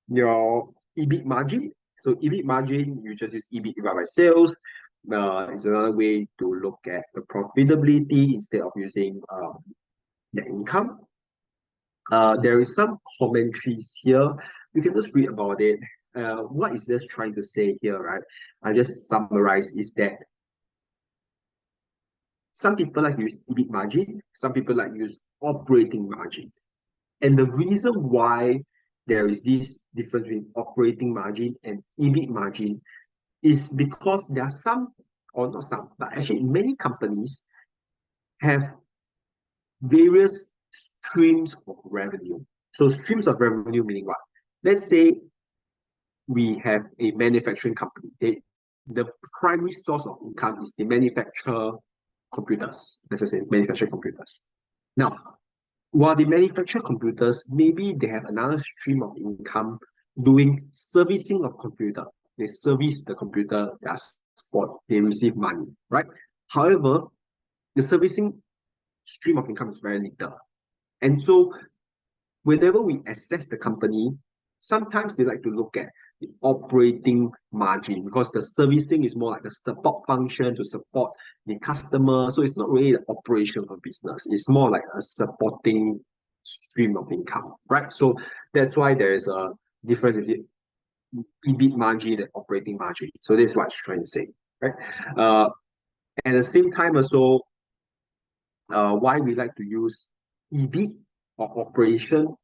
your EBIT margin, so EBIT margin, you just use EBIT divided by sales. It's another way to look at the profitability instead of using net income. There is some commentaries here. You can just read about it. What is this trying to say here, right? I just summarize is that some people like to use EBIT margin, some people like to use operating margin. And the reason why there is this difference between operating margin and EBIT margin is because there are some, or not some, but actually many companies have various streams of revenue. So streams of revenue meaning what? Let's say we have a manufacturing company. The primary source of income is they manufacture computers. Let's just say manufacture computers. Now, while they manufacture computers, maybe they have another stream of income doing servicing of computer. They service the computer, they receive money, right? However, the servicing stream of income is very little. And so whenever we assess the company, sometimes they like to look at the operating margin because the servicing is more like the support function to support the customer. So it's not really the operation of a business. It's more like a supporting stream of income, right? So that's why there is a difference between EBIT margin and operating margin. So this is what I'm trying to say, right? At the same time also, why we like to use EBIT or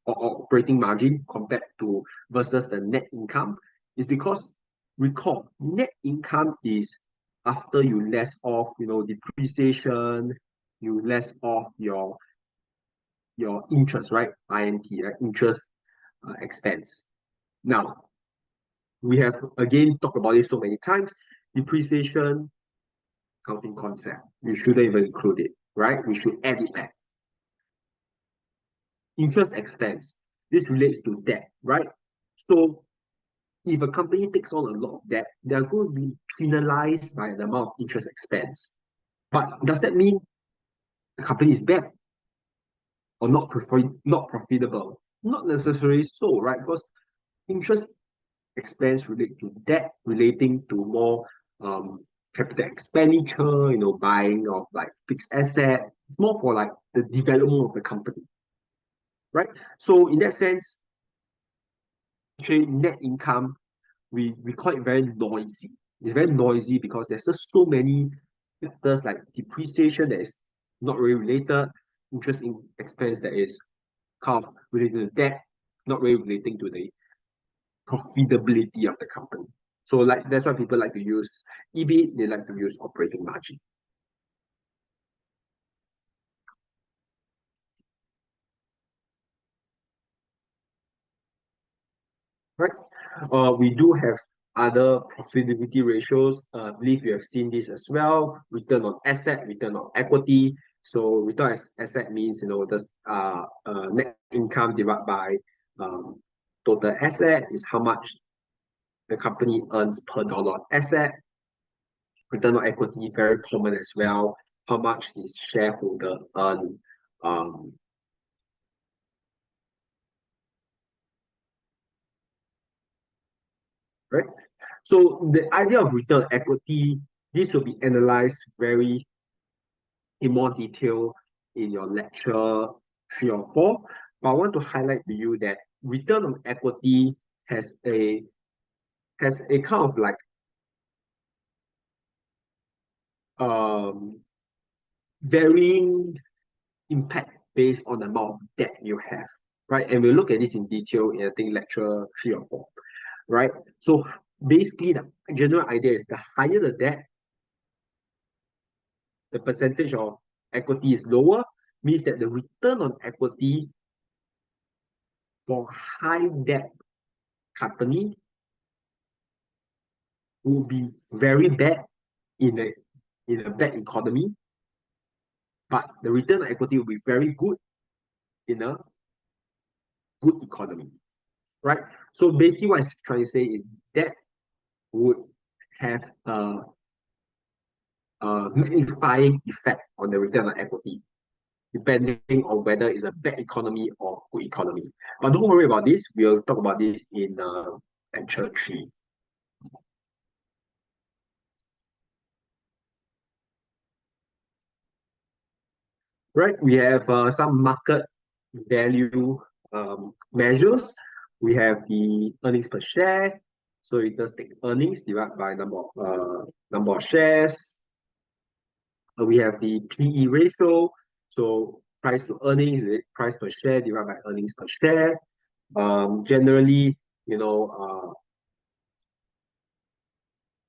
operating margin compared to versus the net income is because recall net income is after you less off depreciation, you less off your interest, right? INT, right? Interest expense. Now we have again talked about this so many times. Depreciation accounting concept, we shouldn't even include it, right? We should add it back. Interest expense, this relates to debt, right? So if a company takes on a lot of debt, they're going to be penalized by the amount of interest expense. But does that mean the company is bad or not profitable? Not necessarily so, right? Because interest expense relate to debt relating to more capital expenditure, buying of like fixed asset. It's more for like the development of the company, right? So in that sense, actually net income, we call it very noisy. It's very noisy because there's just so many factors like depreciation that is not really related, interest expense that is kind of related to debt, not really relating to the profitability of the company. So like that's why people like to use EBIT, they like to use operating margin. right? We do have other profitability ratios. I believe you have seen this as well. Return on asset, return on equity. So return on asset means the net income divided by total asset is how much the company earns per dollar of asset. Return on equity, very common as well. How much the shareholder earn. Right? So the idea of return on equity, this will be analyzed in more detail in your lecture 3 or 4. But I want to highlight to you that return on equity has a kind of like varying impact based on the amount of debt you have, right? And we'll look at this in detail in I think lecture 3 or 4, right? So basically the general idea is the higher the debt, the percentage of equity is lower, means that the return on equity for high debt company will be very bad in a bad economy, but the return on equity will be very good in a good economy, right? So basically what I'm trying to say is that would have a magnifying effect on the return on equity, depending on whether it's a bad economy or good economy. But don't worry about this. We'll talk about this in lecture 3. Right, we have some market value measures. We have the earnings per share. So you just take earnings divided by number of shares. We have the PE ratio. So price to earnings, price per share divided by earnings per share. Generally,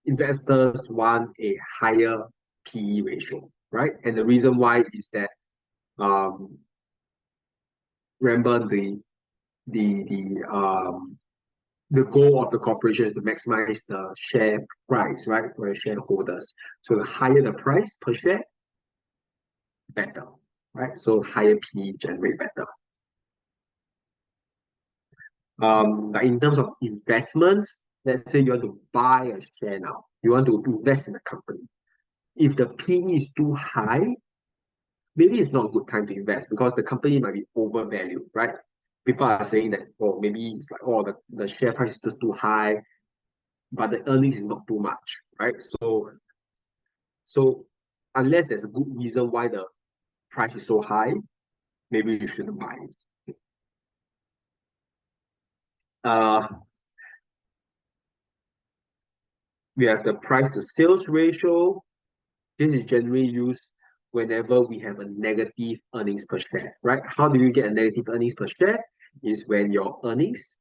investors want a higher PE ratio, right? And the reason why is that remember the goal of the corporation is to maximize the share price, right, for the shareholders. So the higher the price per share, better, right? So higher PE generate better. Like in terms of investments, let's say you want to buy a share now, you want to invest in a company. If the PE is too high, maybe it's not a good time to invest because the company might be overvalued, right? People are saying that, oh, maybe it's like, oh, the share price is just too high, but the earnings is not too much, right? So unless there's a good reason why the price is so high, maybe you shouldn't buy it. We have the price to sales ratio. This is generally used whenever we have a negative earnings per share, right? How do you get a negative earnings per share? Is when your earnings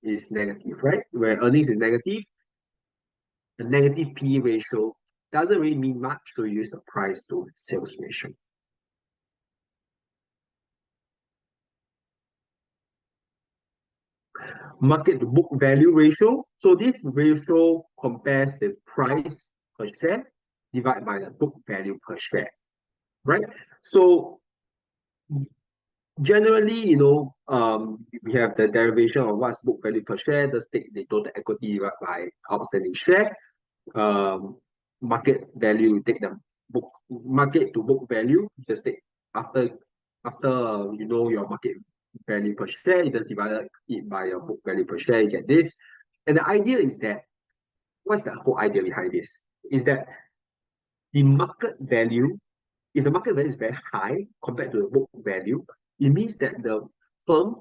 is negative, right? Where earnings is negative, the negative PE ratio doesn't really mean much, so you use the price to sales ratio. Market to book value ratio. So this ratio compares the price per share divided by the book value per share, right? So generally, we have the derivation of what's book value per share. Just take the total equity divided by outstanding share. Market value, take the market to book value. Just take after your market value per share, you just divide it by your book value per share, you get this. And the idea is that, what's the whole idea behind this? Is that the market value, if the market value is very high compared to the book value, it means that the firm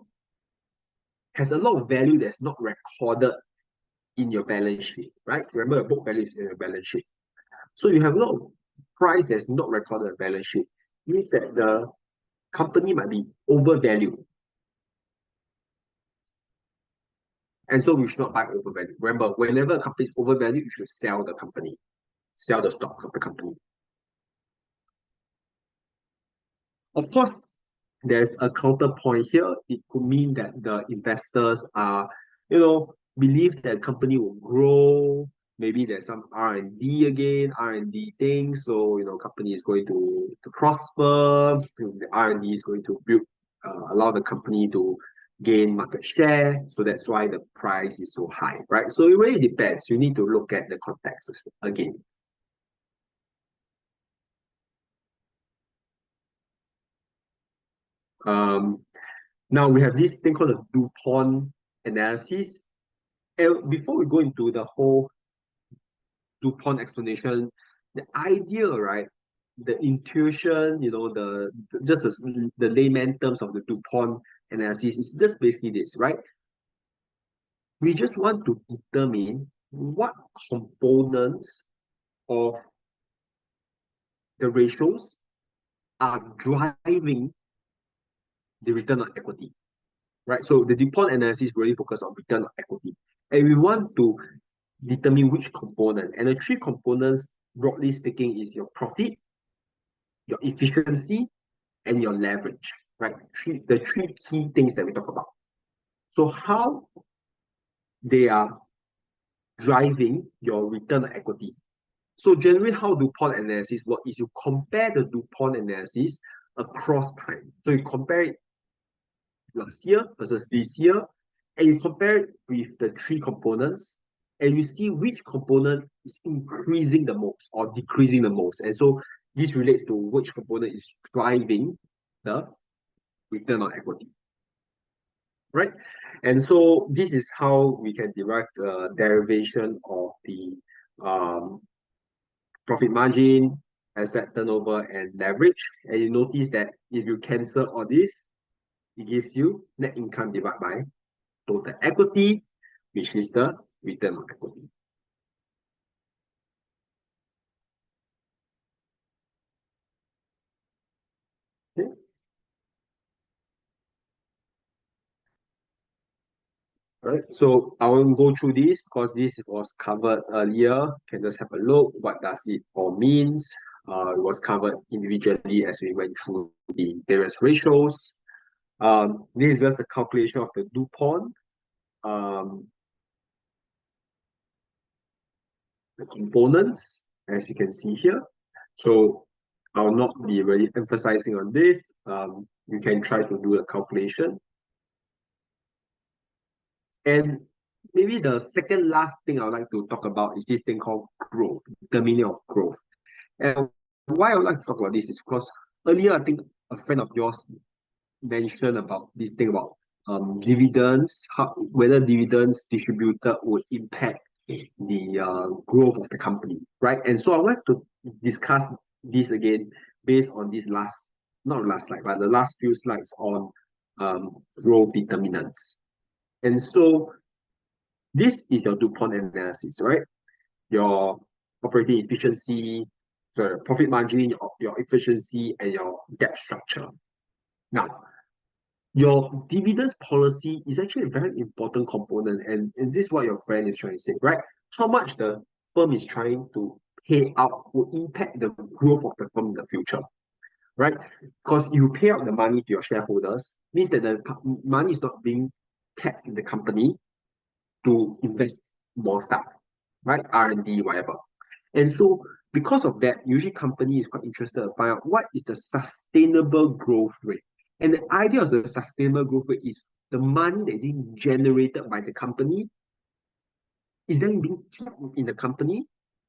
has a lot of value that's not recorded in your balance sheet, right? Remember, the book value is in your balance sheet. So you have a lot of price that's not recorded in the balance sheet. It means that the company might be overvalued. And so we should not buy overvalued. Remember, whenever a company is overvalued, you should sell the company, sell the stocks of the company. Of course, there's a counterpoint here. It could mean that the investors are, believe that the company will grow. Maybe there's some R&D again, R&D things. So, company is going to prosper. The R&D is going to build, allow the company to gain market share. So that's why the price is so high, right? So it really depends. You need to look at the context again. Now we have this thing called the DuPont analysis. And before we go into the whole DuPont explanation, the idea, right? The intuition, the layman terms of the DuPont analysis is just basically this, right? We just want to determine what components of the ratios are driving the return on equity, right? So the DuPont analysis really focuses on return on equity. And we want to determine which component. And the three components, broadly speaking, is your profit, your efficiency, and your leverage, right? The three key things that we talk about. So how they are driving your return on equity. So generally how DuPont analysis works is you compare the DuPont analysis across time. So you compare it last year versus this year, and you compare it with the three components, and you see which component is increasing the most or decreasing the most. And so this relates to which component is driving the return on equity, right? And so this is how we can derive the derivation of the profit margin, asset turnover, and leverage. And you notice that if you cancel all this, it gives you net income divided by total equity, which is the return on equity. Okay. Right, so I won't go through this because this was covered earlier. Can just have a look. What does it all means? It was covered individually as we went through the various ratios. This is just the calculation of the DuPont. The components, as you can see here. So I'll not be really emphasizing on this. You can try to do a calculation. And maybe the second last thing I would like to talk about is this thing called growth, the meaning of growth. And why I would like to talk about this is because earlier I think a friend of yours mentioned about this thing about dividends, whether dividends distributed would impact the growth of the company, right? And so I would like to discuss this again based on this not last slide, but the last few slides on growth determinants. And so this is your DuPont analysis, right? Your operating efficiency, the profit margin, your efficiency, and your debt structure. Now, your dividends policy is actually a very important component, and this is what your friend is trying to say, right? How much the firm is trying to pay out will impact the growth of the firm in the future, right? Because you pay out the money to your shareholders, means that the money is not being kept in the company to invest more stuff, right? R&D, whatever. And so because of that, usually company is quite interested to find out what is the sustainable growth rate. And the idea of the sustainable growth rate is the money that is being generated by the company is then being kept in the company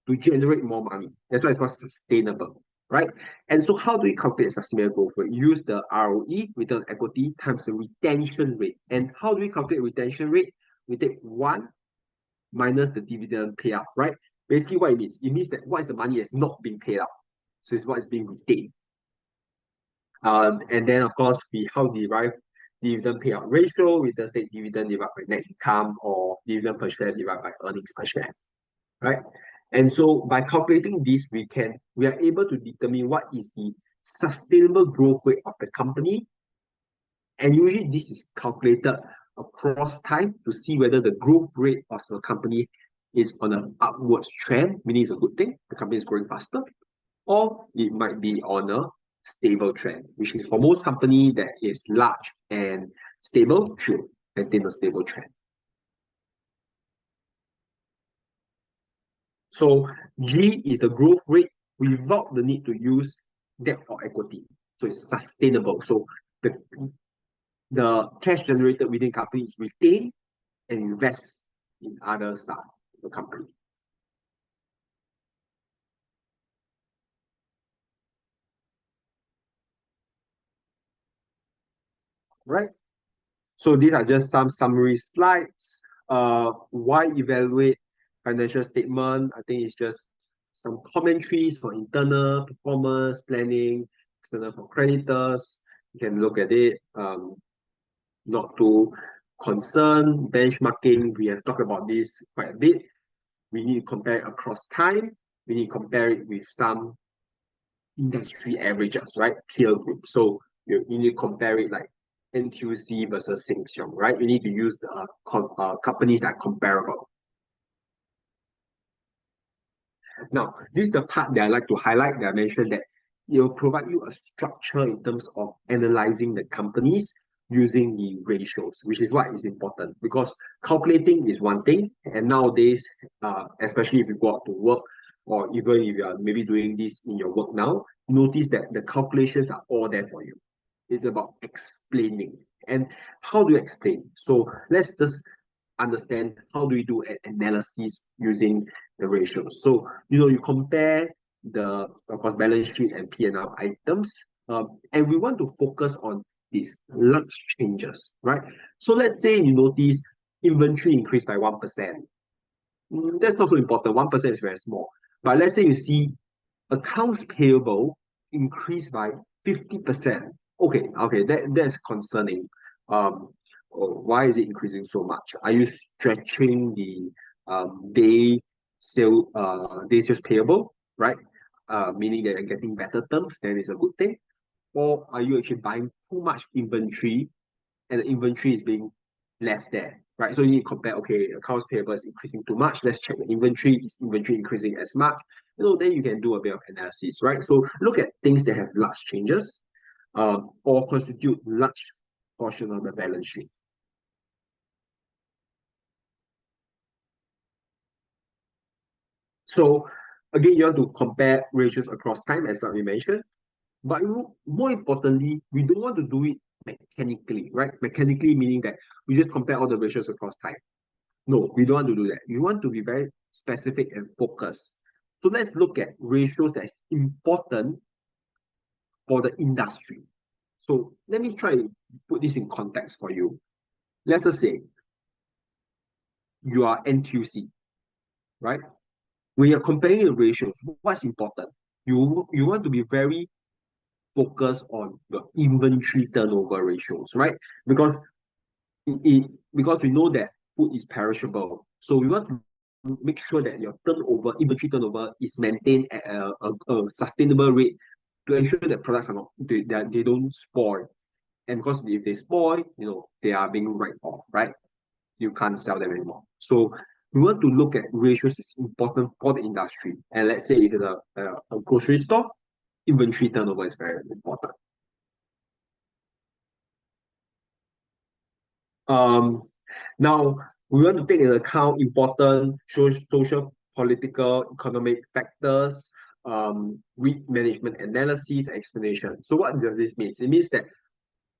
to generate more money. That's why it's called sustainable, right? And so how do we calculate sustainable growth rate? Use the ROE, return on equity, times the retention rate. And how do we calculate retention rate? We take 1 minus the dividend payout, right? Basically what it means that what is the money that's not being paid out. So it's what is being retained. And then of course how derive dividend payout ratio. We just take dividend divided by net income or dividend per share divided by earnings per share, right? And so by calculating this, we are able to determine what is the sustainable growth rate of the company. And usually this is calculated across time to see whether the growth rate of the company is on an upwards trend, meaning it's a good thing, the company is growing faster, or it might be on a stable trend, which is for most company that is large and stable should maintain a stable trend. So G is the growth rate without the need to use debt or equity. So it's sustainable. So the cash generated within company is retained and invest in other stuff in the company. Right? So these are just some summary slides. Why evaluate financial statement? I think it's just some commentaries for internal performance planning, external for creditors. You can look at it. Not too concerned. Benchmarking, we have talked about this quite a bit. We need to compare it across time. We need to compare it with some industry averages, right? Peer group. So you need to compare it like NTUC versus Sheng Siong, right? You need to use the companies that are comparable. Now, this is the part that I like to highlight that I mentioned that it will provide you a structure in terms of analyzing the companies using the ratios, which is what is important because calculating is one thing, and nowadays, especially if you go out to work or even if you are maybe doing this in your work now, notice that the calculations are all there for you. It's about explaining. And how do you explain? So let's just understand how do we do an analysis using the ratios. So, you compare the, of course, balance sheet and P&L items, and we want to focus on these large changes, right? So let's say you notice inventory increased by 1%. That's not so important. 1% is very small. But let's say you see accounts payable increased by 50%. Okay, that's concerning. Why is it increasing so much? Are you stretching the day sales payable, right? Meaning that you're getting better terms, then it's a good thing. Or are you actually buying too much inventory and the inventory is being left there, right? So you need to compare, okay, accounts payable is increasing too much. Let's check the inventory. Is inventory increasing as much? Then you can do a bit of analysis, right? So look at things that have large changes or constitute large portion of the balance sheet. So again, you have to compare ratios across time, as we mentioned. But more importantly, we don't want to do it mechanically, right? Mechanically meaning that we just compare all the ratios across time. No, we don't want to do that. We want to be very specific and focused. So let's look at ratios that is important for the industry. So let me try to put this in context for you. Let's just say you are NTUC, right? When you're comparing the ratios, what's important? You want to be very focused on your inventory turnover ratios, right? Because because we know that food is perishable, so we want to make sure that your inventory turnover is maintained at a sustainable rate to ensure that products are not they don't spoil. And because if they spoil, they are being written off, right? You can't sell them anymore. So we want to look at ratios is important for the industry. And let's say if it's a grocery store, inventory turnover is very important. Now we want to take into account important social, political, economic factors, risk management analysis, and explanation. So what does this mean? It means that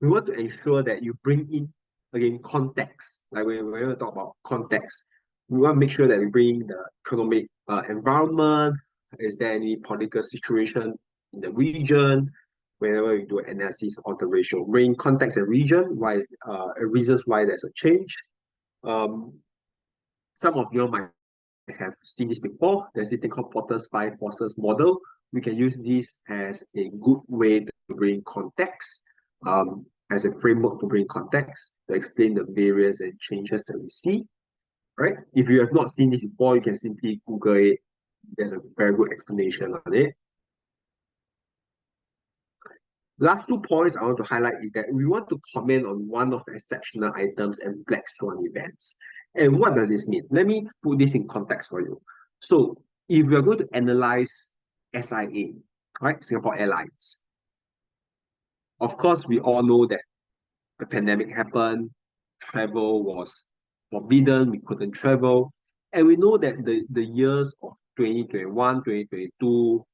we want to ensure that you bring in, again, context. Like when we talk about context, we want to make sure that we bring the economic environment. Is there any political situation in the region? Whenever we do analysis on the ratio, bring context and region, why is reasons why there's a change. Some of you might have seen this before. There's this thing called Porter's 5 forces model. We can use this as a good way to bring context, as a framework to bring context, to explain the variance and changes that we see. Right? If you have not seen this before, you can simply Google it. There's a very good explanation on it. Last 2 points I want to highlight is that we want to comment on one of the exceptional items and black swan events. And what does this mean? Let me put this in context for you. So if we are going to analyze SIA, right, Singapore Airlines, Of course, we all know that the pandemic happened, travel was forbidden, we couldn't travel. And we know that the years of 2021, 2022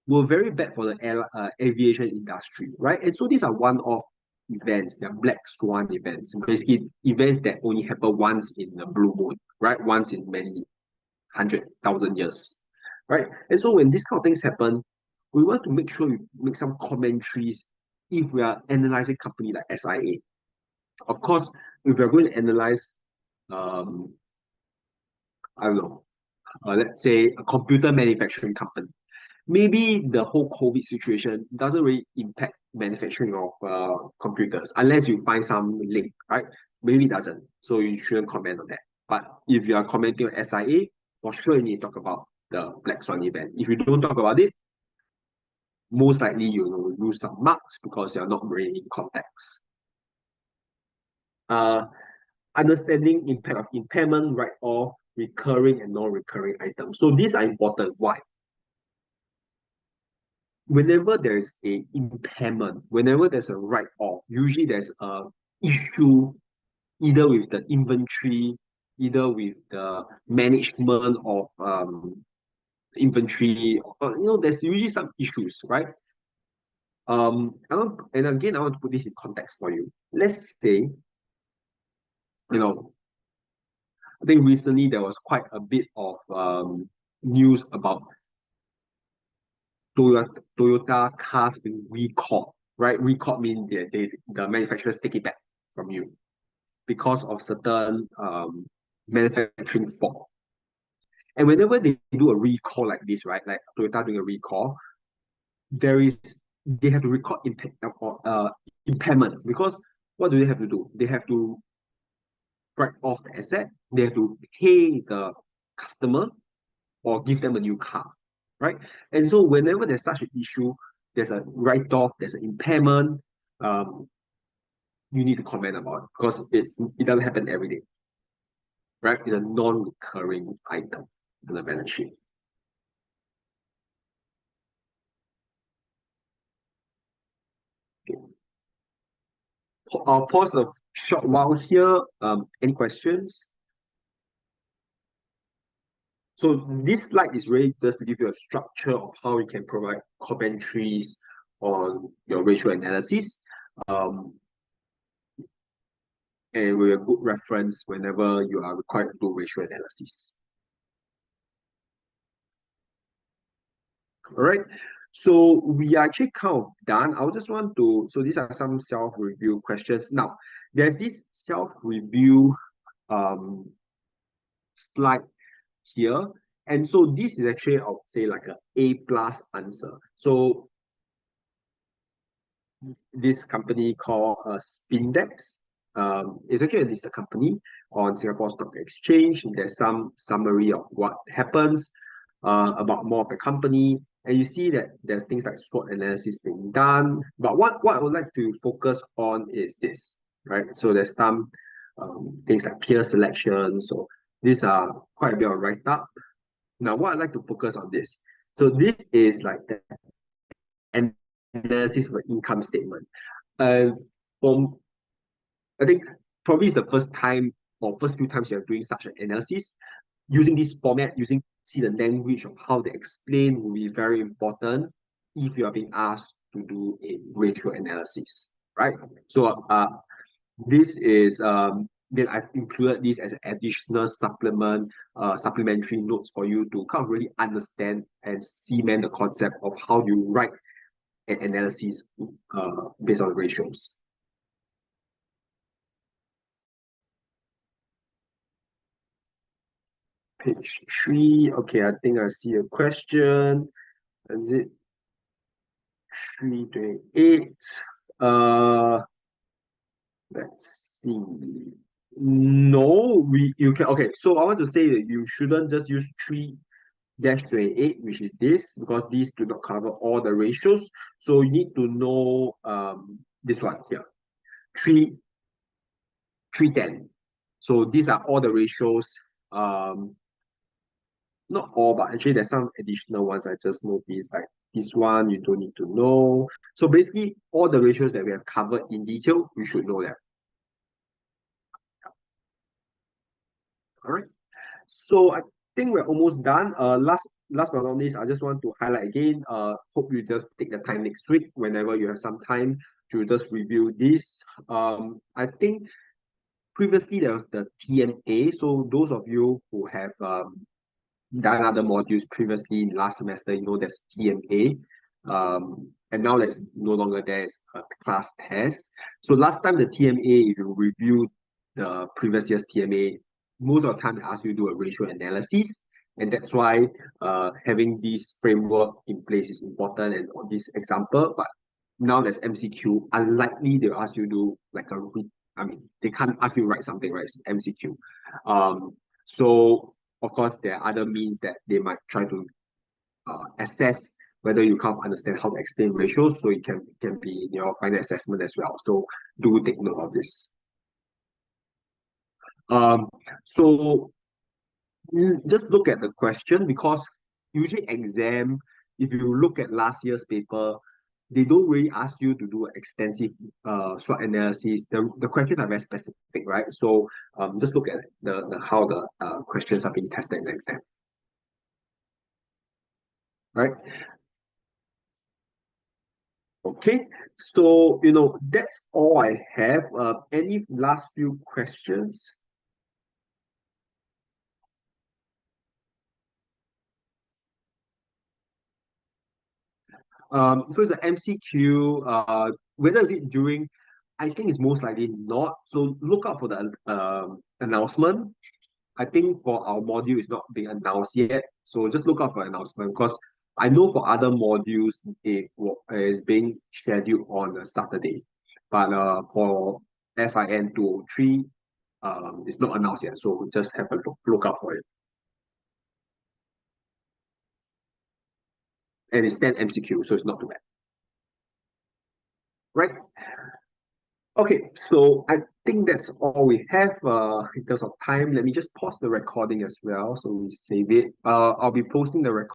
were very bad for the aviation industry, right? And so these are one-off events, they're black swan events, basically events that only happen once in a blue moon, right? Once in many 100,000 years, right? And so when these kind of things happen, we want to make sure we make some commentaries if we are analyzing company like SIA. Of course, if we're going to analyze, I don't know, let's say a computer manufacturing company, maybe the whole COVID situation doesn't really impact manufacturing of computers unless you find some link, right? Maybe it doesn't, so you shouldn't comment on that. But if you are commenting on SIA, for sure you need to talk about the Black Swan event. If you don't talk about it, most likely you will lose some marks because you're not really in context. Understanding impact of impairment, write-off, recurring and non-recurring items. So these are important. Why? Whenever there's a impairment, whenever there's a write-off, usually there's a issue either with the inventory, either with the management of inventory, or, there's usually some issues, right? And again, I want to put this in context for you. Let's say, I think recently there was quite a bit of news about Toyota cars being recalled, right? Recalled means the manufacturers take it back from you because of certain manufacturing fault. And whenever they do a recall like this, right, like Toyota doing a recall, they have to record impairment, because what do they have to do? They have to write off the asset, they have to pay the customer or give them a new car, right? And so whenever there's such an issue, there's a write-off, there's an impairment, you need to comment about it because it doesn't happen every day, right? It's a non-recurring item in the balance sheet. Okay. I'll pause a short while here. Any questions? So this slide is really just to give you a structure of how you can provide commentaries on your ratio analysis. And with a good reference whenever you are required to do ratio analysis. All right, so we are actually kind of done. I just want to, so these are some self-review questions. Now, there's this self-review slide here. And so this is actually, I would say, like an A+ answer. So this company called Spindex, it's actually a listed company on Singapore Stock Exchange. There's some summary of what happens, about more of the company, and you see that there's things like SWOT analysis being done. But what I would like to focus on is this, right? So there's some things like peer selection. So these are quite a bit of write-up. Now, what I'd like to focus on this. So this is like the analysis of the income statement. From I think probably it's the first time or first few times you're doing such an analysis. Using this format, see the language of how they explain will be very important if you are being asked to do a ratio analysis, right? So this is then I've included this as an additional supplementary notes for you to kind of really understand and cement the concept of how you write an analysis based on ratios. Page 3. Okay, I think I see a question. Is it 328? Let's see. No, you can. Okay, so I want to say that you shouldn't just use 3-28, which is this, because these do not cover all the ratios. So you need to know this one here, 310. So these are all the ratios. Not all, but actually there's some additional ones I just noticed, like This one you don't need to know. So basically, all the ratios that we have covered in detail, you should know that. All right. So I think we're almost done. Last but not least, I just want to highlight again. Hope you just take the time next week whenever you have some time to just review this. I think previously there was the TMA. So those of you who have done other modules previously last semester, you know there's TMA. And now that's no longer there, it's a class test. So last time the TMA, if you review the previous year's TMA, most of the time they ask you to do a ratio analysis. And that's why having this framework in place is important and on this example. But now there's MCQ, unlikely they'll ask you to do like they can't ask you to write something, right? It's MCQ. So of course, there are other means that they might try to assess whether you can't understand how to explain ratios, so it can be in your final assessment as well. So do take note of this. So just look at the question, because usually exam, if you look at last year's paper, they don't really ask you to do extensive SWOT analysis. The questions are very specific, right? So just look at how the questions are being tested in the exam. Right? Okay, so that's all I have. Any last few questions? So it's an MCQ. Whether is it during, I think it's most likely not. So look out for the announcement. I think for our module, it's not being announced yet. So just look out for announcement, because I know for other modules, it is being scheduled on a Saturday. But for FIN 203, it's not announced yet. So just have a look out for it. And it's 10 MCQ, so it's not too bad. Right? Okay, so I think that's all we have in terms of time. Let me just pause the recording as well, so we save it. I'll be posting the recording